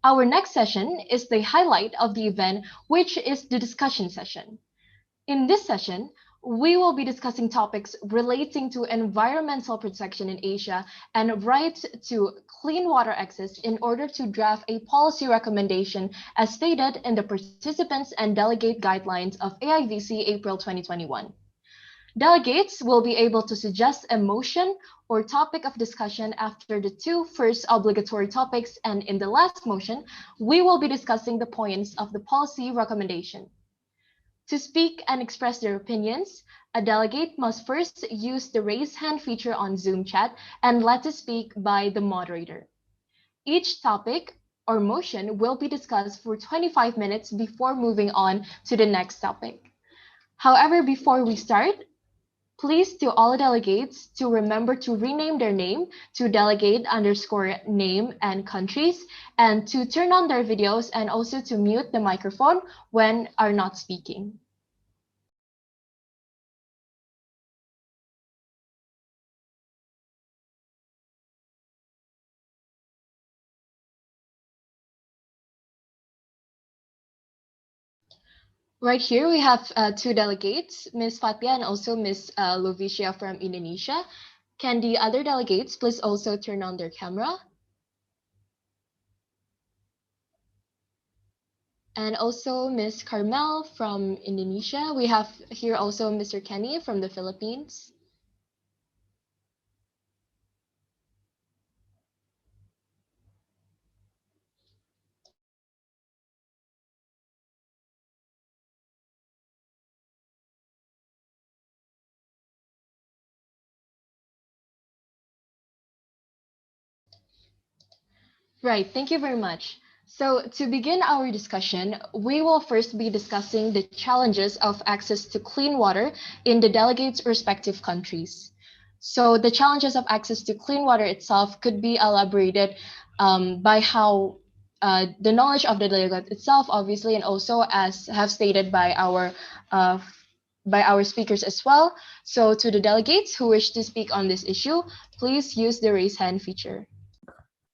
Our next session is the highlight of the event, which is the discussion session. In this session, we will be discussing topics relating to environmental protection in Asia and rights to clean water access in order to draft a policy recommendation as stated in the participants and delegate guidelines of AIVC April 2021. Delegates will be able to suggest a motion or topic of discussion after the two first obligatory topics, and in the last motion, we will be discussing the points of the policy recommendation. To speak and express their opinions, a delegate must first use the raise hand feature on Zoom chat and let to speak by the moderator. Each topic or motion will be discussed for 25 minutes before moving on to the next topic. However, before we start, please to all delegates to remember to rename their name to delegate_name and countries, and to turn on their videos and also to mute the microphone when are not speaking. Right here, we have two delegates, Ms. Fatia and also Ms. Lovicia from Indonesia. Can the other delegates please also turn on their camera? And also Ms. Carmel from Indonesia. We have here also Mr. Kenny from the Philippines. Right, thank you very much. So to begin our discussion, we will first be discussing the challenges of access to clean water in the delegates' respective countries. So the challenges of access to clean water itself could be elaborated by how the knowledge of the delegate itself, obviously, and also as have stated by our speakers as well. So to the delegates who wish to speak on this issue, please use the raise hand feature.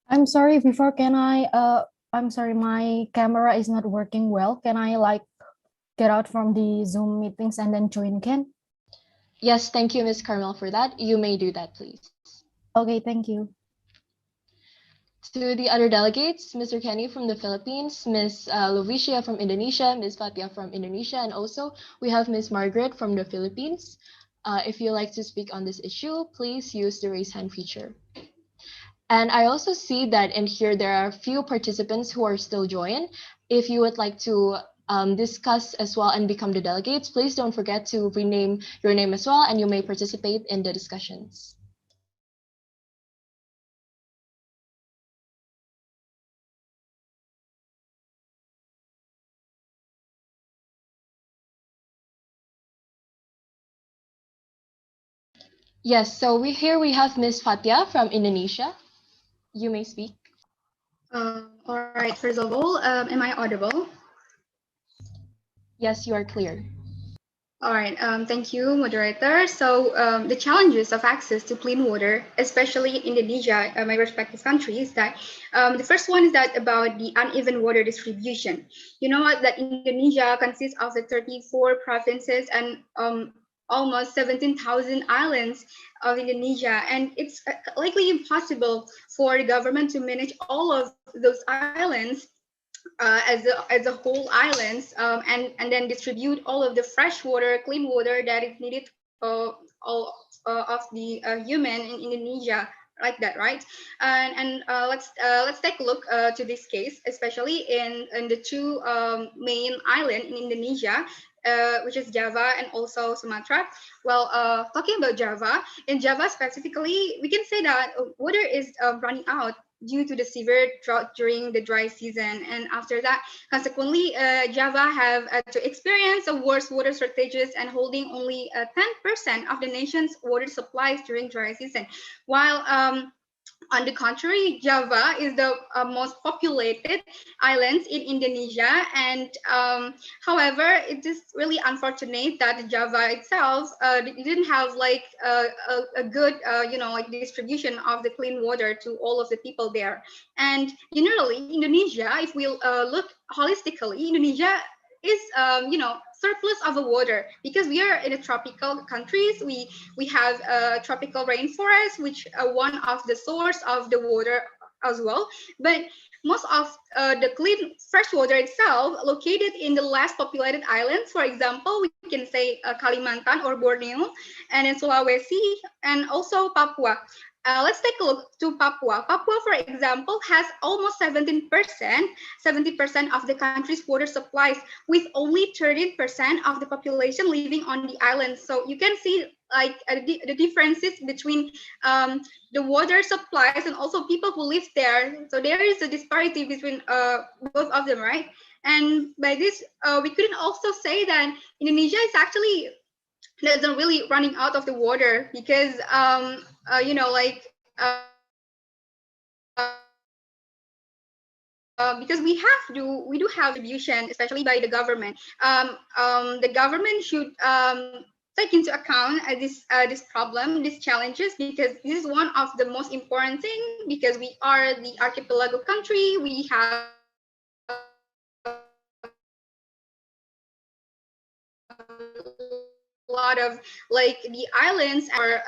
I'm sorry, before I'm sorry, my camera is not working well. Can I get out from the Zoom meetings and then join again? Yes, thank you, Ms. Carmel, for that. You may do that, please. Okay, thank you. To the other delegates, Mr. Kenny from the Philippines, Ms. Lovicia from Indonesia, Ms. Fatia from Indonesia, and also we have Ms. Margaret from the Philippines. If you'd like to speak on this issue, please use the raise hand feature. And I also see that in here there are a few participants who are still joined. If you would like to discuss as well and become the delegates, please don't forget to rename your name as well, and you may participate in the discussions. Yes, so we have Ms. Fatia from Indonesia. You may speak. All right, first of all, am I audible? Yes, you are clear. All right, thank you, moderator. So the challenges of access to clean water, especially in Indonesia, my respective country, is that the first one is that about the uneven water distribution. You know what, that Indonesia consists of the 34 provinces and almost 17,000 islands of Indonesia, and it's likely impossible for the government to manage all of those islands as a whole islands, and then distribute all of the fresh water, clean water that is needed all of the human in Indonesia, like that, right? And let's take a look to this case, especially in the two main island in Indonesia, which is Java and also Sumatra. Well, talking about Java, in Java specifically, we can say that water is running out due to the severe drought during the dry season. And after that, consequently, Java have to experience a worse water shortages and holding only 10% of the nation's water supplies during dry season. While On the contrary, Java is the most populated island in Indonesia, and however, it is really unfortunate that Java itself didn't have like a good, like distribution of the clean water to all of the people there. And generally, Indonesia, if we look holistically, Indonesia is surplus of the water because we are in a tropical countries. We have a tropical rainforest, which one of the source of the water as well. But most of the clean fresh water itself located in the less populated islands. For example, we can say Kalimantan or Borneo, and in Sulawesi, and also Papua. Let's take a look to Papua. Papua, for example, has almost 70% of the country's water supplies, with only 13% of the population living on the island. So you can see like the differences between the water supplies and also people who live there. So there is a disparity between both of them, right? And by this, we couldn't also say that Indonesia is actually doesn't really running out of the water because because we do have distribution, especially by the government. The government should take into account this problem, these challenges, because this is one of the most important thing. Because we are the archipelago country, we have a lot of like the islands are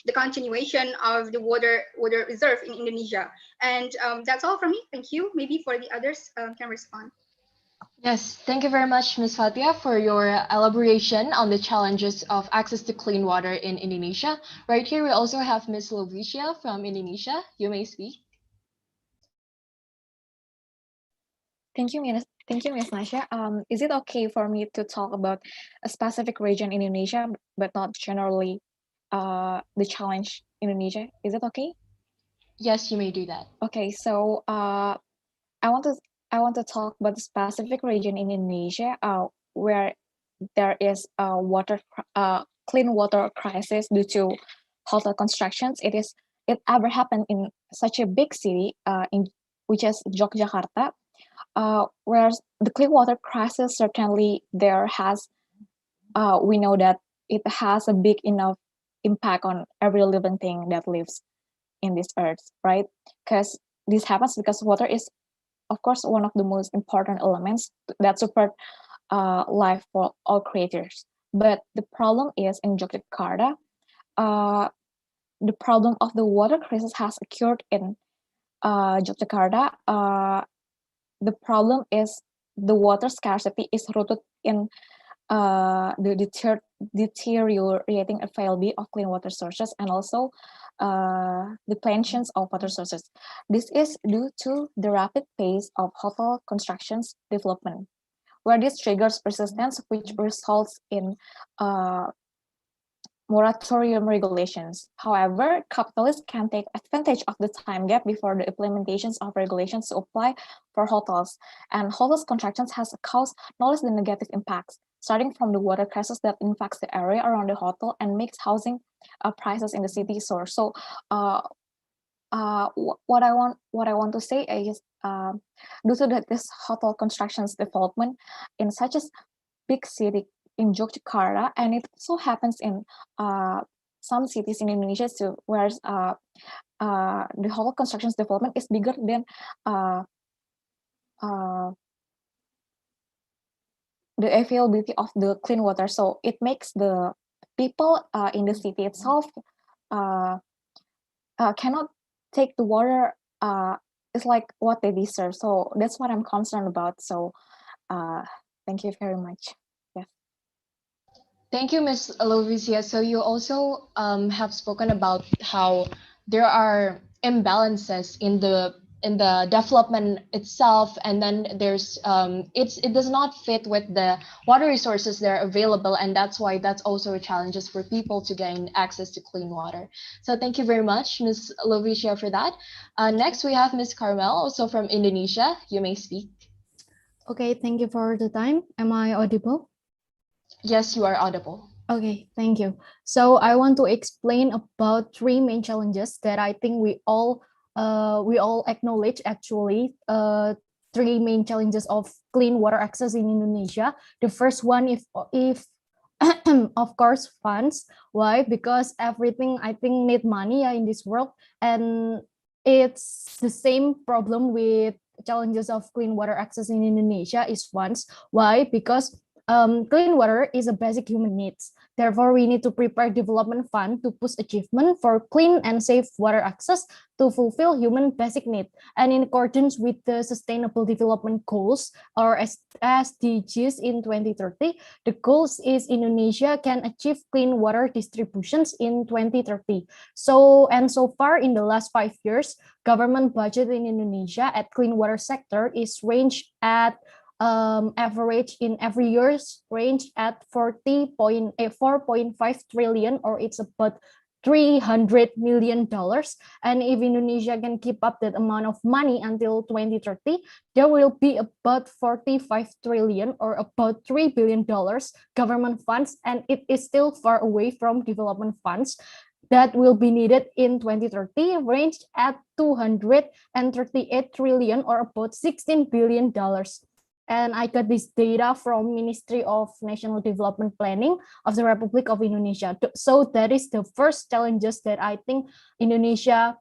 the continuation of the water reserve in Indonesia. And that's all from me. Thank you. Maybe for the others can respond. Yes, thank you very much, Ms. Fatia, for your elaboration on the challenges of access to clean water in Indonesia. Right here, we also have Ms. Lovicia from Indonesia. You may speak. Thank you, Ms. Nasha. Is it okay for me to talk about a specific region in Indonesia, but not generally the challenge in Indonesia? Is it okay? Yes, you may do that. Okay, so I want to talk about the specific region in Indonesia where there is a clean water crisis due to hotel constructions. It ever happened in such a big city which is Yogyakarta. Whereas the clean water crisis, certainly there has, we know that it has a big enough impact on every living thing that lives in this earth, right? Because this happens because water is, of course, one of the most important elements that support life for all creatures. But the problem is in Yogyakarta, the problem of the water crisis has occurred in Yogyakarta. The problem is the water scarcity is rooted in the deteriorating availability of clean water sources and also depletions of water sources. This is due to the rapid pace of hotel constructions development, where this triggers persistence, which results in moratorium regulations. However, capitalists can take advantage of the time gap before the implementations of regulations to apply for hotels. And hotels constructions has caused not less than negative impacts, starting from the water crisis that infects the area around the hotel and makes housing prices in the city soar. So what I want to say is due to this hotel constructions development in such a big city in Yogyakarta, and it so happens in some cities in Indonesia too, where the whole constructions development is bigger than the availability of the clean water. So it makes the people in the city itself cannot take the water. It's like what they deserve. So that's what I'm concerned about. So thank you very much. Yes. Thank you, Ms. Lovicia. So you also have spoken about how there are imbalances in the development itself, and then there's it does not fit with the water resources that are available, and that's why that's also a challenge for people to gain access to clean water. So thank you very much, Ms. Lovicia, for that. Next, we have Ms. Carmel, also from Indonesia. You may speak. Okay, thank you for the time. Am I audible? Yes, you are audible. Okay, thank you. So I want to explain about three main challenges that I think we all we all acknowledge actually three main challenges of clean water access in Indonesia. The first one, if of course, funds. Why? Because everything I think need money in this world, and it's the same problem with challenges of clean water access in Indonesia is funds. Why? Because clean water is a basic human needs. Therefore, we need to prepare development fund to push achievement for clean and safe water access to fulfill human basic need. And in accordance with the Sustainable Development Goals or SDGs in 2030, the goals is Indonesia can achieve clean water distributions in 2030. So far in the last 5 years, government budget in Indonesia at clean water sector is ranged at average in every year's range at 4.5 trillion, or it's about $300 million. And if Indonesia can keep up that amount of money until 2030, there will be about 45 trillion or about $3 billion government funds, and it is still far away from development funds that will be needed in 2030, ranged at 238 trillion or about $16 billion. And I got this data from Ministry of National Development Planning of the Republic of Indonesia. So that is the first challenges that I think Indonesia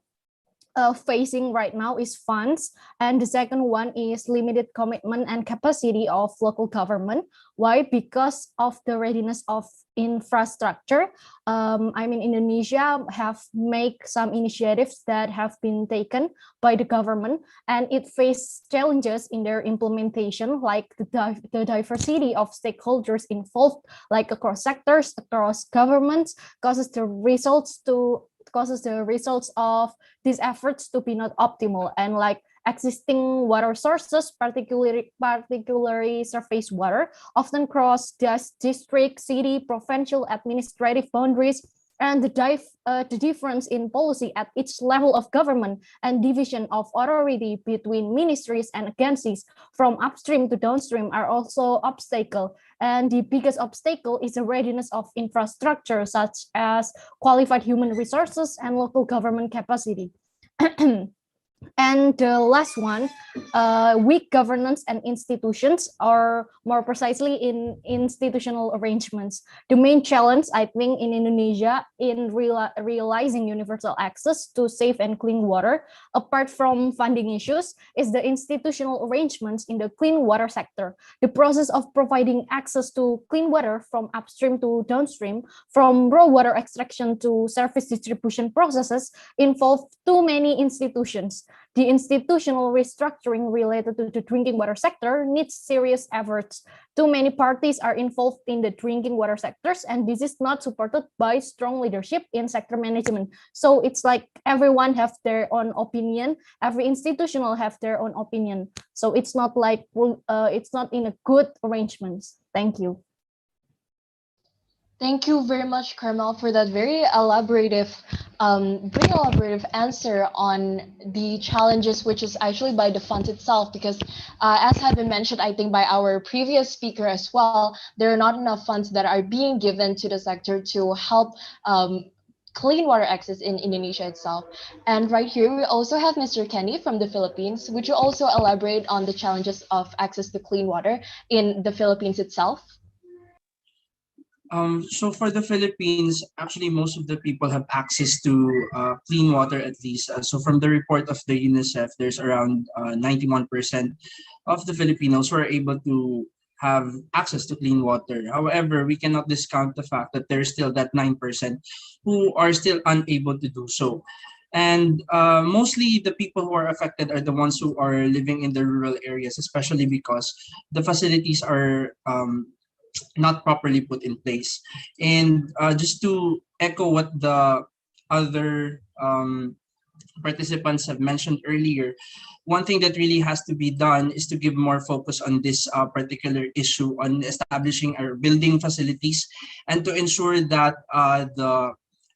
facing right now is funds, and the second one is limited commitment and capacity of local government. Why? Because of the readiness of infrastructure. Indonesia have made some initiatives that have been taken by the government, and it faced challenges in their implementation, like the diversity of stakeholders involved, like across sectors, across governments, causes the results of these efforts to be not optimal, and like existing water sources, particularly surface water, often cross district, city, provincial administrative boundaries, and the difference in policy at each level of government and division of authority between ministries and agencies from upstream to downstream are also obstacle. And the biggest obstacle is the readiness of infrastructure, such as qualified human resources and local government capacity. And the last one, weak governance and institutions, or more precisely in institutional arrangements. The main challenge, I think, in Indonesia in realizing universal access to safe and clean water, apart from funding issues, is the institutional arrangements in the clean water sector. The process of providing access to clean water from upstream to downstream, from raw water extraction to service distribution processes, involve too many institutions. The institutional restructuring related to the drinking water sector needs serious efforts. Too many parties are involved in the drinking water sectors, and this is not supported by strong leadership in sector management. So it's like everyone have their own opinion, every institutional have their own opinion. So it's not like it's not in a good arrangements. Thank you. Thank you very much, Carmel, for that very elaborative answer on the challenges, which is actually by the fund itself. Because as had been mentioned, I think by our previous speaker as well, there are not enough funds that are being given to the sector to help clean water access in Indonesia itself. And right here, we also have Mr. Kenny from the Philippines. Would you also elaborate on the challenges of access to clean water in the Philippines itself? So for the Philippines, actually most of the people have access to clean water at least. So from the report of the UNICEF, there's around 91% of the Filipinos who are able to have access to clean water. However, we cannot discount the fact that there's still that 9% who are still unable to do so. And mostly the people who are affected are the ones who are living in the rural areas, especially because the facilities are not properly put in place. And just to echo what the other participants have mentioned earlier, one thing that really has to be done is to give more focus on this particular issue on establishing or building facilities, and to ensure that the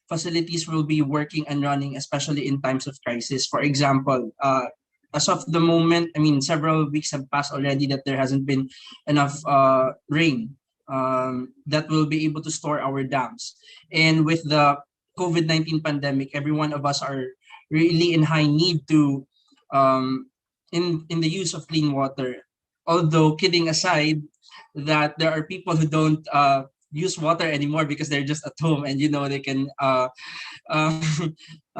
facilities will be working and running, especially in times of crisis. For example, as of the moment, I mean, several weeks have passed already that there hasn't been enough rain that will be able to store our dams. And with the COVID-19 pandemic, every one of us are really in high need to in the use of clean water. Although kidding aside, that there are people who don't use water anymore because they're just at home and they can uh,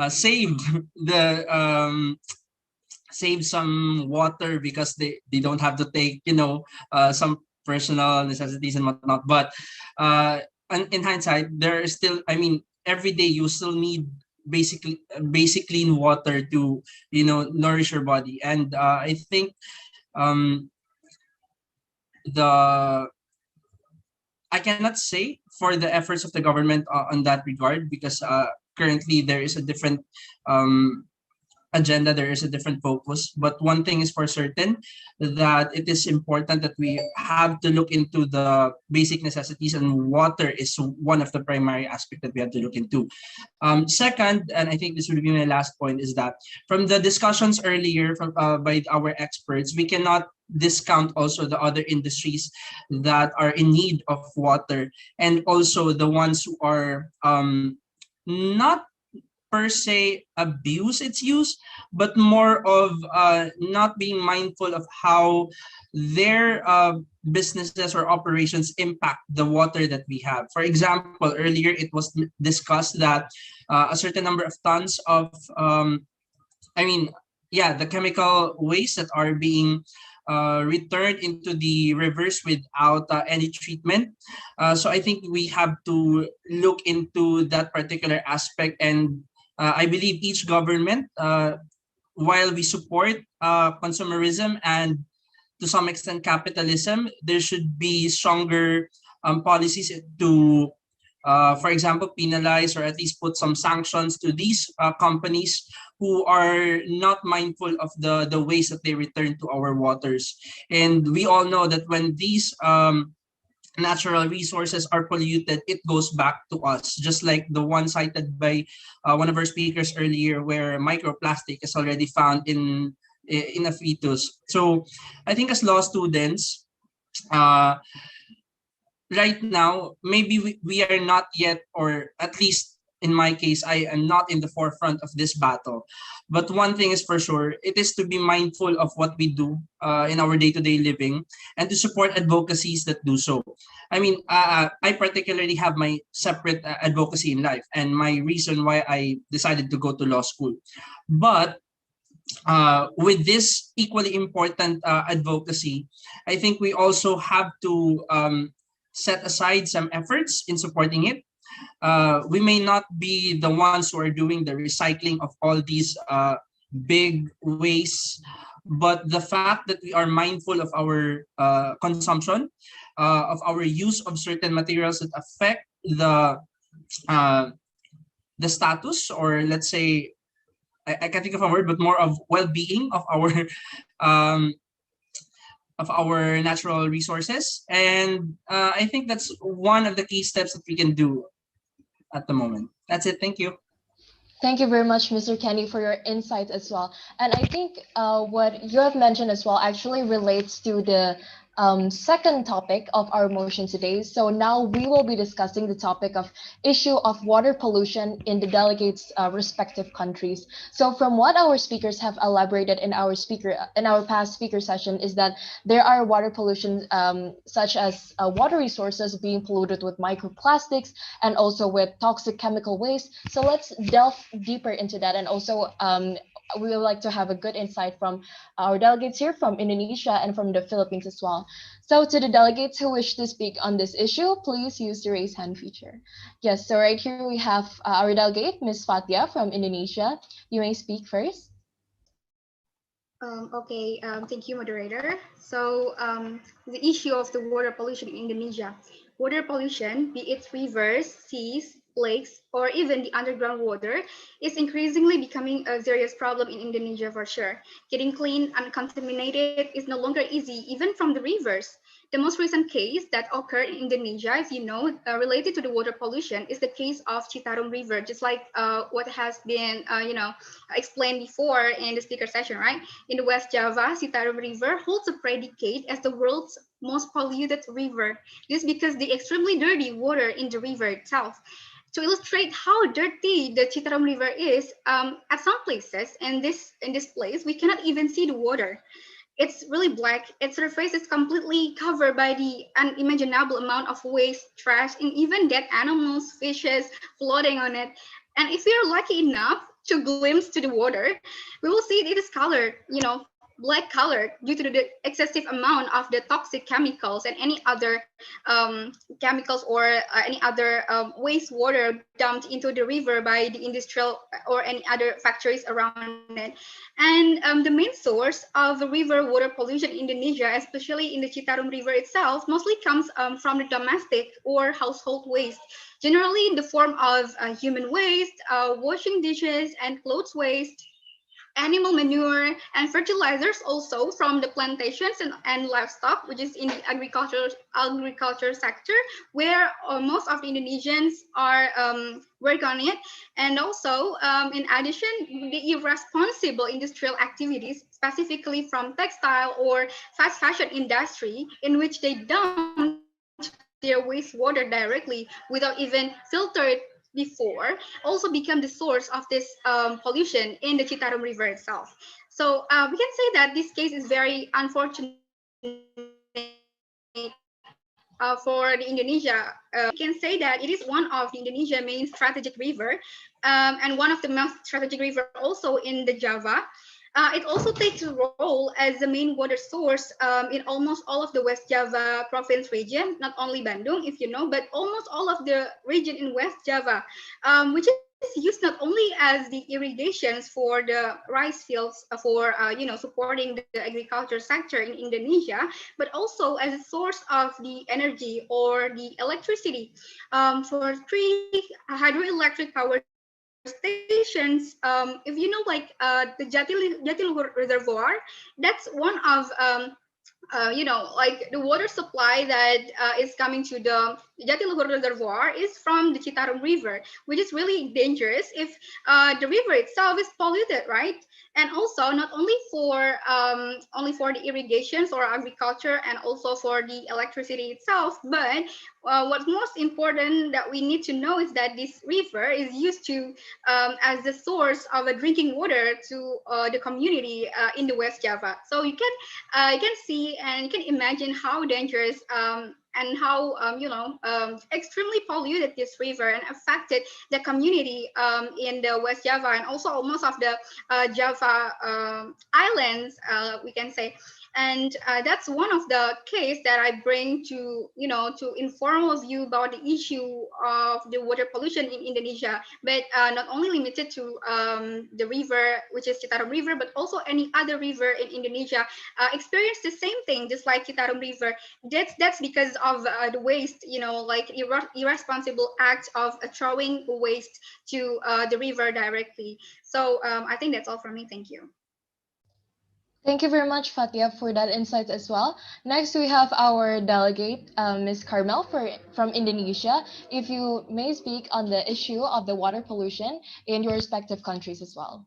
save the save some water because they don't have to take some personal necessities and whatnot. But in hindsight, there is still, I mean, every day you still need basically basic clean water to nourish your body. And I think um the I cannot say for the efforts of the government on that regard, because currently there is a different um agenda, there is a different focus. But one thing is for certain, that it is important that we have to look into the basic necessities, and water is one of the primary aspects that we have to look into. Second, and I think this will be my last point, is that from the discussions earlier by our experts, we cannot discount also the other industries that are in need of water, and also the ones who are not per se abuse its use, but more of not being mindful of how their businesses or operations impact the water that we have. For example, earlier it was discussed that a certain number of tons of, I mean, yeah, the chemical waste that are being returned into the rivers without any treatment. So I think we have to look into that particular aspect. And I believe each government, while we support consumerism and to some extent capitalism, there should be stronger policies to, for example, penalize or at least put some sanctions to these companies who are not mindful of the waste that they return to our waters. And we all know that when these natural resources are polluted, it goes back to us, just like the one cited by one of our speakers earlier, where microplastic is already found in a fetus. So I think as law students, right now, maybe we are not yet, or at least in my case, I am not in the forefront of this battle. But one thing is for sure, it is to be mindful of what we do in our day-to-day living, and to support advocacies that do so. I mean, I particularly have my separate advocacy in life, and my reason why I decided to go to law school. But with this equally important advocacy, I think we also have to set aside some efforts in supporting it. We may not be the ones who are doing the recycling of all these big wastes, but the fact that we are mindful of our consumption, of our use of certain materials that affect uh, the status, or let's say, I can't think of a word, but more of well-being um, of our natural resources. And I think that's one of the key steps that we can do at the moment. That's it. Thank you. Thank you very much, Mr. Kenny, for your insights as well. And I think what you have mentioned as well actually relates to the second topic of our motion today. So now we will be discussing the topic of issue of water pollution in the delegates' respective countries. So from what our speakers have elaborated in our past speaker session, is that there are water pollution such as water resources being polluted with microplastics and also with toxic chemical waste. So let's delve deeper into that, and also we would like to have a good insight from our delegates here from Indonesia and from the Philippines as well. So to the delegates who wish to speak on this issue, please use the raise hand feature. Yes, so right here we have our delegate, Ms. Fatia from Indonesia. You may speak first. Thank you, moderator. So the issue of the water pollution in Indonesia. Water pollution, be it rivers, seas, lakes, or even the underground water, is increasingly becoming a serious problem in Indonesia for sure. Getting clean, uncontaminated is no longer easy, even from the rivers. The most recent case that occurred in Indonesia, as you know, related to the water pollution, is the case of Citarum River, just like what has been, explained before in the speaker session, right? In the West Java, Citarum River holds a predicate as the world's most polluted river. This because the extremely dirty water in the river itself. To illustrate how dirty the Citarum River is, at some places in this place we cannot even see the water. It's really black. Its surface is completely covered by the unimaginable amount of waste, trash, and even dead animals, fishes floating on it. And if we are lucky enough to glimpse to the water, we will see it is colored, black colored due to the excessive amount of the toxic chemicals and any other chemicals or any other wastewater dumped into the river by the industrial or any other factories around it. And the main source of river water pollution in Indonesia, especially in the Citarum River itself, mostly comes from the domestic or household waste, generally in the form of human waste, washing dishes and clothes waste, animal manure, and fertilizers also from the plantations and livestock, which is in the agriculture sector, where most of the Indonesians are work on it. And also, in addition, the irresponsible industrial activities, specifically from textile or fast fashion industry, in which they dump their wastewater directly without even filtered before, also become the source of this pollution in the Citarum River itself. So we can say that this case is very unfortunate for the Indonesia. We can say that it is one of the Indonesia main strategic river and one of the most strategic river also in the Java. It also takes a role as the main water source in almost all of the West Java province region, not only Bandung, if you know, but almost all of the region in West Java, which is used not only as the irrigations for the rice fields for supporting the agriculture sector in Indonesia, but also as a source of the energy or the electricity for three hydroelectric power stations. If you know, like the Jatiluhur Reservoir, that's one of like the water supply that is coming to the Jatiluhur Reservoir is from the Citarum River, which is really dangerous if the river itself is polluted, right? And also not only for the irrigations or agriculture and also for the electricity itself, but what's most important that we need to know is that this river is used to as the source of a drinking water to the community in the West Java. So you can see and you can imagine how dangerous and how extremely polluted this river and affected the community in the West Java and also most of the Java islands, we can say. And that's one of the case that I bring to to inform all of you about the issue of the water pollution in Indonesia, but not only limited to the river, which is Citarum River, but also any other river in Indonesia experience the same thing, just like Citarum River. That's because of the waste, like irresponsible act of throwing waste to the river directly. So I think that's all from me. Thank you. Thank you very much, Fatia, for that insight as well. Next, we have our delegate, Ms. Carmel from Indonesia. If you may speak on the issue of the water pollution in your respective countries as well.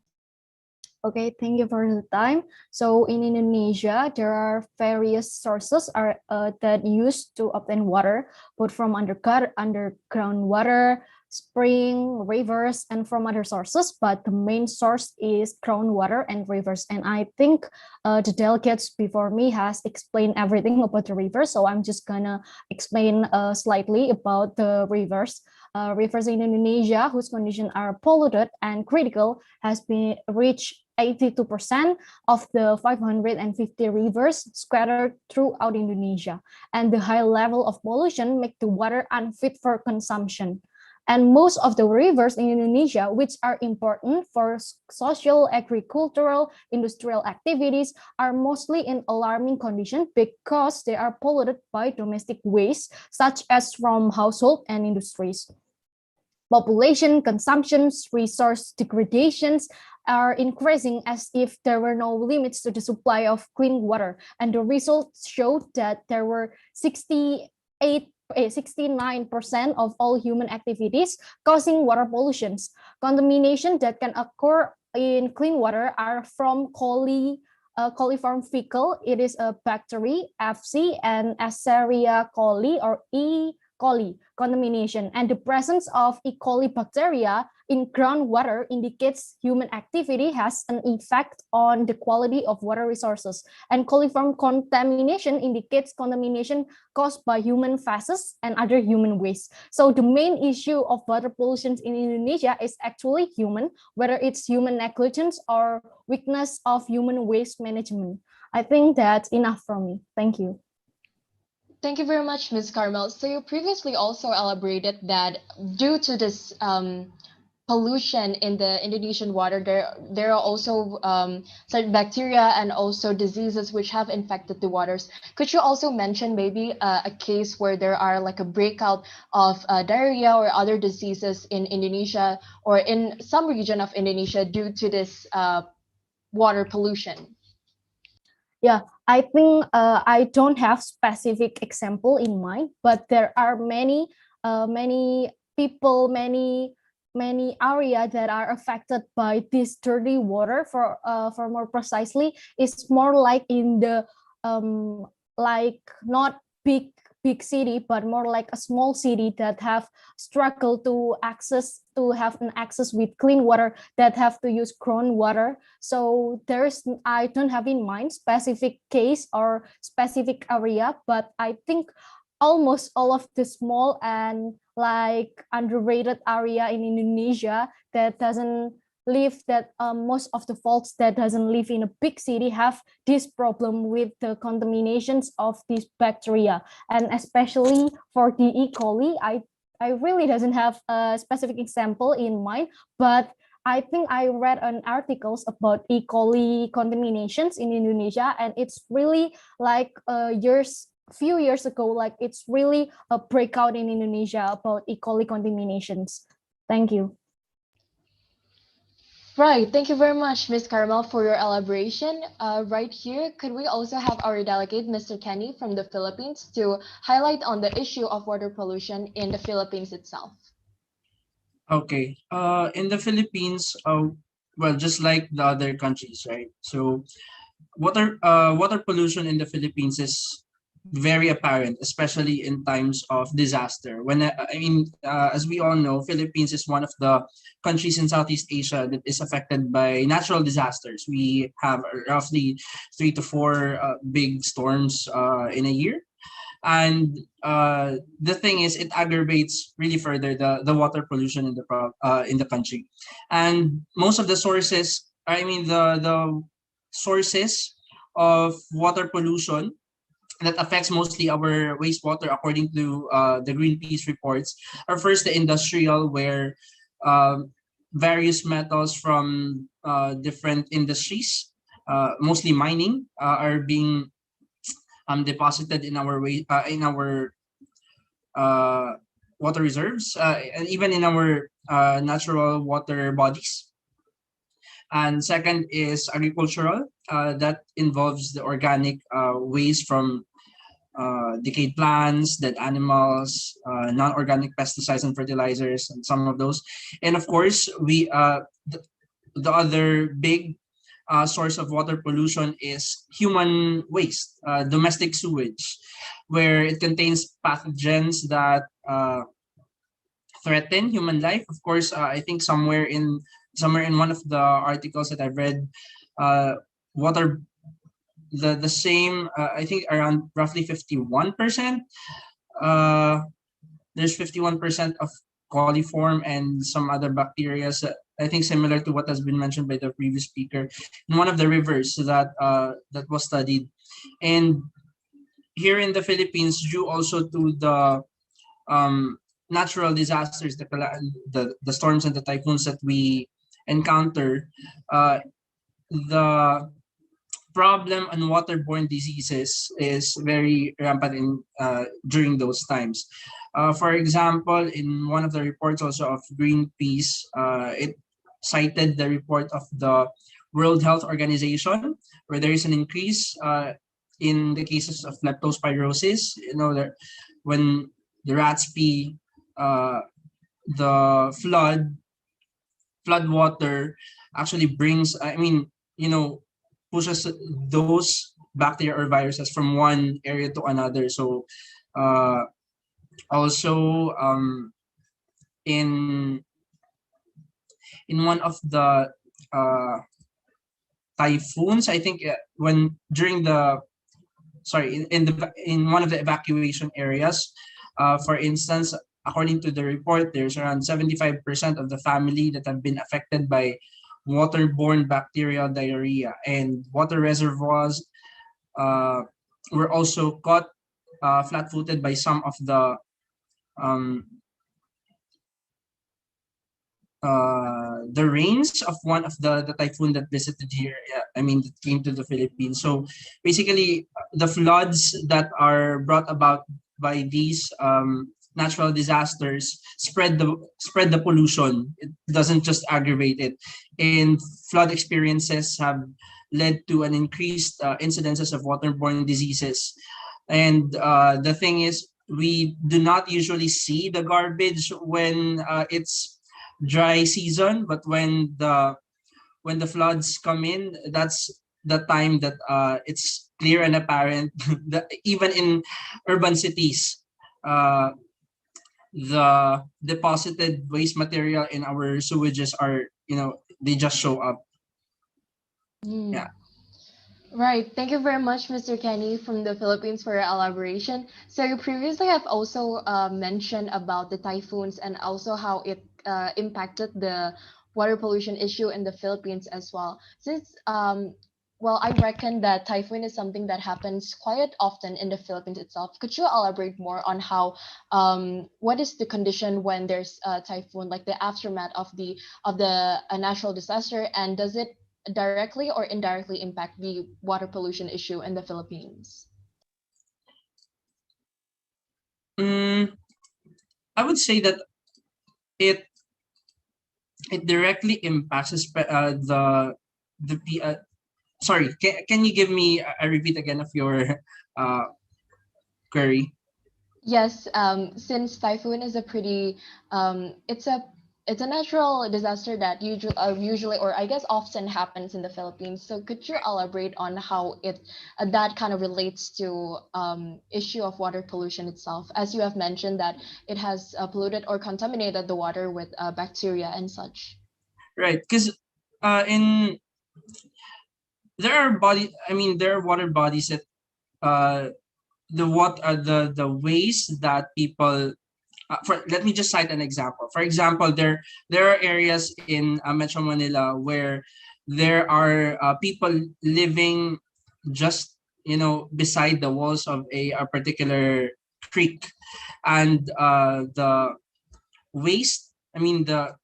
Okay, thank you for the time. So in Indonesia, there are various sources that used to obtain water, both from underground water, spring, rivers, and from other sources. But the main source is groundwater and rivers. And I think the delegates before me has explained everything about the rivers. So I'm just gonna explain slightly about the rivers. Rivers in Indonesia, whose conditions are polluted and critical, has been reached 82% of the 550 rivers scattered throughout Indonesia. And the high level of pollution make the water unfit for consumption. And most of the rivers in Indonesia, which are important for social, agricultural, industrial activities, are mostly in alarming condition because they are polluted by domestic waste, such as from household and industries. Population consumptions, resource degradations are increasing as if there were no limits to the supply of clean water. And the results showed that there were 69% of all human activities causing water pollutions. Contamination that can occur in clean water are from coliform fecal. It is a bacteria, FC, and Escherichia coli or E. coli contamination. And the presence of E. coli bacteria in groundwater indicates human activity has an effect on the quality of water resources. And coliform contamination indicates contamination caused by human feces and other human waste. So the main issue of water pollution in Indonesia is actually human, whether it's human negligence or weakness of human waste management. I think that's enough from me. Thank you. Thank you very much, Ms. Carmel. So you previously also elaborated that due to this pollution in the Indonesian water, there are also certain bacteria and also diseases which have infected the waters. Could you also mention maybe a case where there are like a breakout of diarrhea or other diseases in Indonesia or in some region of Indonesia due to this water pollution? Yeah, I think I don't have specific example in mind, but there are many people, many area that are affected by this dirty water. For more precisely, it's more like in the like not big city, but more like a small city that have struggled to have an access with clean water, that have to use groundwater. So I don't have in mind specific case or specific area, but I think almost all of the small and like underrated area in Indonesia that doesn't live that most of the folks that doesn't live in a big city have this problem with the contaminations of these bacteria. And especially for the E. coli, I really doesn't have a specific example in mind, but I think I read an articles about E. coli contaminations in Indonesia, and it's really like few years ago, like it's really a breakout in Indonesia about E. coli contaminations. Thank you. Right. Thank you very much, Ms. Carmel, for your elaboration. Right here, could we also have our delegate, Mr. Kenny from the Philippines, to highlight on the issue of water pollution in the Philippines itself? Okay. In the Philippines, well, just like the other countries, right? So water pollution in the Philippines is very apparent, especially in times of disaster. As we all know, Philippines is one of the countries in Southeast Asia that is affected by natural disasters. We have roughly 3 to 4 big storms in a year. And the thing is, it aggravates really further the water pollution in the country. And most of the sources, the sources of water pollution that affects mostly our wastewater, according to the Greenpeace reports, are first the industrial, where various metals from different industries, mostly mining, are being deposited in our water reserves, and even in our natural water bodies. And second is agricultural, that involves the organic waste from decayed plants, dead animals, non-organic pesticides and fertilizers, and some of those. And of course, the other big source of water pollution is human waste, domestic sewage, where it contains pathogens that threaten human life. Of course, I think somewhere in one of the articles that I've read, water the same, I think around roughly 51%. There's 51% of coliform and some other bacteria, I think similar to what has been mentioned by the previous speaker, in one of the rivers that was studied. And here in the Philippines, due also to the natural disasters, the storms and the typhoons that we encounter, the problem on waterborne diseases is very rampant during those times. For example, in one of the reports also of Greenpeace, it cited the report of the World Health Organization, where there is an increase in the cases of leptospirosis. When the rats pee, the flood water actually brings, pushes those bacteria or viruses from one area to another. So also in one of the typhoons, I think when during the in one of the evacuation areas, for instance, according to the report, there's around 75% of the family that have been affected by waterborne bacterial diarrhea, and water reservoirs were also caught flat-footed by some of the rains of one of the typhoon that visited here. I mean, that came to the Philippines. So basically, the floods that are brought about by these natural disasters spread the pollution. It doesn't just aggravate it, and flood experiences have led to an increased incidences of waterborne diseases. And the thing is, we do not usually see the garbage when it's dry season, but when the floods come in, that's the time that it's clear and apparent that even in urban cities, the deposited waste material in our sewages are, they just show up. Yeah. Right. Thank you very much, Mr. Kenny from the Philippines, for your elaboration. So you previously have also mentioned about the typhoons and also how it impacted the water pollution issue in the Philippines as well. Since well, I reckon that typhoon is something that happens quite often in the Philippines itself. Could you elaborate more on how what is the condition when there's a typhoon, like the aftermath of the natural disaster, and does it directly or indirectly impact the water pollution issue in the Philippines? I would say that it directly impacts the sorry, can you give me a repeat again of your query? Yes, since typhoon is a pretty it's a natural disaster that usually, or I guess often happens in the Philippines. So could you elaborate on how it that kind of relates to issue of water pollution itself, as you have mentioned that it has polluted or contaminated the water with bacteria and such? Right, because in there are water bodies that the ways that people let me just cite an example. For example, there are areas in Metro Manila where there are people living just beside the walls of a particular creek, and the waste, the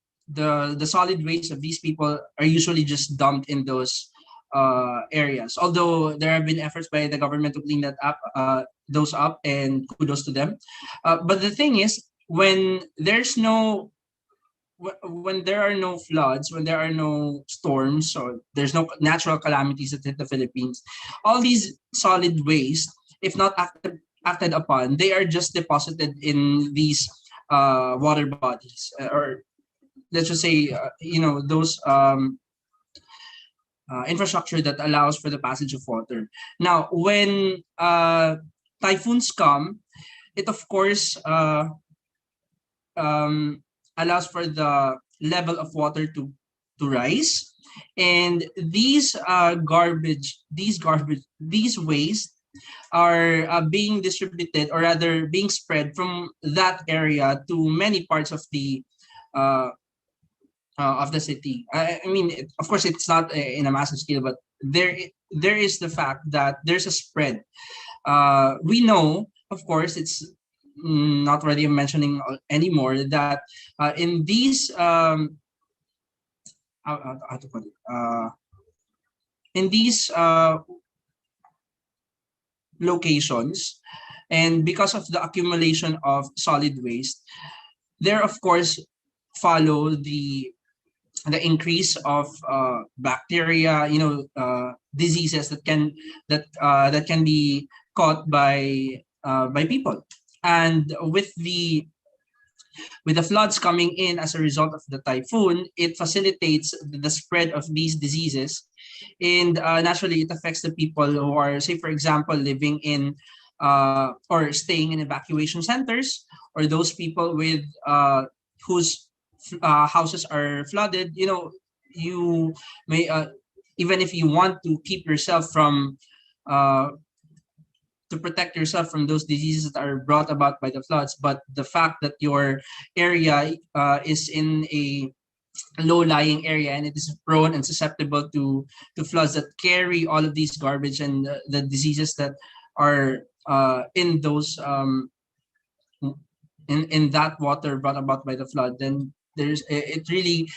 solid waste of these people are usually just dumped in those areas. Although there have been efforts by the government to clean those up, and kudos to them. But the thing is, when there are no floods, when there are no storms, or there's no natural calamities that hit the Philippines, all these solid waste, if not acted upon, they are just deposited in these water bodies, or let's just say those infrastructure that allows for the passage of water. Now, when typhoons come, it of course allows for the level of water to rise, and these waste are being distributed, or rather being spread from that area to many parts of the city. Of course, it's not in a massive scale, but there is the fact that there's a spread. We know, of course, it's not worthy of mentioning anymore, that in these how to put it, in these locations, and because of the accumulation of solid waste, there of course follow the increase of bacteria, diseases that can be caught by people. And with the floods coming in as a result of the typhoon, it facilitates the spread of these diseases. And naturally, it affects the people who are, say, for example, living in or staying in evacuation centers, or those people with whose houses are flooded. You know, you may even if you want to keep yourself from to protect yourself from those diseases that are brought about by the floods, but the fact that your area is in a low-lying area and it is prone and susceptible to floods that carry all of these garbage and the diseases that are in those in that water brought about by the flood, then it really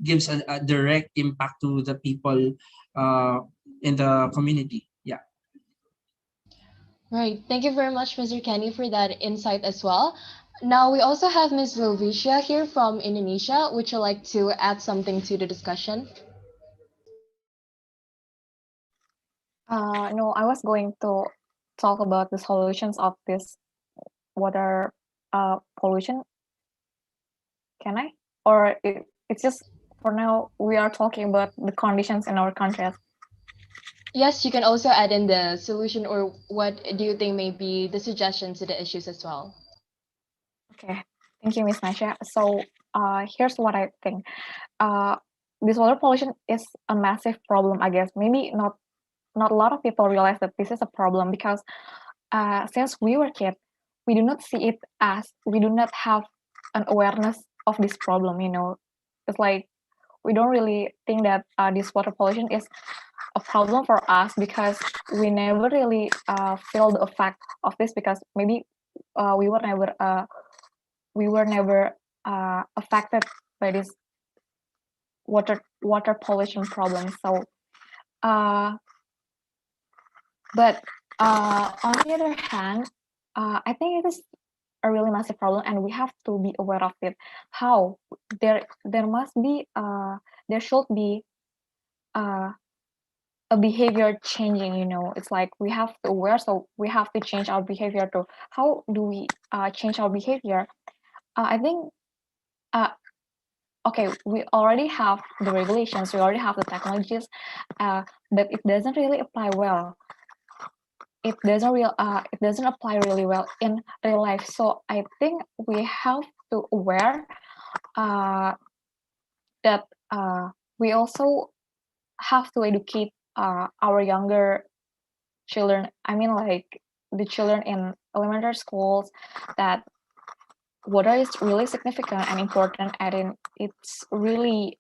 gives a direct impact to the people in the community. Yeah. Right. Thank you very much, Mr. Kenny, for that insight as well. Now we also have Ms. Lovicia here from Indonesia. Would you like to add something to the discussion? No, I was going to talk about the solutions of this water pollution. Can I? Or it's just for now we are talking about the conditions in our country. Yes, you can also add in the solution or what do you think may be the suggestions to the issues as well. Okay, thank you, Miss Nasha. So here's what I think. This water pollution is a massive problem, I guess. Maybe not a lot of people realize that this is a problem because since we were kids, we do not see it as, we do not have an awareness of this problem, you know. It's like we don't really think that this water pollution is a problem for us because we never really feel the effect of this because maybe we were never affected by this water pollution problem. So but on the other hand, I think it is a really massive problem and we have to be aware of it. How? There must be there should be a behavior changing, you know. It's like we have to aware, so we have to change our behavior too. How do we change our behavior? I think okay, we already have the regulations, we already have the technologies, but it doesn't really apply well. It doesn't apply really well in real life. So I think we have to aware that we also have to educate our younger children. I mean, like the children in elementary schools, that water is really significant and important, and it's really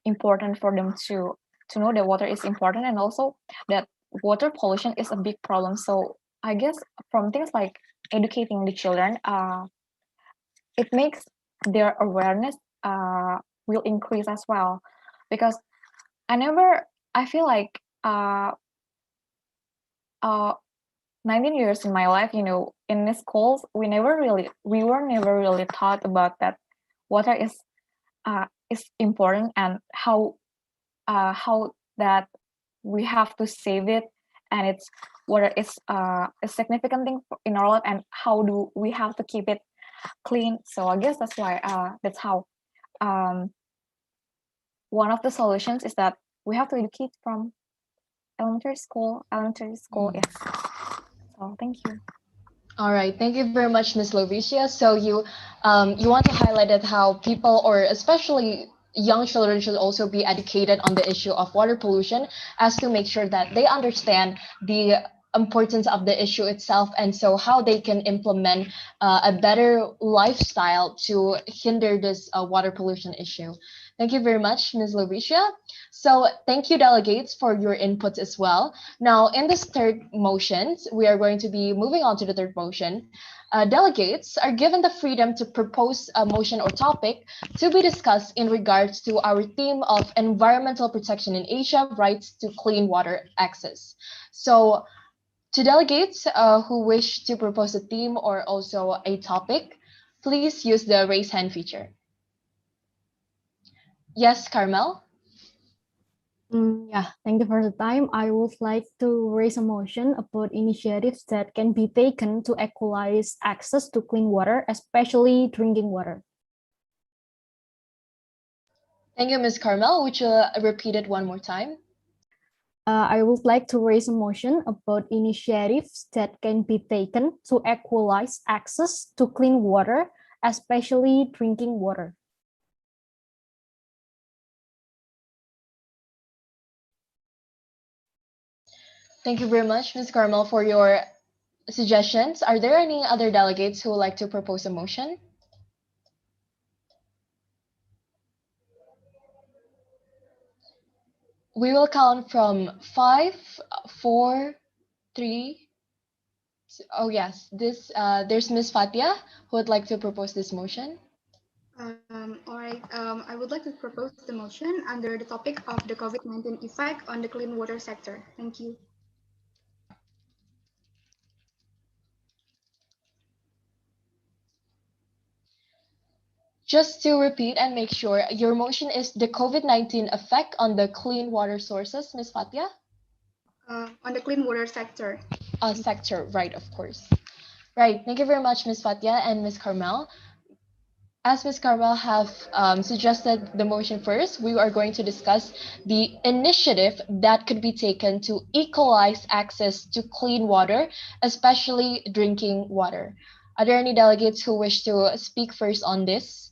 important for them to know that water is important, and also that water pollution is a big problem. So I guess from things like educating the children, it makes their awareness will increase as well, because I feel like 19 years in my life, you know, in the schools, we were never really taught about that water is important, and how that we have to save it, and it's water is a significant thing in our life, and how do we have to keep it clean. So I guess that's why that's how one of the solutions is that we have to educate from elementary school. Yes. So thank you. All right, thank you very much, Ms. Lovicia. So you want to highlight that how people, or especially young children, should also be educated on the issue of water pollution, as to make sure that they understand the importance of the issue itself, and so how they can implement a better lifestyle to hinder this water pollution issue. Thank you very much, Ms. Lovicia. So thank you, delegates, for your inputs as well. Now, in this third motion, we are going to be moving on to the third motion. Delegates are given the freedom to propose a motion or topic to be discussed in regards to our theme of environmental protection in Asia, rights to clean water access. So to delegates who wish to propose a theme or also a topic, please use the raise hand feature. Yes, Carmel? Yeah, thank you for the time. I would like to raise a motion about initiatives that can be taken to equalize access to clean water, especially drinking water. Thank you, Ms. Carmel. Would you repeat it one more time? I would like to raise a motion about initiatives that can be taken to equalize access to clean water, especially drinking water. Thank you very much, Ms. Carmel, for your suggestions. Are there any other delegates who would like to propose a motion? We will count from 5, 4, 3. Oh yes, there's Ms. Fatia who would like to propose this motion. All right. I would like to propose the motion under the topic of the COVID-19 effect on the clean water sector. Thank you. Just to repeat and make sure, your motion is the COVID-19 effect on the clean water sources, Ms. Fatia? On the clean water sector. Sector, right, of course. Right, thank you very much, Ms. Fatia and Ms. Carmel. As Ms. Carmel have suggested the motion first, we are going to discuss the initiative that could be taken to equalize access to clean water, especially drinking water. Are there any delegates who wish to speak first on this?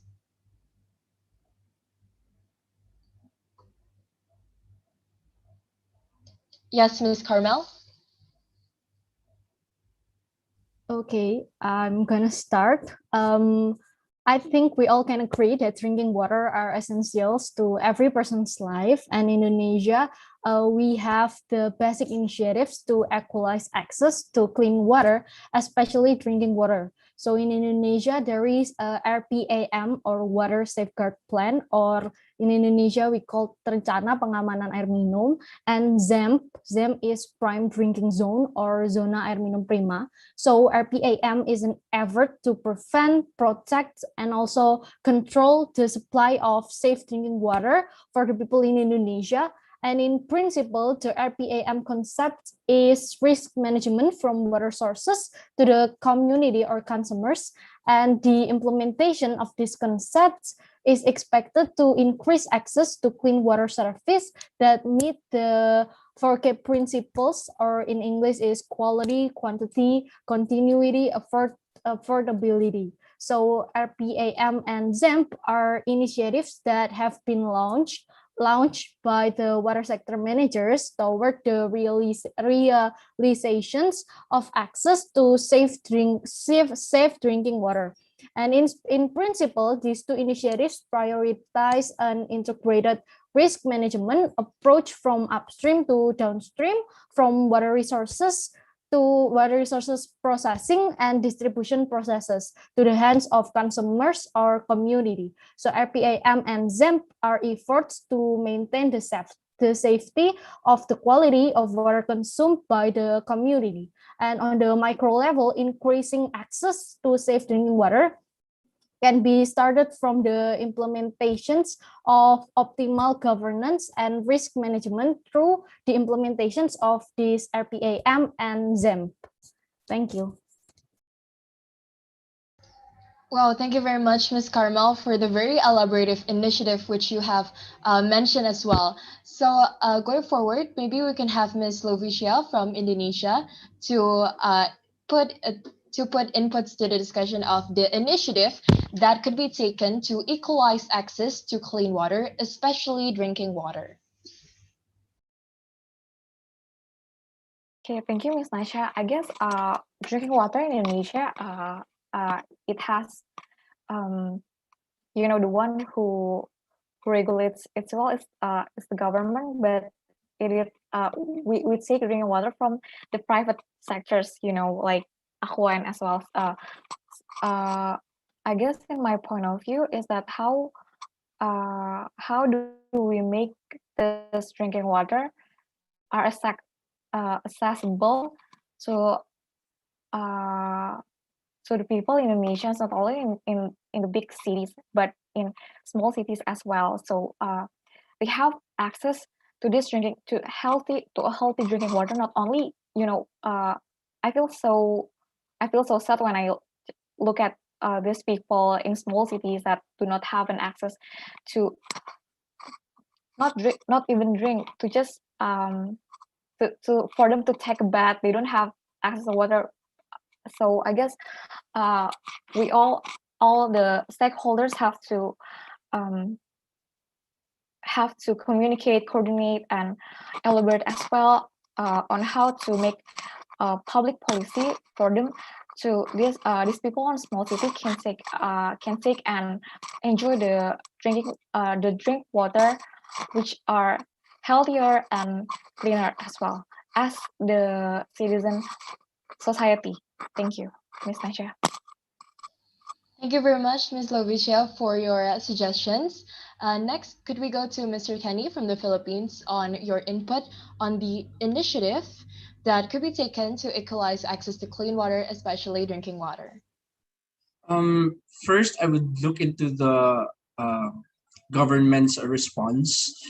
Yes, Ms. Carmel? Okay, I'm gonna start. I think we all can agree that drinking water are essentials to every person's life. And in Indonesia, we have the basic initiatives to equalize access to clean water, especially drinking water. So in Indonesia, there is a RPAM or Water Safeguard Plan, or in Indonesia, we call Rencana Pengamanan Air Minum, and ZEMP. ZEMP is Prime Drinking Zone or Zona Air Minum Prima. So RPAM is an effort to prevent, protect, and also control the supply of safe drinking water for the people in Indonesia. And in principle, the RPAM concept is risk management from water sources to the community or consumers. And the implementation of this concept is expected to increase access to clean water service that meet the 4K principles, or in English is quality, quantity, continuity, affordability. So RPAM and ZEMP are initiatives that have been launched by the water sector managers toward the realizations of access to safe drinking water. And in principle, these two initiatives prioritize an integrated risk management approach from upstream to downstream, from water resources to water resources processing and distribution processes to the hands of consumers or community. So RPAM and ZEMP are efforts to maintain the safety of the quality of water consumed by the community. And on the micro level, increasing access to safe drinking water can be started from the implementations of optimal governance and risk management through the implementations of this RPAM and ZEMP. Thank you. Well, thank you very much, Ms. Carmel, for the very elaborative initiative which you have mentioned as well. So going forward, maybe we can have Ms. Lovicia from Indonesia to put inputs to the discussion of the initiative that could be taken to equalize access to clean water, especially drinking water. Okay, thank you, Miss Nasha. I guess drinking water in Indonesia, it has the one who regulates it well is the government, but it is we take drinking water from the private sectors, like Aquan as well. I guess in my point of view is that how do we make this drinking water are accessible to the people in Indonesia, not only in the big cities, but in small cities as well. So they have access to a healthy drinking water. Not only, I feel so sad when I look at these people in small cities that do not have an access to not even drink, to just for them to take a bath. They don't have access to water. So I guess we all the stakeholders have to communicate, coordinate, and elaborate as well on how to make public policy for them to these people in small city can take and enjoy the drink water, which are healthier and cleaner as well as the citizen society. Thank you, Ms. Nasha. Thank you very much, Ms. Lovicia, for your suggestions. Next, could we go to Mr. Kenny from the Philippines on your input on the initiative that could be taken to equalize access to clean water, especially drinking water? First, I would look into the government's response,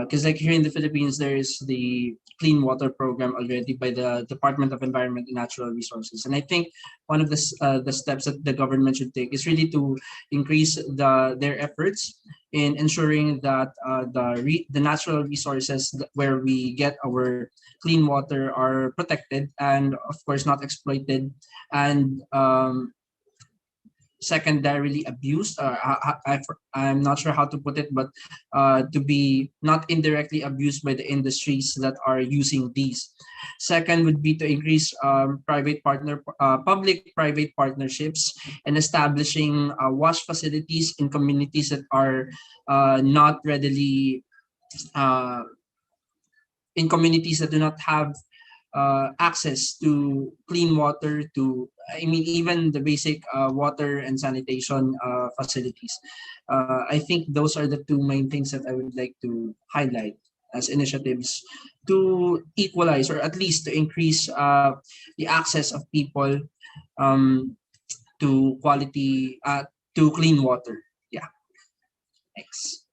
because like here in the Philippines, there is the clean water program already by the Department of Environment and Natural Resources, and I think one of the steps that the government should take is really to increase their efforts in ensuring that the natural resources where we get our clean water are protected and of course not exploited and secondarily abused. I'm not sure how to put it, but to be not indirectly abused by the industries that are using these. Second would be to increase public-private partnerships and establishing wash facilities in communities that are not readily in communities that do not have access to clean water, even the basic water and sanitation facilities. I think those are the two main things that I would like to highlight as initiatives to equalize or at least to increase the access of people to to clean water. Yeah, thanks.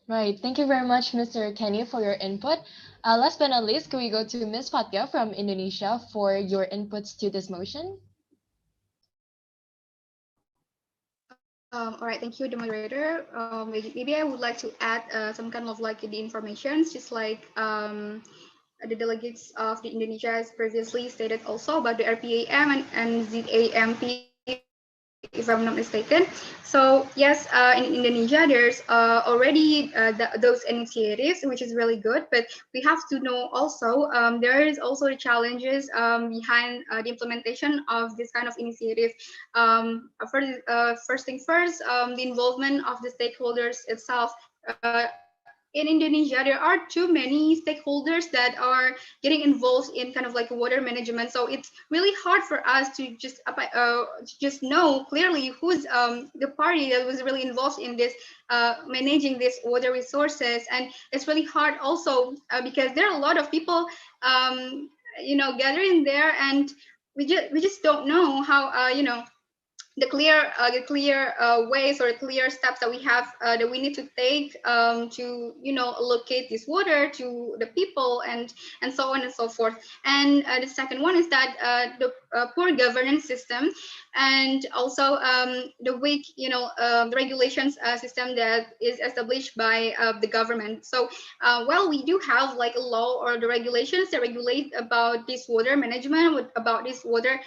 Right. Thank you very much, Mr. Kenny, for your input. Last but not least, can we go to Ms. Fatia from Indonesia for your inputs to this motion? All right, thank you, the moderator. Maybe I would like to add some kind of like the information, just like the delegates of the Indonesia has previously stated also about the RPAM and ZAMP, if I'm not mistaken. So yes, in Indonesia, there's already those initiatives, which is really good. But we have to know also there is also the challenges behind the implementation of this kind of initiative. First thing first, the involvement of the stakeholders itself. In Indonesia, there are too many stakeholders that are getting involved in kind of like water management. So it's really hard for us to just know clearly who's the party that was really involved in this managing this water resources. And it's really hard also because there are a lot of people, gathering there, and we just don't know how, the clear ways or clear steps that we have that we need to take to allocate this water to the people and so on and so forth. And the second one is that the poor governance system, and also the weak the regulations system that is established by the government. So while we do have like a law or the regulations that regulate about this water management, about this water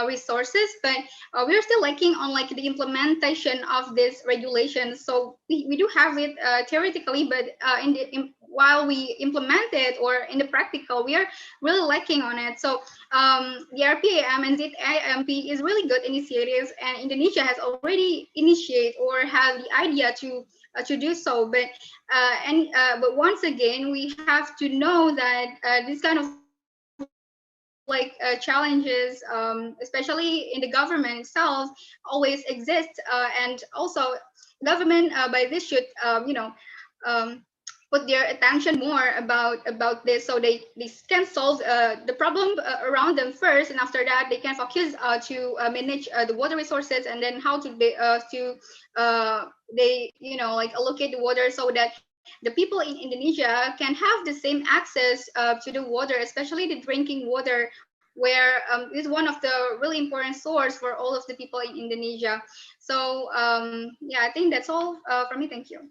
resources, but we're still lacking on like the implementation of this regulation. So we do have it theoretically, but while we implement it or in the practical, we are really lacking on it. So the RPAM and ZAMP is really good initiatives, and Indonesia has already initiated or have the idea to do so. But once again, we have to know that this kind of like challenges, especially in the government itself, always exist. And also, government by this should put their attention more about this, so they can solve the problem around them first, and after that they can focus to manage the water resources, and then how to they like allocate the water so that the people in Indonesia can have the same access to the water, especially the drinking water, where is one of the really important source for all of the people in Indonesia. So yeah, I think that's all for me. Thank you.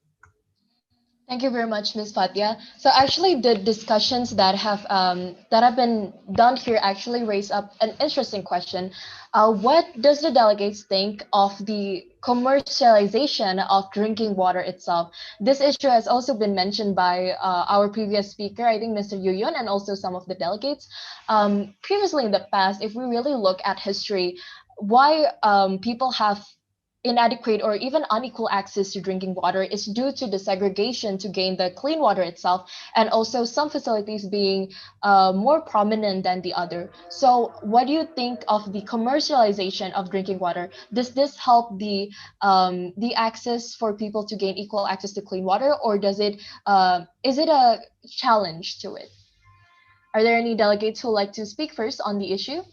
Thank you very much, Ms. Fatia. So actually, the discussions that have been done here actually raise up an interesting question. What does the delegates think of the commercialization of drinking water itself? This issue has also been mentioned by our previous speaker, I think Mr. Yuyun, and also some of the delegates. Previously in the past, if we really look at history, why people have inadequate or even unequal access to drinking water is due to the segregation to gain the clean water itself, and also some facilities being more prominent than the other. So what do you think of the commercialization of drinking water? Does this help the access for people to gain equal access to clean water, or does it is it a challenge to it? Are there any delegates who like to speak first on the issue?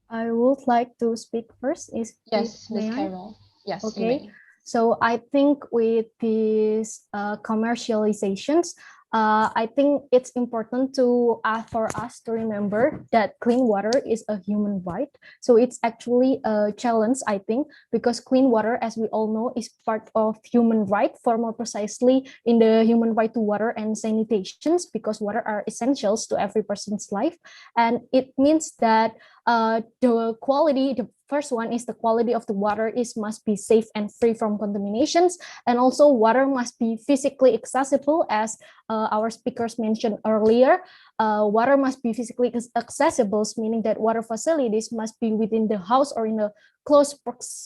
I would like to speak first. Is it, Yes, Ms. may I? Carol. Yes, you Okay, may. so I think with these commercializations, I think it's important to for us to remember that clean water is a human right. So it's actually a challenge, I think, because clean water, as we all know, is part of human right, for more precisely in the human right to water and sanitations, because water are essentials to every person's life. And it means that the first one is the quality of the water is must be safe and free from contaminations, and also water must be physically accessible, as our speakers mentioned earlier. Water must be physically accessible, meaning that water facilities must be within the house or in a close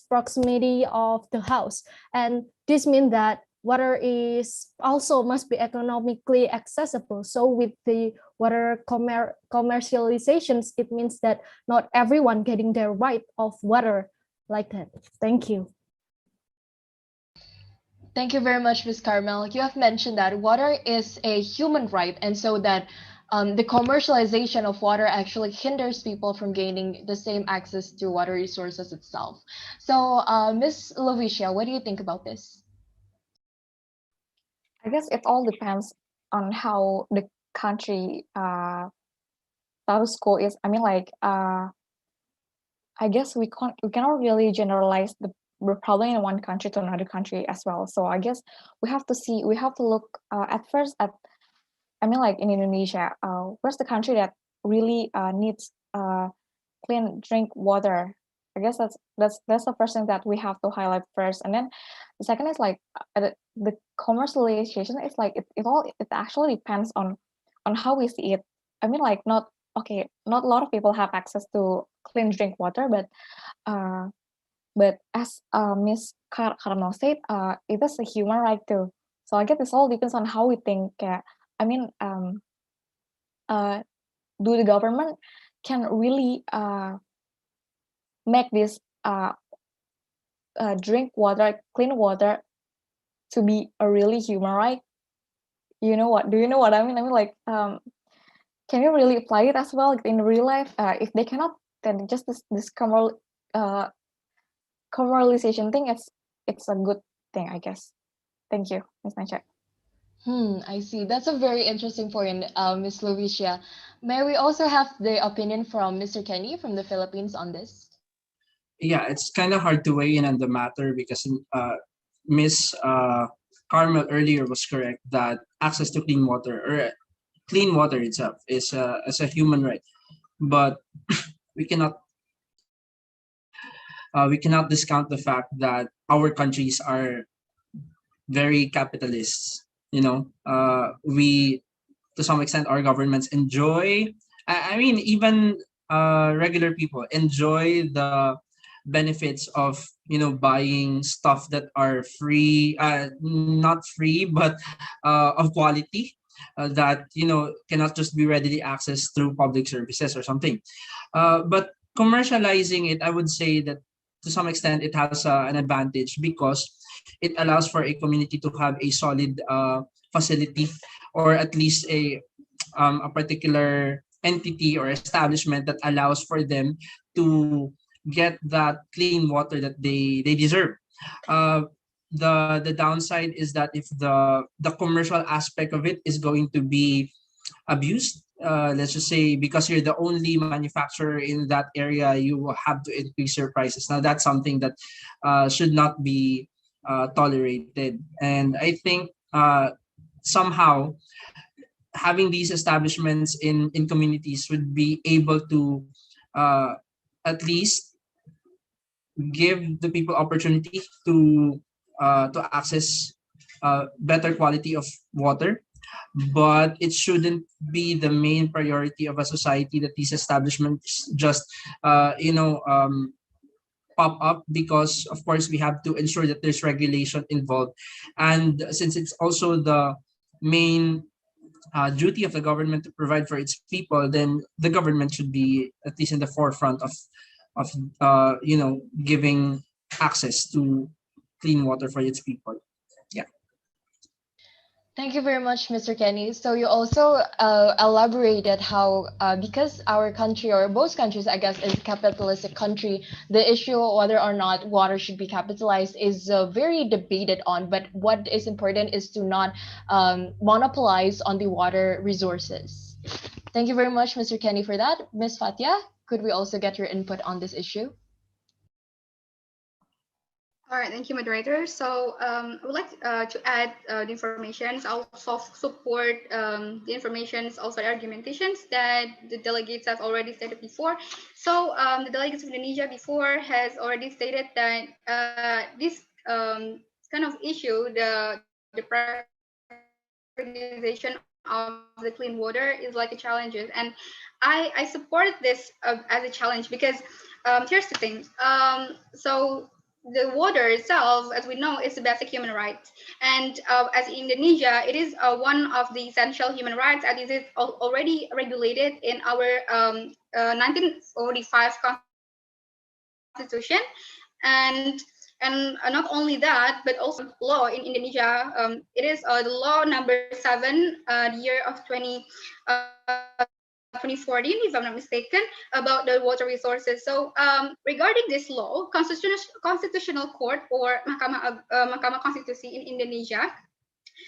proximity of the house, and this means that water is also must be economically accessible. So with the water commercializations, it means that not everyone getting their right of water like that. Thank you. Thank you very much, Ms. Carmel. You have mentioned that water is a human right, and so that the commercialization of water actually hinders people from gaining the same access to water resources itself. So, Ms. Lovicia, what do you think about this? I guess it all depends on how the country status quo is. I mean, like, I guess we cannot really generalize the problem in one country to another country as well. So I guess we have to look at first at, I mean, like in Indonesia, where's the country that really needs clean drink water? I guess that's the first thing that we have to highlight first, and then the second is like the commercialization is like it actually depends on how we see it. I mean, like not a lot of people have access to clean drink water, but as Miss Carmel said, it is a human right too. So I guess this all depends on how we think. I mean, do the government can really make this drink water, clean water, to be a really human right? You know what? Do you know what I mean? I mean, like, can you really apply it as well in real life? If they cannot, then just this commercialization thing, it's a good thing, I guess. Thank you, Ms. Nacha. I see. That's a very interesting point, Ms. Lovicia. May we also have the opinion from Mr. Kenny from the Philippines on this? Yeah, it's kind of hard to weigh in on the matter because Miss Carmel earlier was correct that access to clean water or clean water itself is as a human right, but we cannot discount the fact that our countries are very capitalists. You know, we to some extent our governments enjoy. I mean, even regular people enjoy the benefits of buying stuff that are free, not free, but of quality. That cannot just be readily accessed through public services or something. But commercializing it, I would say that to some extent it has an advantage because it allows for a community to have a solid facility, or at least a particular entity or establishment that allows for them to get that clean water that they deserve. Uh, the downside is that if the commercial aspect of it is going to be abused, let's just say because you're the only manufacturer in that area, you will have to increase your prices. Now that's something that should not be tolerated. And I think somehow having these establishments in communities would be able to uh, at least give the people opportunity to access better quality of water, but it shouldn't be the main priority of a society that these establishments just pop up, because of course we have to ensure that there's regulation involved. And since it's also the main duty of the government to provide for its people, then the government should be at least in the forefront of giving access to clean water for its people. Yeah. Thank you very much, Mr. Kenny. So you also elaborated how, because our country, or most countries, I guess, is a capitalistic country, the issue whether or not water should be capitalized is very debated on. But what is important is to not monopolize on the water resources. Thank you very much, Mr. Kenny, for that. Ms. Fatia, could we also get your input on this issue? All right, thank you, moderator. So I would like to add the information. Also support the information, also the argumentations that the delegates have already stated before. So the delegates of Indonesia before has already stated that this kind of issue, the privatization of the clean water is like a challenge, and I support this as a challenge because here's the thing. So the water itself, as we know, is a basic human right. And as in Indonesia, it is one of the essential human rights, and it is already regulated in our 1945 Constitution. And not only that, but also law in Indonesia. It is the law number 7, the year of 2014, if I'm not mistaken, about the water resources. So regarding this law, Constitutional Court or Mahkamah Konstitusi in Indonesia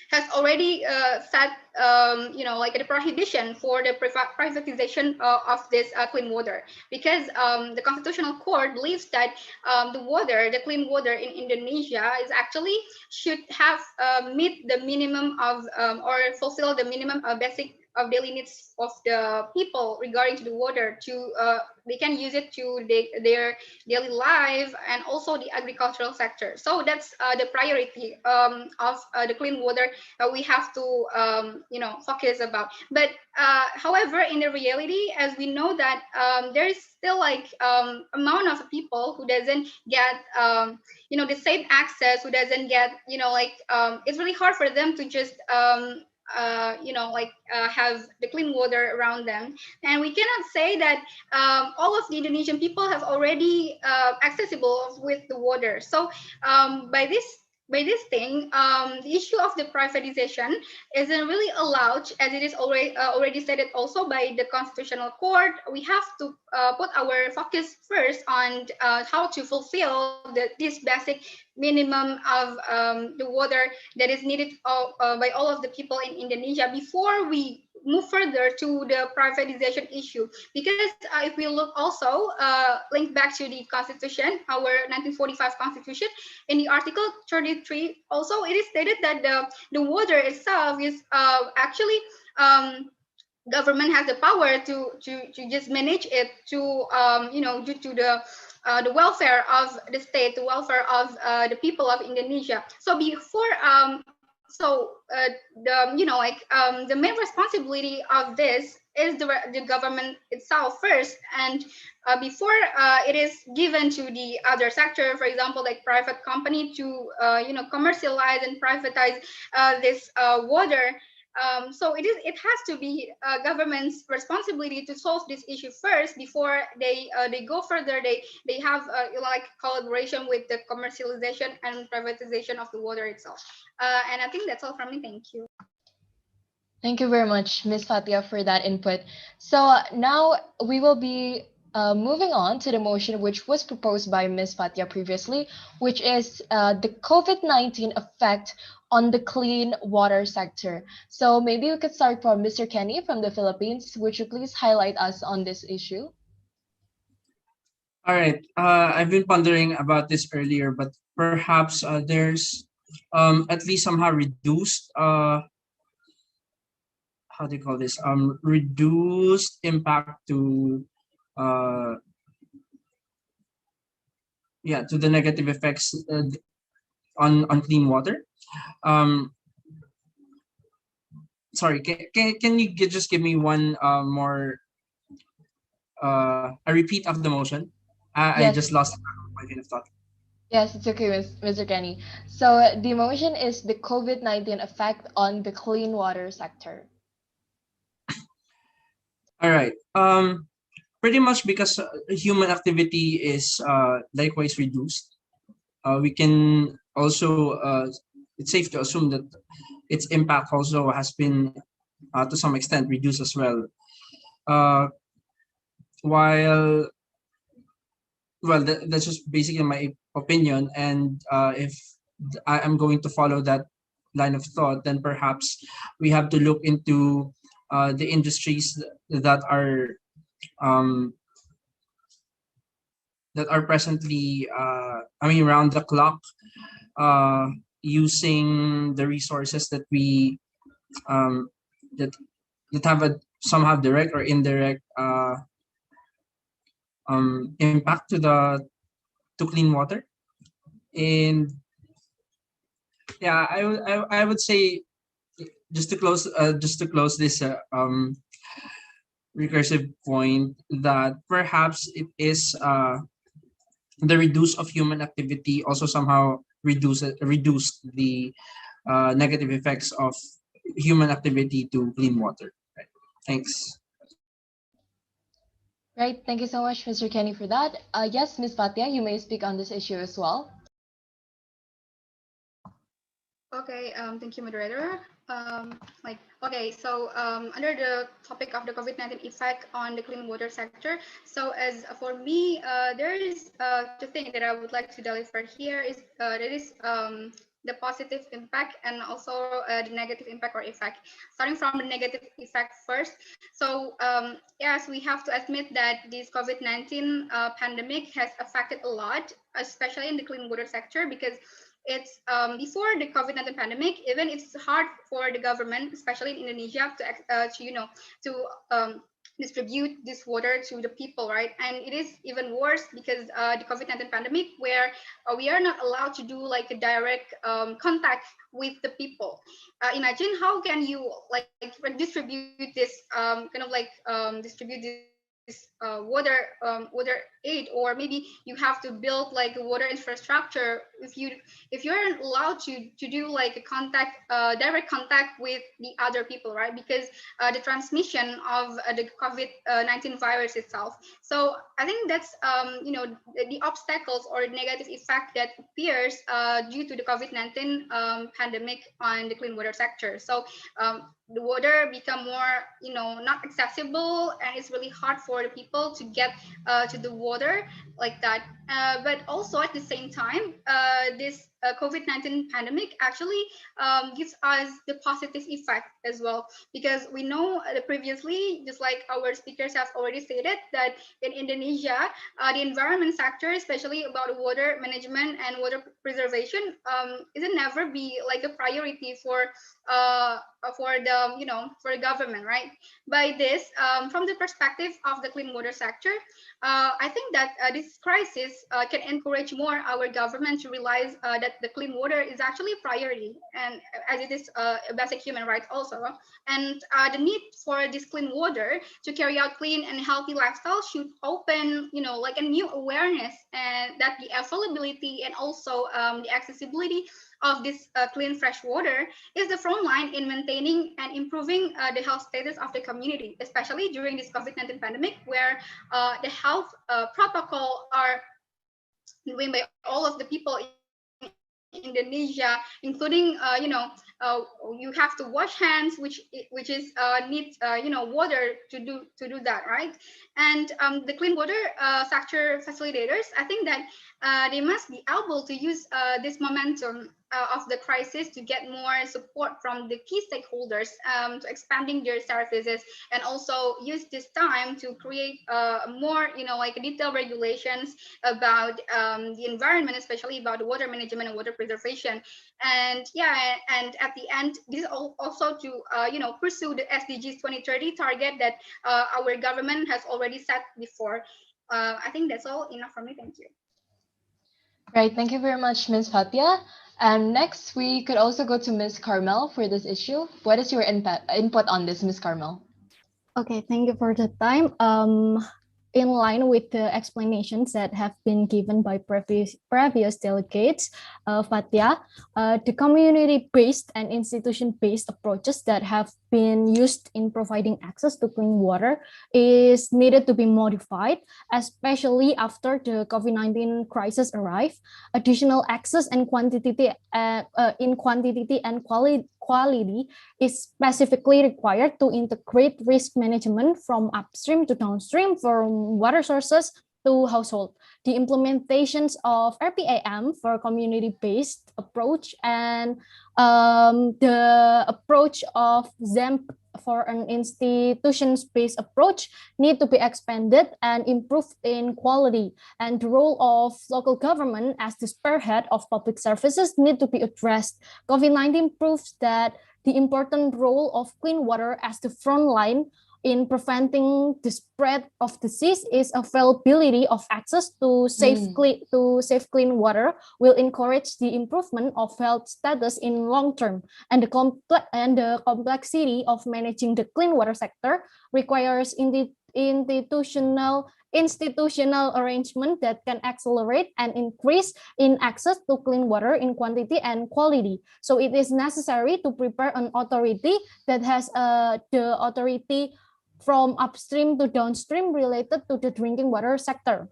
has already set, like a prohibition for the privatization of this clean water, because the Constitutional Court believes that the clean water in Indonesia is actually should have meet the minimum of or fulfill the minimum basic of daily needs of the people regarding to the water, to they can use it to their daily life and also the agricultural sector. So that's the priority of the clean water we have to focus about. But however, in the reality, as we know that there is still like amount of people who doesn't get the same access, who doesn't get it's really hard for them to just have the clean water around them. And we cannot say that all of the Indonesian people have already accessible with the water. So by this thing, the issue of the privatization isn't really allowed, as it is already stated also by the Constitutional Court. We have to put our focus first on how to fulfill this basic minimum of the water that is needed by all of the people in Indonesia before we move further to the privatization issue. Because if we look also, link back to the Constitution, our 1945 Constitution, in the Article 33, also it is stated that the water itself is actually government has the power to just manage it to due to the welfare of the state, the welfare of the people of Indonesia. So before the main responsibility of this is the government itself first, and before it is given to the other sector, for example, like private company to commercialize and privatize this water. So it has to be government's responsibility to solve this issue first before they go further. They have collaboration with the commercialization and privatization of the water itself. And I think that's all from me. Thank you. Thank you very much, Ms. Fatia, for that input. So now we will be Moving on to the motion which was proposed by Ms. Fatia previously, which is the COVID-19 effect on the clean water sector. So maybe we could start from Mr. Kenny from the Philippines. Would you please highlight us on this issue? All right. I've been pondering about this earlier, but perhaps there's at least somehow reduced how do you call this? Reduced impact to uh yeah, to the negative effects on clean water. Um, Sorry, can you just give me one more a repeat of the motion? I Yes, just lost my train of thought. yes, it's okay, Mr. Kenny. So the motion is the COVID-19 effect on the clean water sector. All right. Pretty much because human activity is likewise reduced. We can also it's safe to assume that its impact also has been to some extent reduced as well. Uh, while that's just basically my opinion, and if I am going to follow that line of thought, then perhaps we have to look into the industries um, that are presently I mean around the clock uh, using the resources that we um, that that have a somehow direct or indirect impact to clean water. And yeah, I would say just to close this recursive point, that perhaps it is the reduce of human activity also somehow reduced the negative effects of human activity to clean water. Right. Thanks. Right, thank you so much, Mr. Kenny, for that. Yes, Ms. Fatia, you may speak on this issue as well. Okay, thank you, moderator. Okay, so under the topic of the COVID-19 effect on the clean water sector, so as for me, there is the thing that I would like to deliver here is that is the positive impact and also the negative impact or effect. Starting from the negative effect first. So yes, we have to admit that this COVID-19 pandemic has affected a lot, especially in the clean water sector, because it's before the COVID-19 pandemic, even it's hard for the government, especially in Indonesia, to to distribute this water to the people, right? And it is even worse because the COVID-19 pandemic, where we are not allowed to do like a direct contact with the people. Imagine how can you like distribute this distribute this water aid, or maybe you have to build like a water infrastructure if you aren't allowed to do like a direct contact with the other people, right? Because the transmission of the COVID-19 virus itself. So I think that's the obstacles or negative effect that appears due to the COVID-19 pandemic on the clean water sector. So the water become more not accessible, and it's really hard for the people to get to the water like that. But also at the same time, this COVID-19 pandemic actually gives us the positive effect as well, because we know previously, just like our speakers have already stated, that in Indonesia, the environment sector, especially about water management and water preservation, isn't never be like a priority for the for the government, right? By this, from the perspective of the clean water sector, I think that this crisis can encourage more our government to realize that the clean water is actually a priority, and as it is a basic human right also. And the need for this clean water to carry out clean and healthy lifestyle should open, like a new awareness, and that the availability and also the accessibility of this clean fresh water is the front line in maintaining and improving the health status of the community, especially during this COVID-19 pandemic, where the health protocol are doing by all of the people in Indonesia, Indonesia, including you have to wash hands, which is needs water to do that, right? And the clean water sector facilitators, I think that they must be able to use this momentum of the crisis to get more support from the key stakeholders to expanding their services, and also use this time to create more like detailed regulations about the environment, especially about water management and water preservation. And yeah, and at the end, this is also to pursue the SDGs 2030 target that our government has already set before. I think that's all enough for me. Thank you. Right, thank you very much, Ms. Fatia. And next, we could also go to Ms. Carmel for this issue. What is your input on this, Ms. Carmel? Okay, thank you for the time. In line with the explanations that have been given by previous delegates, Fatia, the community-based and institution-based approaches that have been used in providing access to clean water is needed to be modified, especially after the COVID-19 crisis arrived. Additional access and quantity and quality is specifically required to integrate risk management from upstream to downstream, from water sources to household. The implementations of RPAM for community-based approach and the approach of ZEMP for an institutions-based approach need to be expanded and improved in quality. And the role of local government as the spearhead of public services need to be addressed. COVID-19 proves that the important role of clean water as the front line in preventing the spread of disease is availability of access to safe clean water will encourage the improvement of health status in long term, and the complexity of managing the clean water sector requires institutional arrangement that can accelerate and increase in access to clean water in quantity and quality. So it is necessary to prepare an authority that has the authority from upstream to downstream related to the drinking water sector.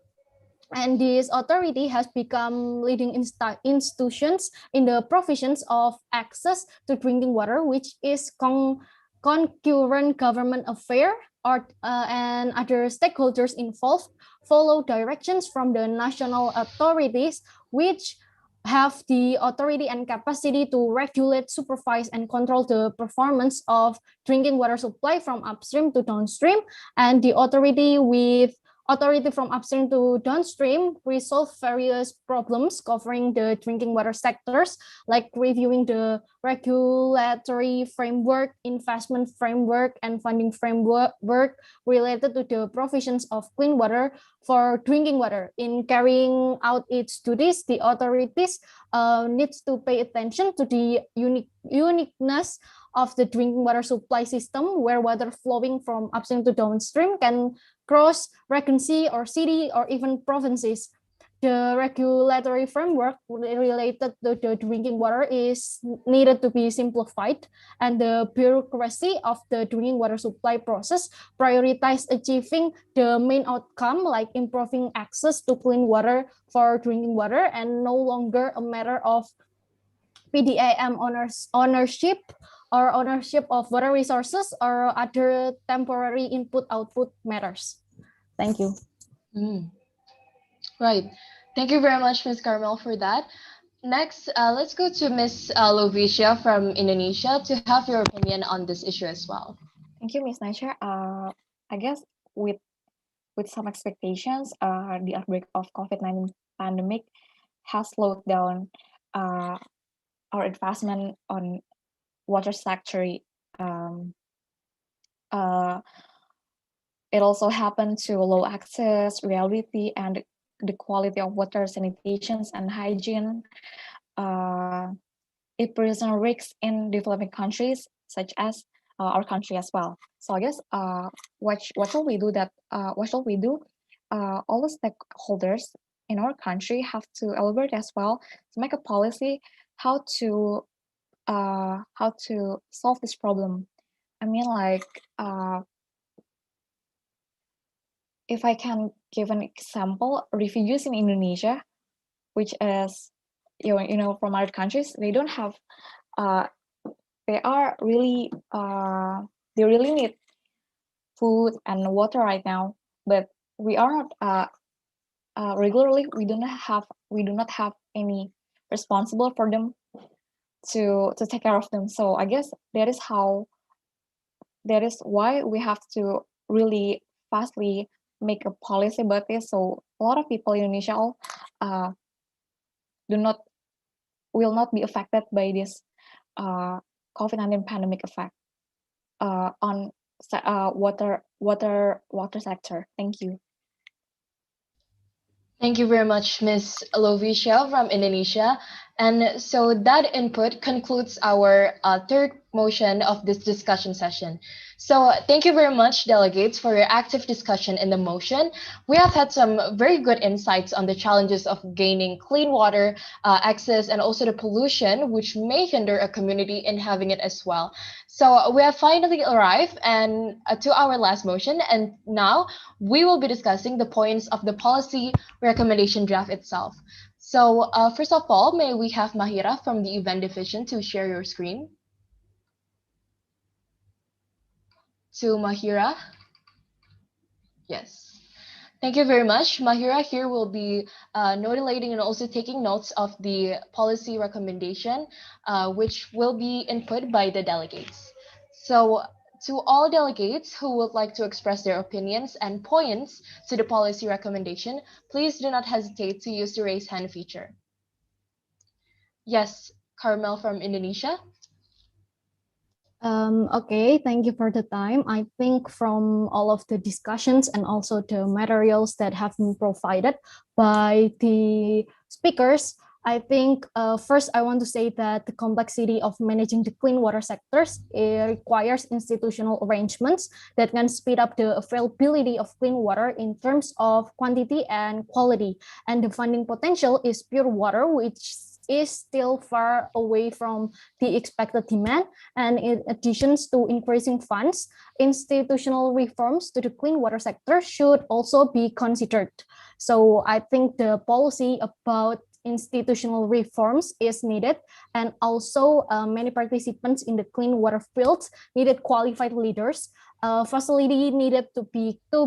And this authority has become leading institutions in the provisions of access to drinking water, which is concurrent government affair, and other stakeholders involved follow directions from the national authorities, which have the authority and capacity to regulate, supervise, and control the performance of drinking water supply from upstream to downstream. And the authority from upstream to downstream resolve various problems covering the drinking water sectors, like reviewing the regulatory framework, investment framework, and funding framework related to the provisions of clean water for drinking water. In carrying out its duties, the authorities needs to pay attention to the uniqueness of the drinking water supply system, where water flowing from upstream to downstream can cross regions or city or even provinces. The regulatory framework related to the drinking water is needed to be simplified, and the bureaucracy of the drinking water supply process prioritize achieving the main outcome, like improving access to clean water for drinking water, and no longer a matter of PDAM ownership or ownership of water resources or other temporary input-output matters. Thank you. Right. Thank you very much, Ms. Carmel, for that. Next, let's go to Ms. Lovicia from Indonesia to have your opinion on this issue as well. Thank you, Ms. Nasha. I guess with some expectations, the outbreak of COVID-19 pandemic has slowed down our investment on water sector. It also happened to low access, reliability, and the quality of water, sanitation, and hygiene. It presents risks in developing countries, such as our country as well. So I guess what shall we do? What shall we do? All the stakeholders in our country have to elaborate as well to make a policy how to solve this problem. I mean, like, if I can give an example, refugees in Indonesia, which is from other countries, they don't have, they are really, they really need food and water right now, but we are not regularly, we do not have any responsible for them to take care of them. So I guess that is why we have to really fastly make a policy about this. So a lot of people in Indonesia uh, will not be affected by this COVID-19 pandemic effect on water sector. Thank you. Thank you very much, Ms. Lovisha from Indonesia. And so that input concludes our third motion of this discussion session. So thank you very much, delegates, for your active discussion in the motion. We have had some very good insights on the challenges of gaining clean water access and also the pollution, which may hinder a community in having it as well. So we have finally arrived to our last motion, and now we will be discussing the points of the policy recommendation draft itself. So first of all, may we have Mahira from the event division to share your screen? To Mahira? Yes. Thank you very much. Mahira here will be notating and also taking notes of the policy recommendation, which will be input by the delegates. So to all delegates who would like to express their opinions and points to the policy recommendation, please do not hesitate to use the raise hand feature. Yes, Carmel from Indonesia. Okay, thank you for the time. I think from all of the discussions and also the materials that have been provided by the speakers, I think first I want to say that the complexity of managing the clean water sectors requires institutional arrangements that can speed up the availability of clean water in terms of quantity and quality. And the funding potential is pure water, which is still far away from the expected demand. And in addition to increasing funds, institutional reforms to the clean water sector should also be considered. So I think the policy about institutional reforms is needed, and also many participants in the clean water fields needed qualified leaders. Facility needed to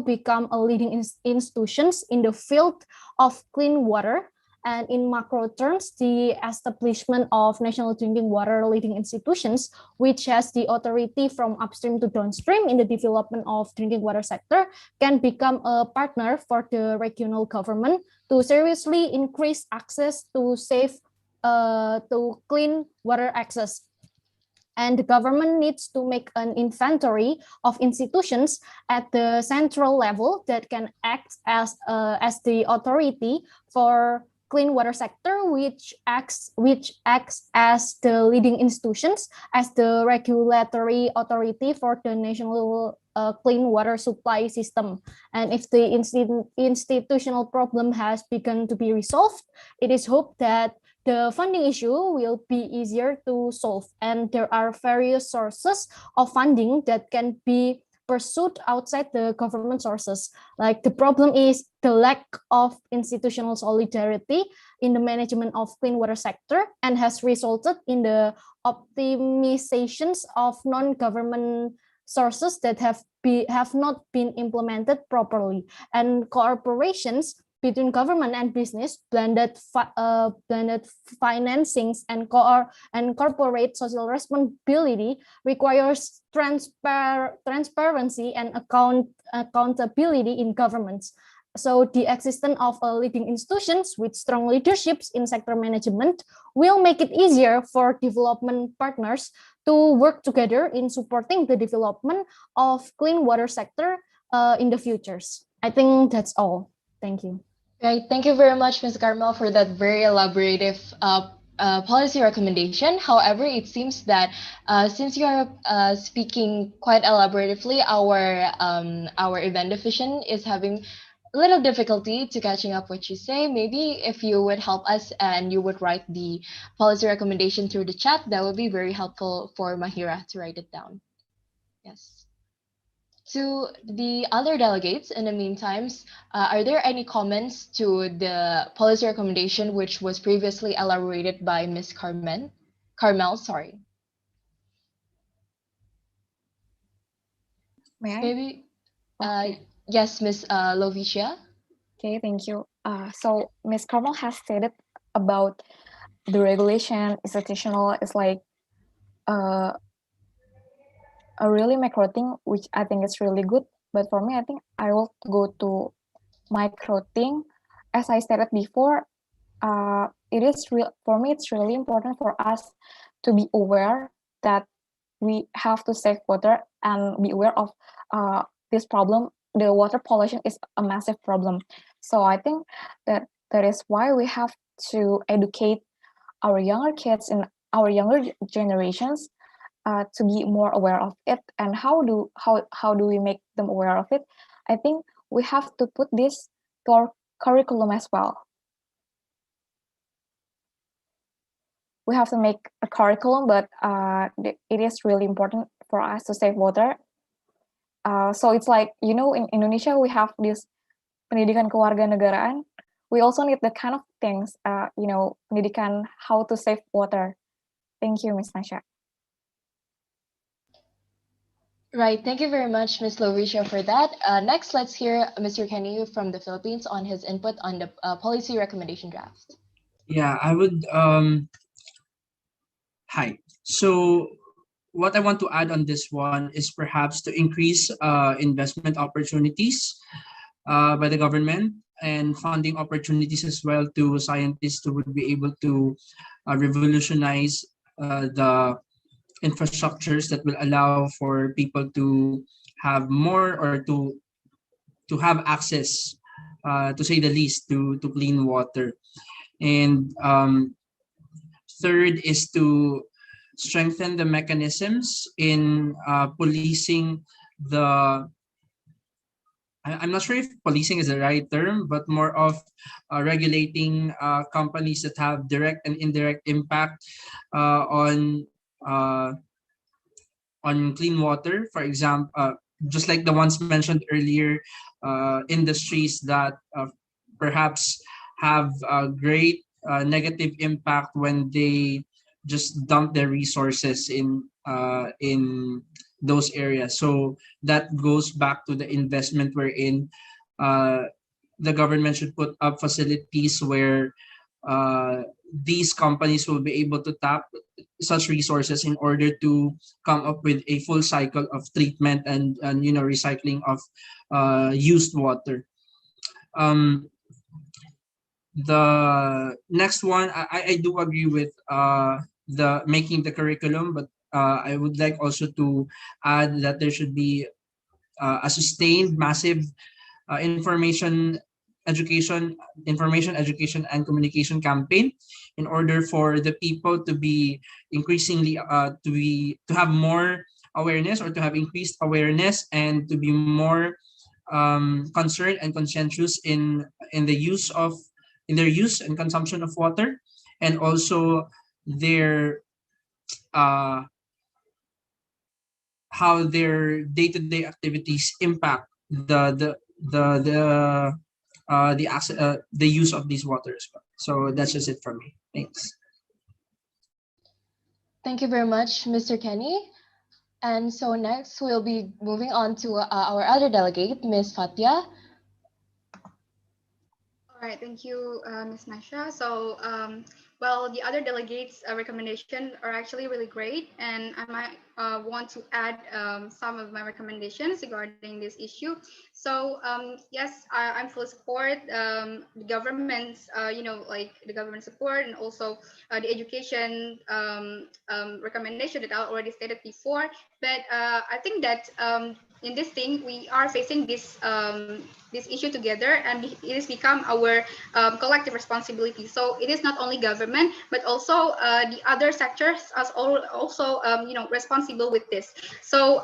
become a leading institutions in the field of clean water. And in macro terms, the establishment of national drinking water leading institutions, which has the authority from upstream to downstream in the development of drinking water sector, can become a partner for the regional government to seriously increase access to clean water access. And the government needs to make an inventory of institutions at the central level that can act as the authority for clean water sector, which acts as the leading institutions, as the regulatory authority for the national clean water supply system. And if the institutional problem has begun to be resolved, it is hoped that the funding issue will be easier to solve, and there are various sources of funding that can be pursued outside the government sources. Like the problem is the lack of institutional solidarity in the management of clean water sector and has resulted in the optimizations of non-government sources that have not been implemented properly, and cooperations between government and business, blended financings, and corporate social responsibility requires transparency and accountability in governments. So the existence of leading institutions with strong leaderships in sector management will make it easier for development partners to work together in supporting the development of clean water sector in the futures. I think that's all. Thank you. Right. Thank you very much, Ms. Carmel, for that very elaborative policy recommendation. However, it seems that since you are speaking quite elaboratively, our event division is having a little difficulty to catching up what you say. Maybe if you would help us and you would write the policy recommendation through the chat, that would be very helpful for Mahira to write it down. Yes. To the other delegates, in the meantime, are there any comments to the policy recommendation which was previously elaborated by Ms. Carmel, sorry. May I? Maybe, Okay. yes, Ms. Lovicia. Okay, thank you. So Ms. Carmel has stated about the regulation institutional is like a really macro thing, which I think is really good. But for me, I think I will go to micro thing. As I stated before, it is real for me. It's really important for us to be aware that we have to save water and be aware of this problem. The water pollution is a massive problem. So I think that is why we have to educate our younger kids and our younger generations to be more aware of it. And how do we make them aware of it? I think we have to put this to our curriculum as well. We have to make a curriculum, but it is really important for us to save water. So it's like, you know, in Indonesia, we have this pendidikan kewarganegaraan. We also need that kind of things, you know, pendidikan how to save water. Thank you, Ms. Nasha. Right, thank you very much, Ms. Lovicia, for that. Next, let's hear Mr. Kenny from the Philippines on his input on the policy recommendation draft. Yeah, I would, hi. So what I want to add on this one is perhaps to increase investment opportunities by the government and funding opportunities as well to scientists who would be able to revolutionize the infrastructures that will allow for people to have more or to have access, to say the least, to clean water. And third is to strengthen the mechanisms in policing the, I'm not sure if policing is the right term, but more of regulating companies that have direct and indirect impact on clean water. For example, just like the ones mentioned earlier, industries that perhaps have a great negative impact when they just dump their resources in those areas. So that goes back to the investment wherein the government should put up facilities where these companies will be able to tap such resources in order to come up with a full cycle of treatment and you know, recycling of used water. The next one, I do agree with the making the curriculum, but I would like also to add that there should be a sustained massive information education and communication campaign in order for the people to be increasingly to have more awareness or to have increased awareness and to be more concerned and conscientious in their use and consumption of water, and also their how their day-to-day activities impact the use of these waters. So that's just it from me. Thanks. Thank you very much, Mr. Kenny. And so next we'll be moving on to our other delegate, Ms. Fatia. All right, thank you, Ms. Nasha. So, well, the other delegates' recommendation are actually really great, and I might want to add some of my recommendations regarding this issue. So, yes, I'm full support the government's, like the government support, and also the education recommendation that I already stated before. But I think that in this thing, we are facing this issue together, and it has become our collective responsibility. So it is not only government, but also the other sectors as also responsible with this. So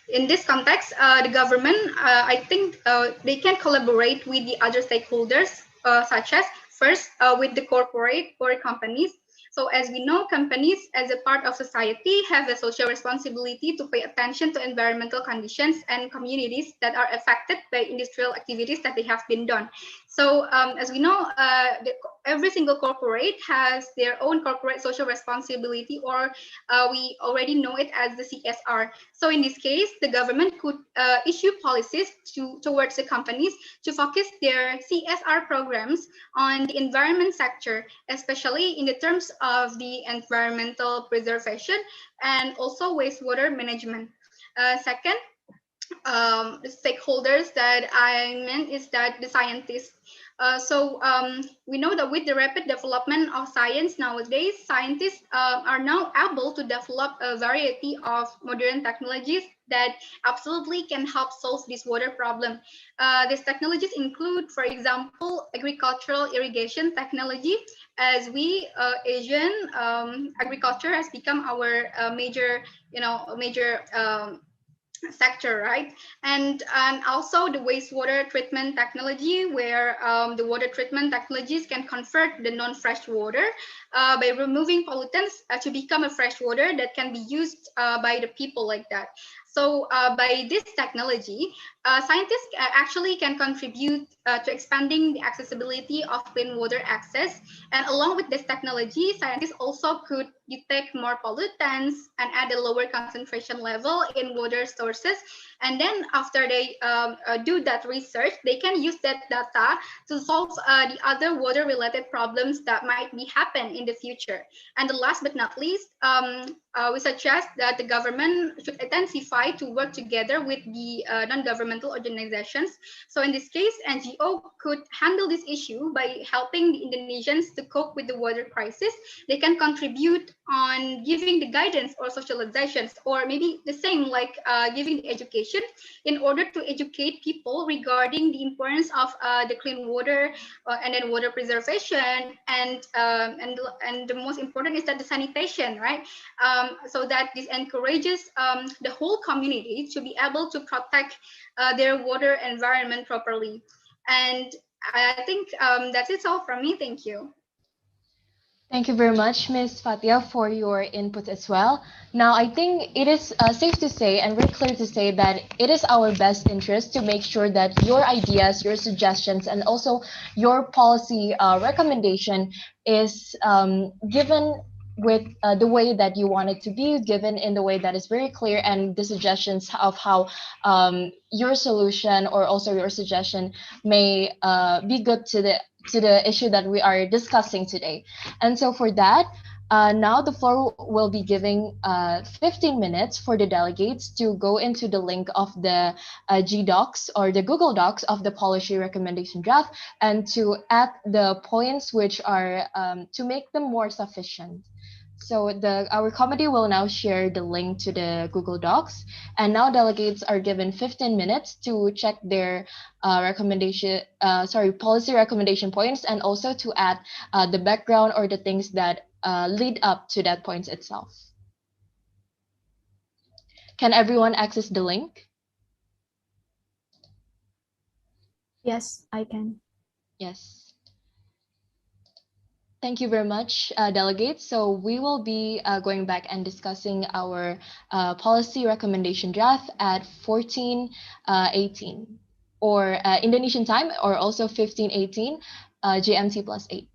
in this context, the government, I think they can collaborate with the other stakeholders, such as first with the corporate or companies. So as we know, companies as a part of society have a social responsibility to pay attention to environmental conditions and communities that are affected by industrial activities that they have been done. So as we know, every single corporate has their own corporate social responsibility, or we already know it as the CSR. So in this case, the government could issue policies towards the companies to focus their CSR programs on the environment sector, especially in the terms of the environmental preservation and also wastewater management. Second, the stakeholders that I meant is that the scientists. We know that with the rapid development of science nowadays, scientists are now able to develop a variety of modern technologies that absolutely can help solve this water problem. These technologies include, for example, agricultural irrigation technology, as we Asian agriculture has become our major sector, right? And also the wastewater treatment technology, where the water treatment technologies can convert the non-fresh water by removing pollutants to become a fresh water that can be used by the people like that. So by this technology, scientists actually can contribute to expanding the accessibility of clean water access. And along with this technology, scientists also could detect more pollutants and add a lower concentration level in water sources. And then after they do that research, they can use that data to solve the other water-related problems that might be happen in the future. And the last but not least, we suggest that the government should intensify to work together with the non-governmental organizations. So in this case, NGO could handle this issue by helping the Indonesians to cope with the water crisis. They can contribute on giving the guidance or socializations, or maybe the same like giving the education in order to educate people regarding the importance of the clean water and then water preservation, and the most important is that the sanitation, right? So that this encourages the whole community to be able to protect their water environment properly. And I think that's it all from me. Thank you. Thank you very much, Ms. Fatia, for your input as well. Now, I think it is safe to say and very clear to say that it is our best interest to make sure that your ideas, your suggestions, and also your policy recommendation is given with the way that you want it to be, given in the way that is very clear, and the suggestions of how your solution or also your suggestion may be good to the issue that we are discussing today. And so for that, now the floor will be giving 15 minutes for the delegates to go into the link of the GDocs or the Google Docs of the policy recommendation draft and to add the points which are to make them more sufficient. So our committee will now share the link to the Google Docs, and now delegates are given 15 minutes to check their policy recommendation points, and also to add the background or the things that lead up to that point itself. Can everyone access the link? Yes, I can. Yes. Thank you very much, delegates. So we will be going back and discussing our policy recommendation draft at 14:18 or Indonesian time, or also 15:18 GMT plus 8.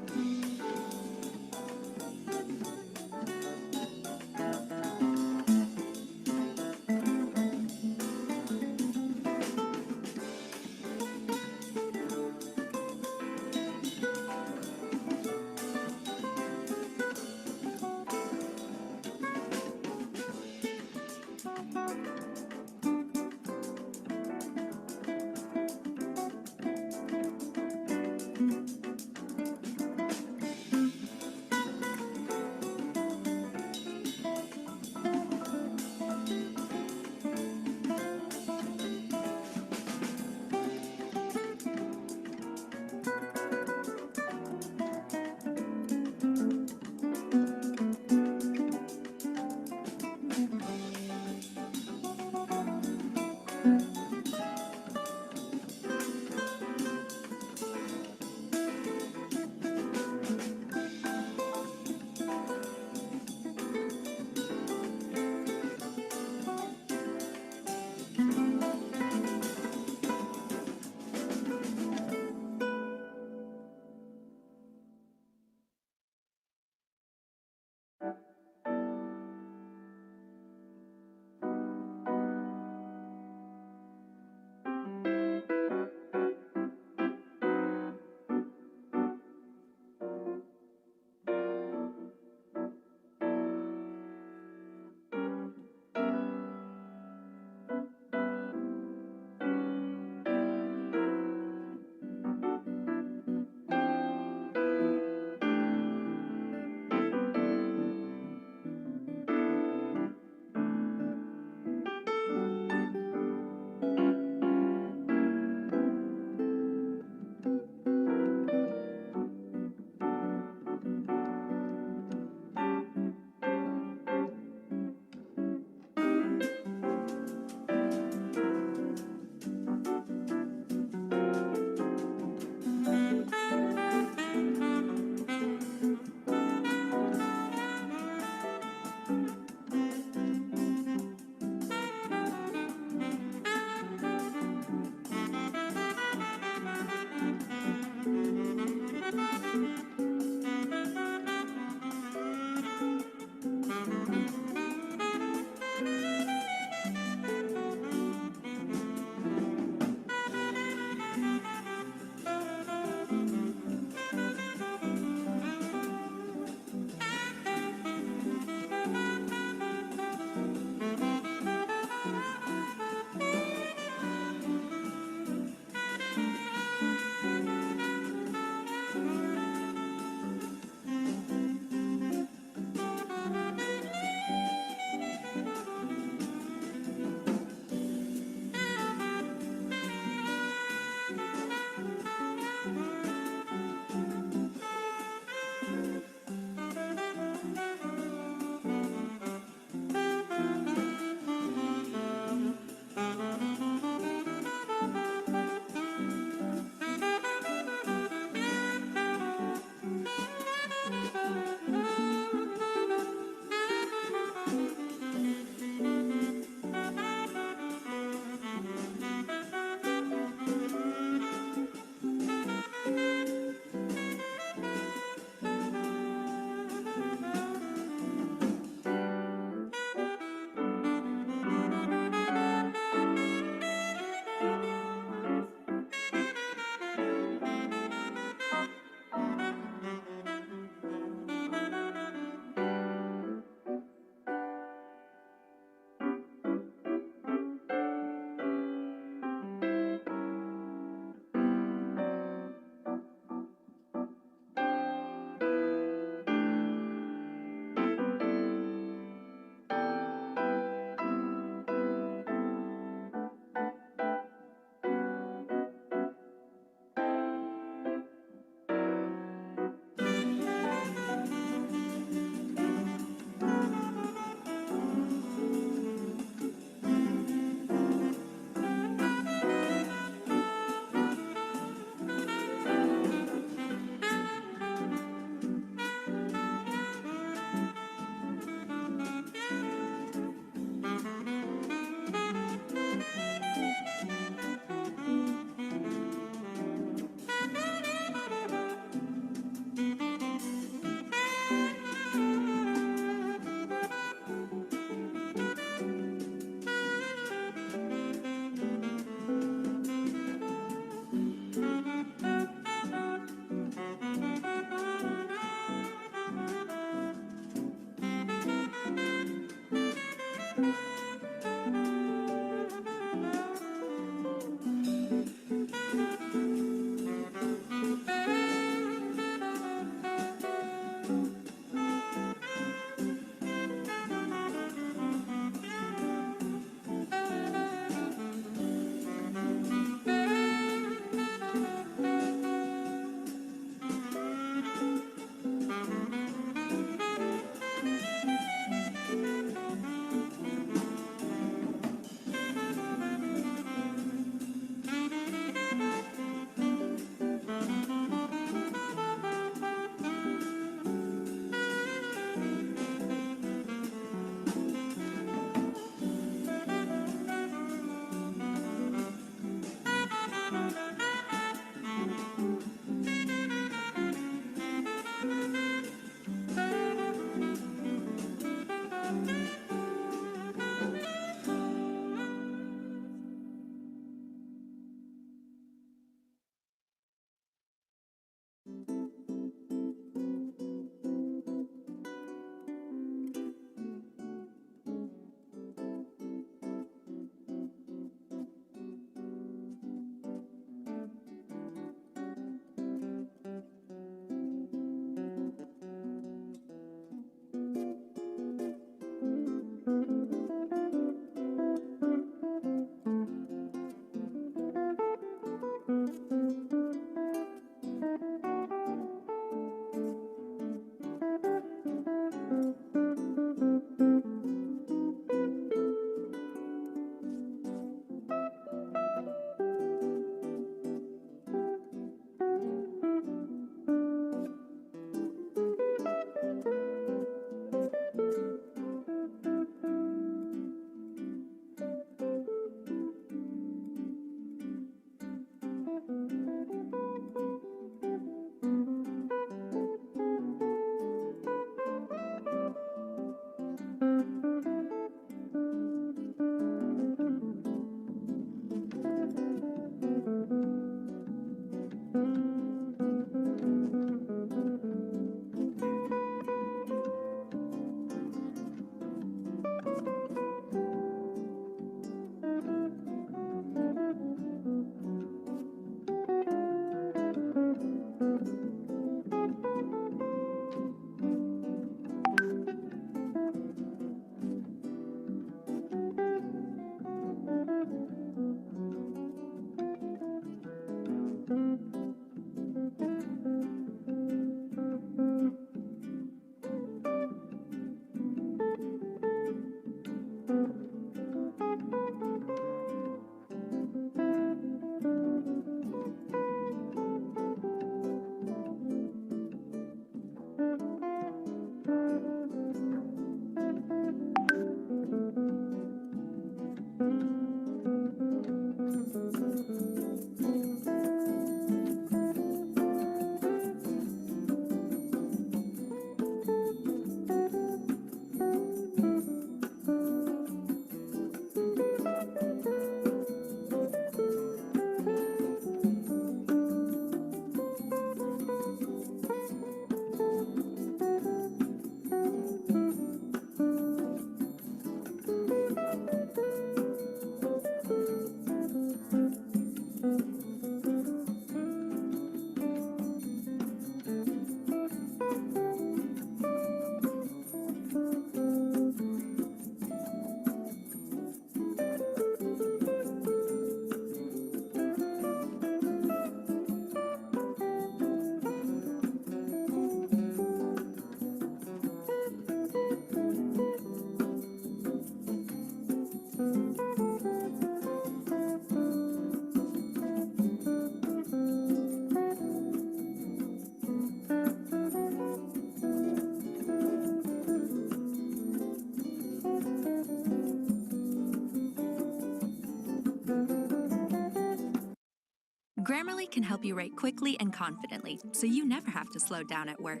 Grammarly can help you write quickly and confidently, so you never have to slow down at work.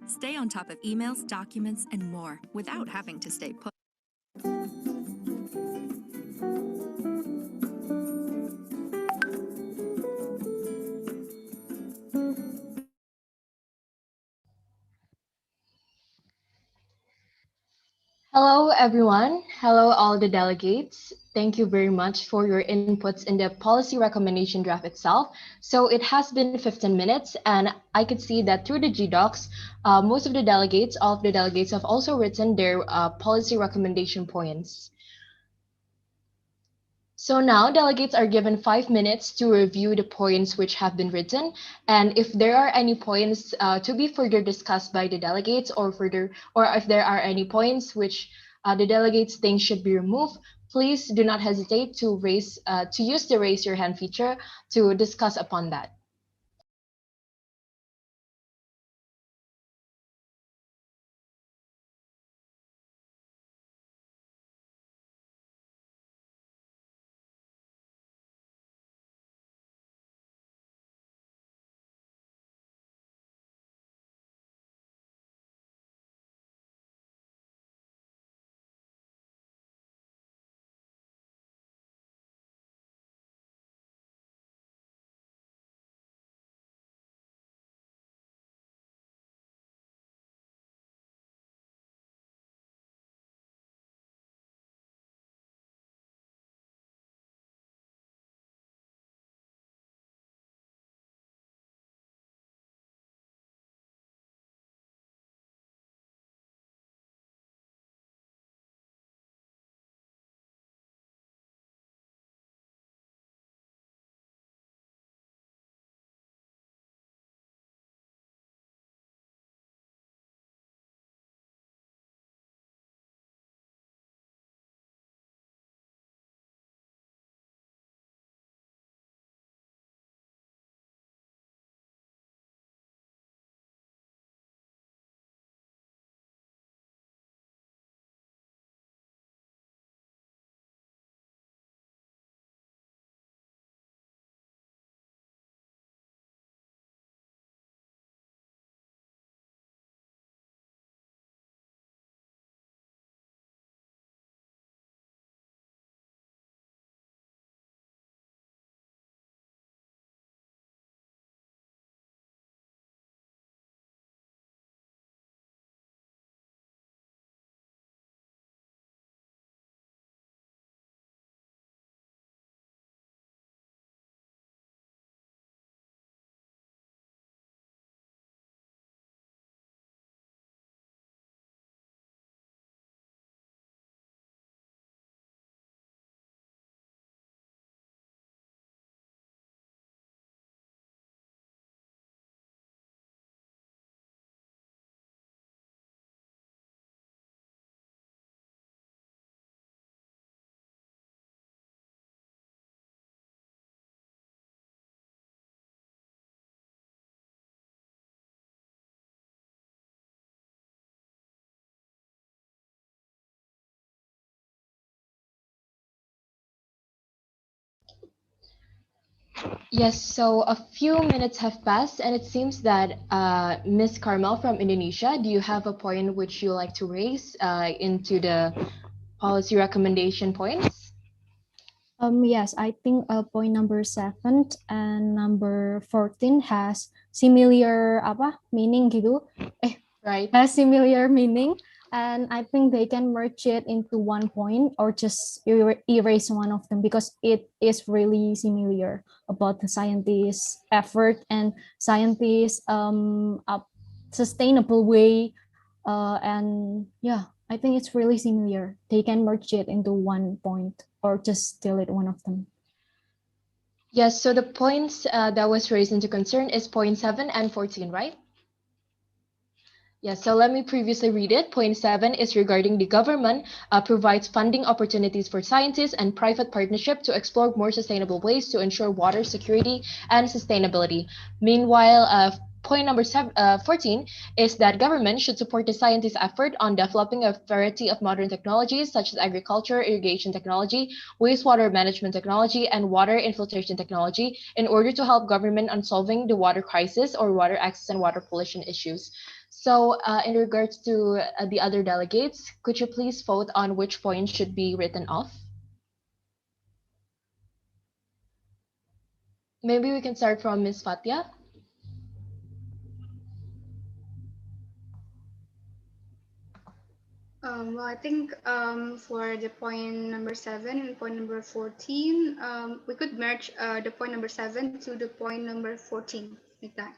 Stay on top of emails, documents, and more without having to stay put. Hello, everyone. Hello, all the delegates. Thank you very much for your inputs in the policy recommendation draft itself. So it has been 15 minutes, and I could see that through the GDocs, most of the delegates, all of the delegates have also written their policy recommendation points. So now delegates are given 5 minutes to review the points which have been written. And if there are any points to be further discussed by the delegates or if there are any points which the delegates think should be removed, please do not hesitate to use the raise your hand feature to discuss upon that. Yes, so a few minutes have passed, and it seems that Ms. Carmel from Indonesia, do you have a point which you like to raise into the policy recommendation points? Yes, I think point number 7 and number 14 has similar meaning gitu. Right. Has similar meaning, and I think they can merge it into one point or just erase one of them because it is really similar about the scientists' effort and scientists' sustainable way, and yeah, I think it's really similar. They can merge it into one point or just delete one of them. Yes, so the points that was raised into concern is point 7 and 14, right? Yes, so let me previously read it. Point 7 is regarding the government provides funding opportunities for scientists and private partnership to explore more sustainable ways to ensure water security and sustainability. Meanwhile, point number 14 is that government should support the scientists' effort on developing a variety of modern technologies such as agriculture, irrigation technology, wastewater management technology, and water infiltration technology in order to help government on solving the water crisis or water access and water pollution issues. So in regards to the other delegates, could you please vote on which point should be written off? Maybe we can start from Ms. Fatia. Well, I think for the point number 7 and point number 14, we could merge the point number 7 to the point number 14, like that.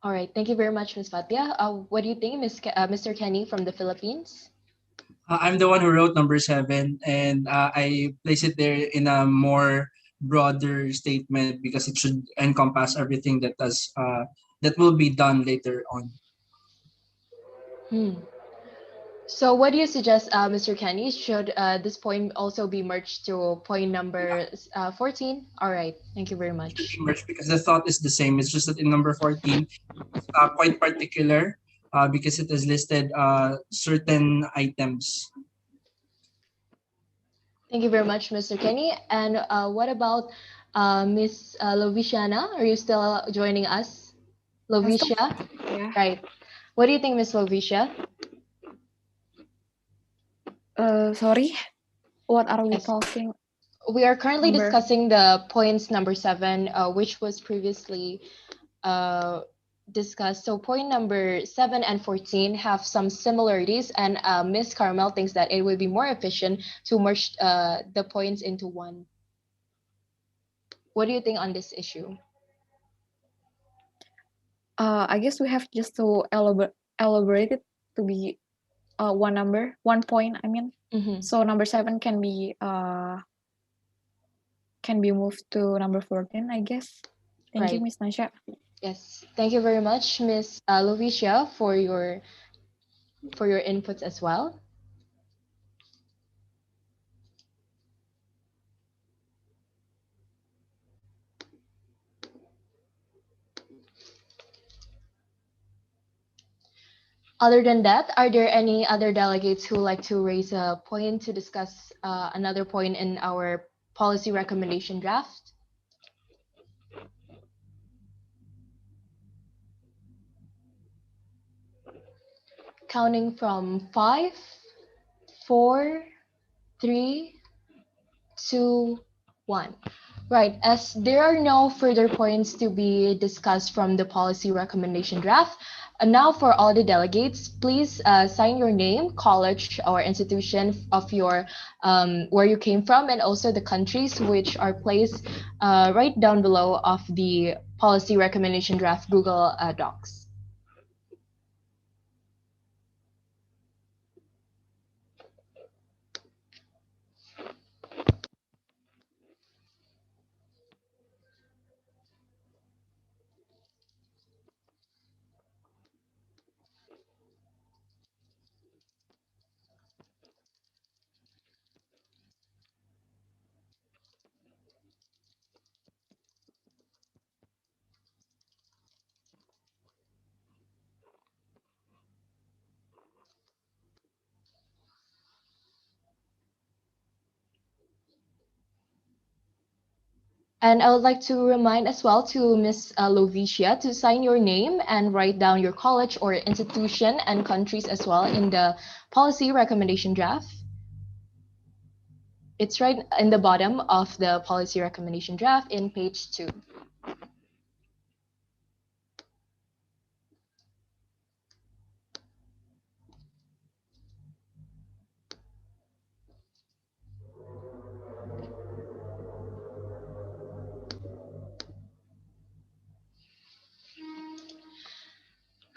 All right, thank you very much, Ms. Fatia. What do you think, Mr. Kenny from the Philippines? I'm the one who wrote number 7, and I place it there in a more broader statement because it should encompass everything that will be done later on. So what do you suggest, Mr. Kenny? Should this point also be merged to point number 14? All right, thank you very much. Should be merged because the thought is the same. It's just that in number 14, it's quite particular because it is listed certain items. Thank you very much, Mr. Kenny. And what about Miss Lovisiana? Are you still joining us? Lovicia? Yeah. Right. What do you think, Miss Lovicia? Sorry, what are we talking? We are currently Number. discussing the points number 7, which was previously discussed. So point number 7 and 14 have some similarities, and Miss Carmel thinks that it would be more efficient to merge the points into one. What do you think on this issue? I guess we have just to elaborate it to be one point. I mean, so number 7 can be moved to number 14, I guess. Thank you, Right. Miss Nasha. Yes, thank you very much, Miss Lovicia, for your inputs as well. Other than that, are there any other delegates who would like to raise a point to discuss another point in our policy recommendation draft? Counting from 5, 4, 3, 2, 1. Right, as there are no further points to be discussed from the policy recommendation draft, now for all the delegates, please sign your name, college, or institution of your where you came from, and also the countries which are placed right down below of the policy recommendation draft Google Docs. And I would like to remind as well to Ms. Lovicia to sign your name and write down your college or institution and countries as well in the policy recommendation draft. It's right in the bottom of the policy recommendation draft in page 2.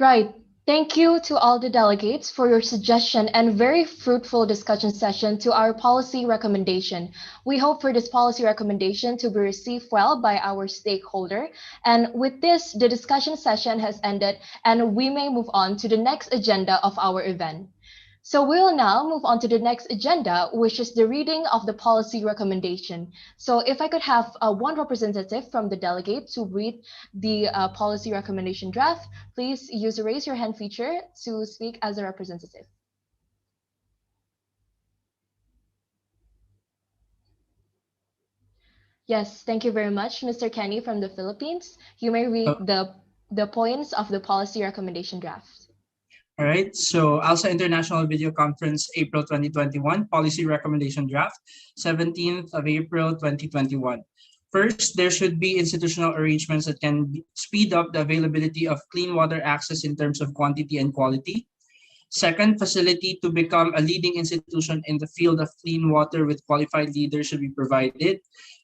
Right. Thank you to all the delegates for your suggestion and very fruitful discussion session to our policy recommendation. We hope for this policy recommendation to be received well by our stakeholder. And with this, the discussion session has ended and we may move on to the next agenda of our event. So we'll now move on to the next agenda, which is the reading of the policy recommendation. So if I could have one representative from the delegate to read the policy recommendation draft, please use the raise your hand feature to speak as a representative. Yes, thank you very much, Mr. Kenny from the Philippines. You may read the points of the policy recommendation draft. All right, so ALSA International Video Conference, April 2021, Policy Recommendation Draft, 17th of April 2021. First, there should be institutional arrangements that can speed up the availability of clean water access in terms of quantity and quality. Second, facility to become a leading institution in the field of clean water with qualified leaders should be provided.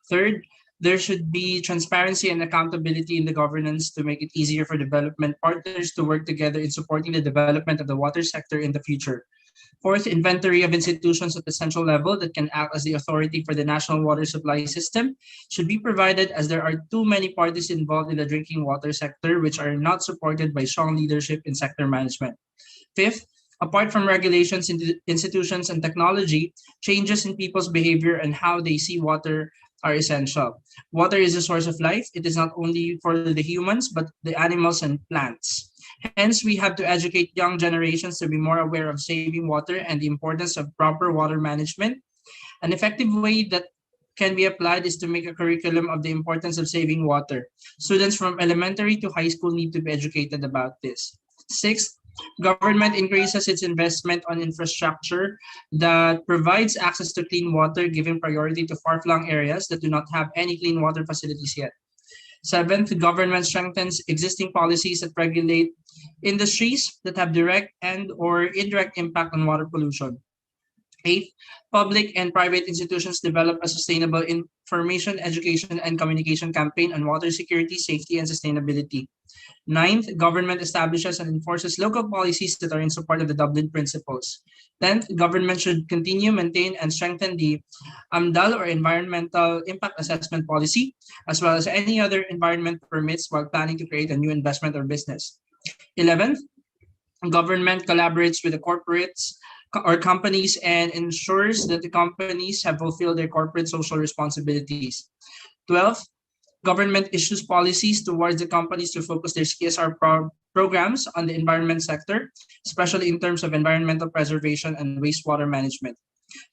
Third, there should be transparency and accountability in the governance to make it easier for development partners to work together in supporting the development of the water sector in the future. Fourth, inventory of institutions at the central level that can act as the authority for the national water supply system should be provided, as there are too many parties involved in the drinking water sector which are not supported by strong leadership in sector management. Fifth, apart from regulations, institutions, and technology, changes in people's behavior and how they see water are essential. Water is a source of life. It is not only for the humans, but the animals and plants. Hence, we have to educate young generations to be more aware of saving water and the importance of proper water management. An effective way that can be applied is to make a curriculum of the importance of saving water. Students from elementary to high school need to be educated about this. Sixth, government increases its investment on infrastructure that provides access to clean water, giving priority to far-flung areas that do not have any clean water facilities yet. Seventh, government strengthens existing policies that regulate industries that have direct and or indirect impact on water pollution. Eighth, public and private institutions develop a sustainable information, education, and communication campaign on water security, safety, and sustainability. Ninth, government establishes and enforces local policies that are in support of the Dublin Principles. 10th, government should continue, maintain, and strengthen the AMDAL or Environmental Impact Assessment Policy, as well as any other environment permits while planning to create a new investment or business. 11th, government collaborates with the corporates or companies and ensures that the companies have fulfilled their corporate social responsibilities. 12th, government issues policies towards the companies to focus their CSR programs on the environment sector, especially in terms of environmental preservation and wastewater management.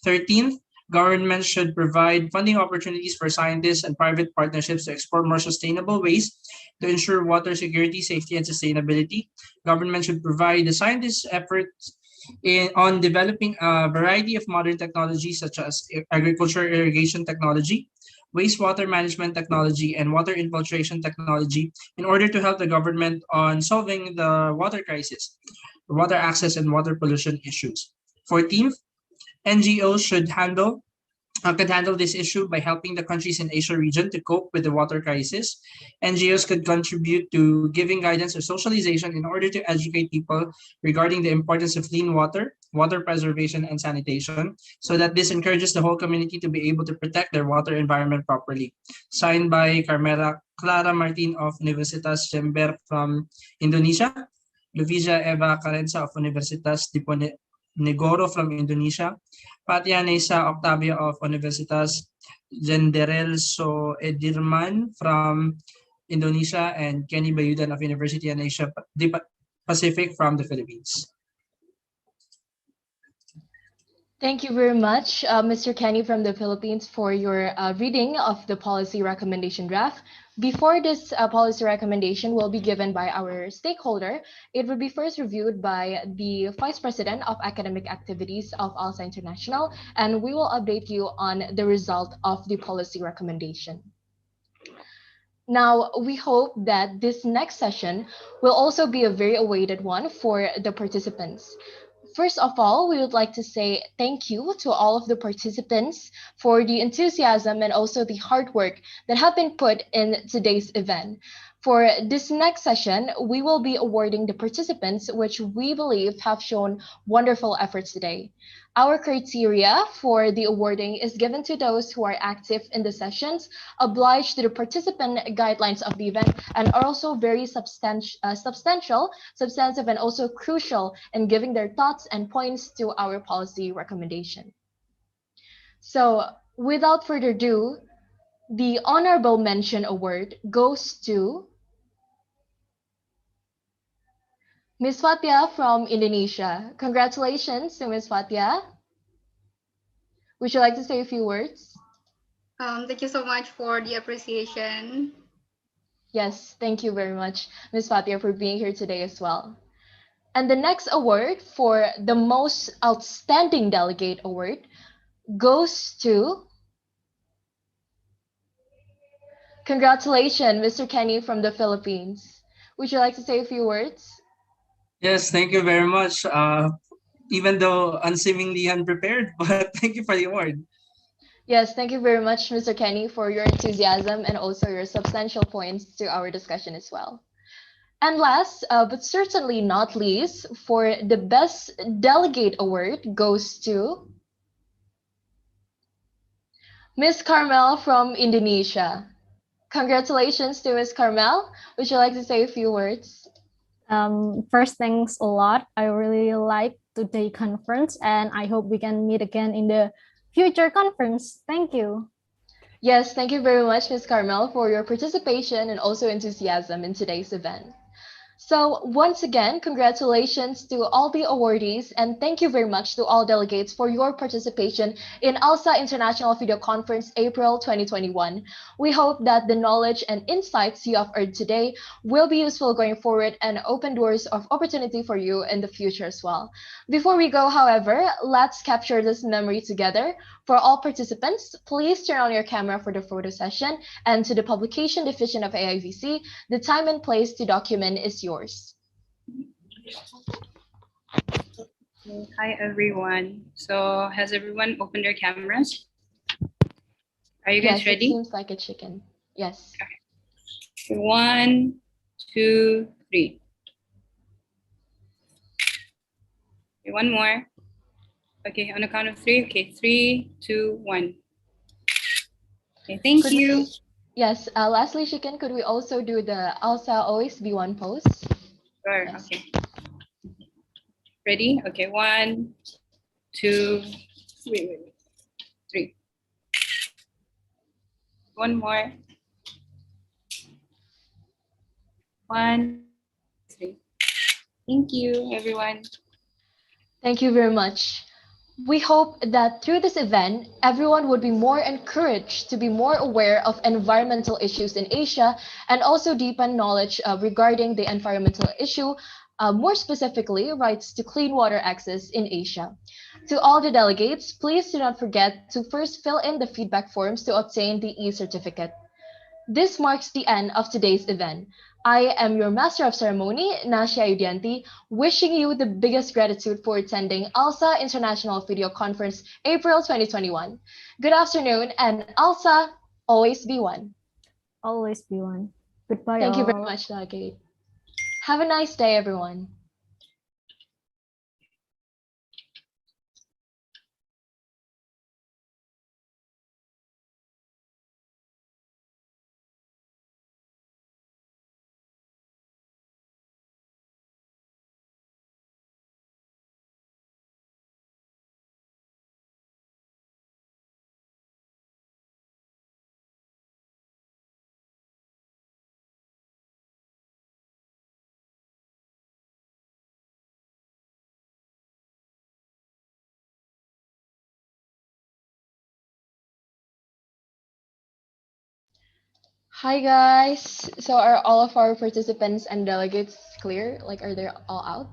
13th, government should provide funding opportunities for scientists and private partnerships to explore more sustainable ways to ensure water security, safety, and sustainability. Government should provide the scientists' efforts on developing a variety of modern technologies such as agriculture irrigation technology, wastewater management technology, and water infiltration technology in order to help the government on solving the water crisis, water access, and water pollution issues. 14th, NGOs could handle this issue by helping the countries in Asia region to cope with the water crisis. NGOs could contribute to giving guidance or socialization in order to educate people regarding the importance of clean water, water preservation, and sanitation, so that this encourages the whole community to be able to protect their water environment properly. Signed by Carmela Clara Martin of Universitas Jember from Indonesia, Luvisia Eva Carenza of Universitas Diponegoro from Indonesia, Patia Nesa Octavio of Universitas Jenderal Edirman from Indonesia, and Kenny Bayudan of University in Asia Pacific from the Philippines. Thank you very much, Mr. Kenny from the Philippines, for your reading of the policy recommendation draft. Before this policy recommendation will be given by our stakeholder, it will be first reviewed by the Vice President of Academic Activities of ALSA International, and we will update you on the result of the policy recommendation. Now, we hope that this next session will also be a very awaited one for the participants. First of all, we would like to say thank you to all of the participants for the enthusiasm and also the hard work that have been put in today's event. For this next session, we will be awarding the participants which we believe have shown wonderful efforts today. Our criteria for the awarding is given to those who are active in the sessions, obliged to the participant guidelines of the event, and are also very substantive, and also crucial in giving their thoughts and points to our policy recommendation. So without further ado, the Honorable Mention Award goes to Ms. Fatia from Indonesia. Congratulations to Ms. Fatia. Would you like to say a few words? Thank you so much for the appreciation. Yes, thank you very much, Ms. Fatia, for being here today as well. And the next award for the Most Outstanding Delegate Award goes to, congratulations, Mr. Kenny from the Philippines. Would you like to say a few words? Yes, thank you very much. Even though unseemingly unprepared, but thank you for the award. Yes, thank you very much, Mr. Kenny, for your enthusiasm and also your substantial points to our discussion as well. And last, but certainly not least, for the Best Delegate Award goes to Ms. Carmel from Indonesia. Congratulations to Ms. Carmel. Would you like to say a few words? First, thanks a lot. I really like today's conference, and I hope we can meet again in the future conference. Thank you. Yes, thank you very much, Ms. Carmel, for your participation and also enthusiasm in today's event. So once again, congratulations to all the awardees, and thank you very much to all delegates for your participation in ALSA International Video Conference April 2021. We hope that the knowledge and insights you have earned today will be useful going forward and open doors of opportunity for you in the future as well. Before we go, however, let's capture this memory together. For all participants, please turn on your camera for the photo session, and to the publication division of AIVC, the time and place to document is yours. Hi everyone. So has everyone opened their cameras? Are you guys Yes, ready? it seems like a chicken. Yes. Okay. 1, 2, 3. Okay, one more. Okay, on the count of 3. Okay, 3, 2, 1. Okay, thank you. Yes, lastly, Chicken, could we also do the ALSA always be one pose? Sure, Yes. okay. Ready? Okay, 1, 2, wait. 3. One more. 1, 3. Thank you, everyone. Thank you very much. We hope that through this event, everyone would be more encouraged to be more aware of environmental issues in Asia and also deepen knowledge regarding the environmental issue, more specifically, rights to clean water access in Asia. To all the delegates, please do not forget to first fill in the feedback forms to obtain the e-certificate. This marks the end of today's event. I am your Master of Ceremony, Nasha Yudianti, wishing you the biggest gratitude for attending ALSA International Video Conference April 2021. Good afternoon, and ALSA, always be one. Always be one. Goodbye, Thank you very all. much, Delegate. Have a nice day, everyone. Hi guys. So are all of our participants and delegates clear? Like, are they all out?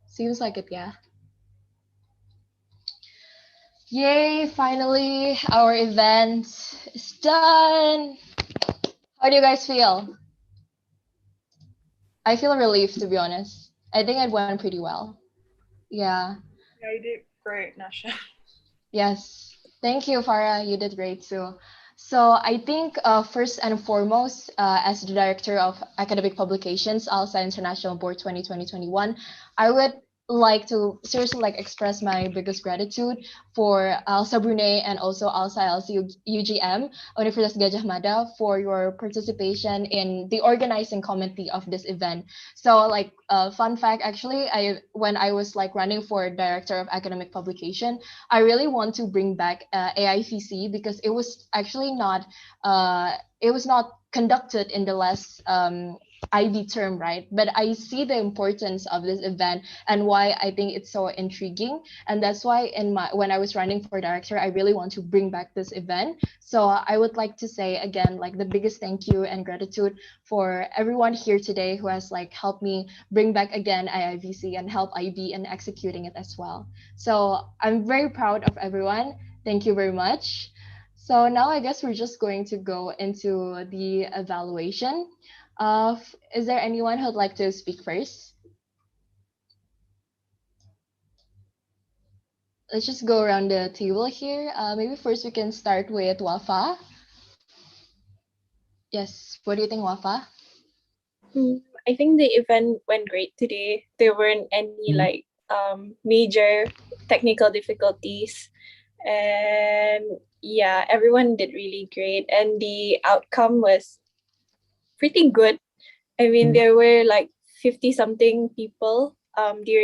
Seems like it, yeah. Yay, finally, our event is done. How do you guys feel? I feel relieved, to be honest. I think it went pretty well. Yeah. Yeah, you did great, Nasha. Yes. Thank you, Farah. You did great too. So I think first and foremost, as the director of academic publications, ALSA International Board 2020-2021, I would like to seriously express my biggest gratitude for ALSA Brunei and also ALSA UGM, Universitas Gajah Mada, for your participation in the organizing committee of this event. So fun fact, actually, when I was running for director of academic publication, I really want to bring back AIVC because it was actually not conducted in the last IB term, right? But I see the importance of this event and why I think it's so intriguing, and that's why when I was running for director, I really want to bring back this event. So I would like to say again, the biggest thank you and gratitude for everyone here today who has helped me bring back again AIVC and help IB in executing it as well. So I'm very proud of everyone. Thank you very much. So now I guess we're just going to go into the evaluation. Is there anyone who'd like to speak first? Let's just go around the table here. Maybe first we can start with Wafa. Yes, what do you think, Wafa? I think the event went great today. There weren't any major technical difficulties, and yeah, everyone did really great, and the outcome was pretty good. I mean, there were 50 something people during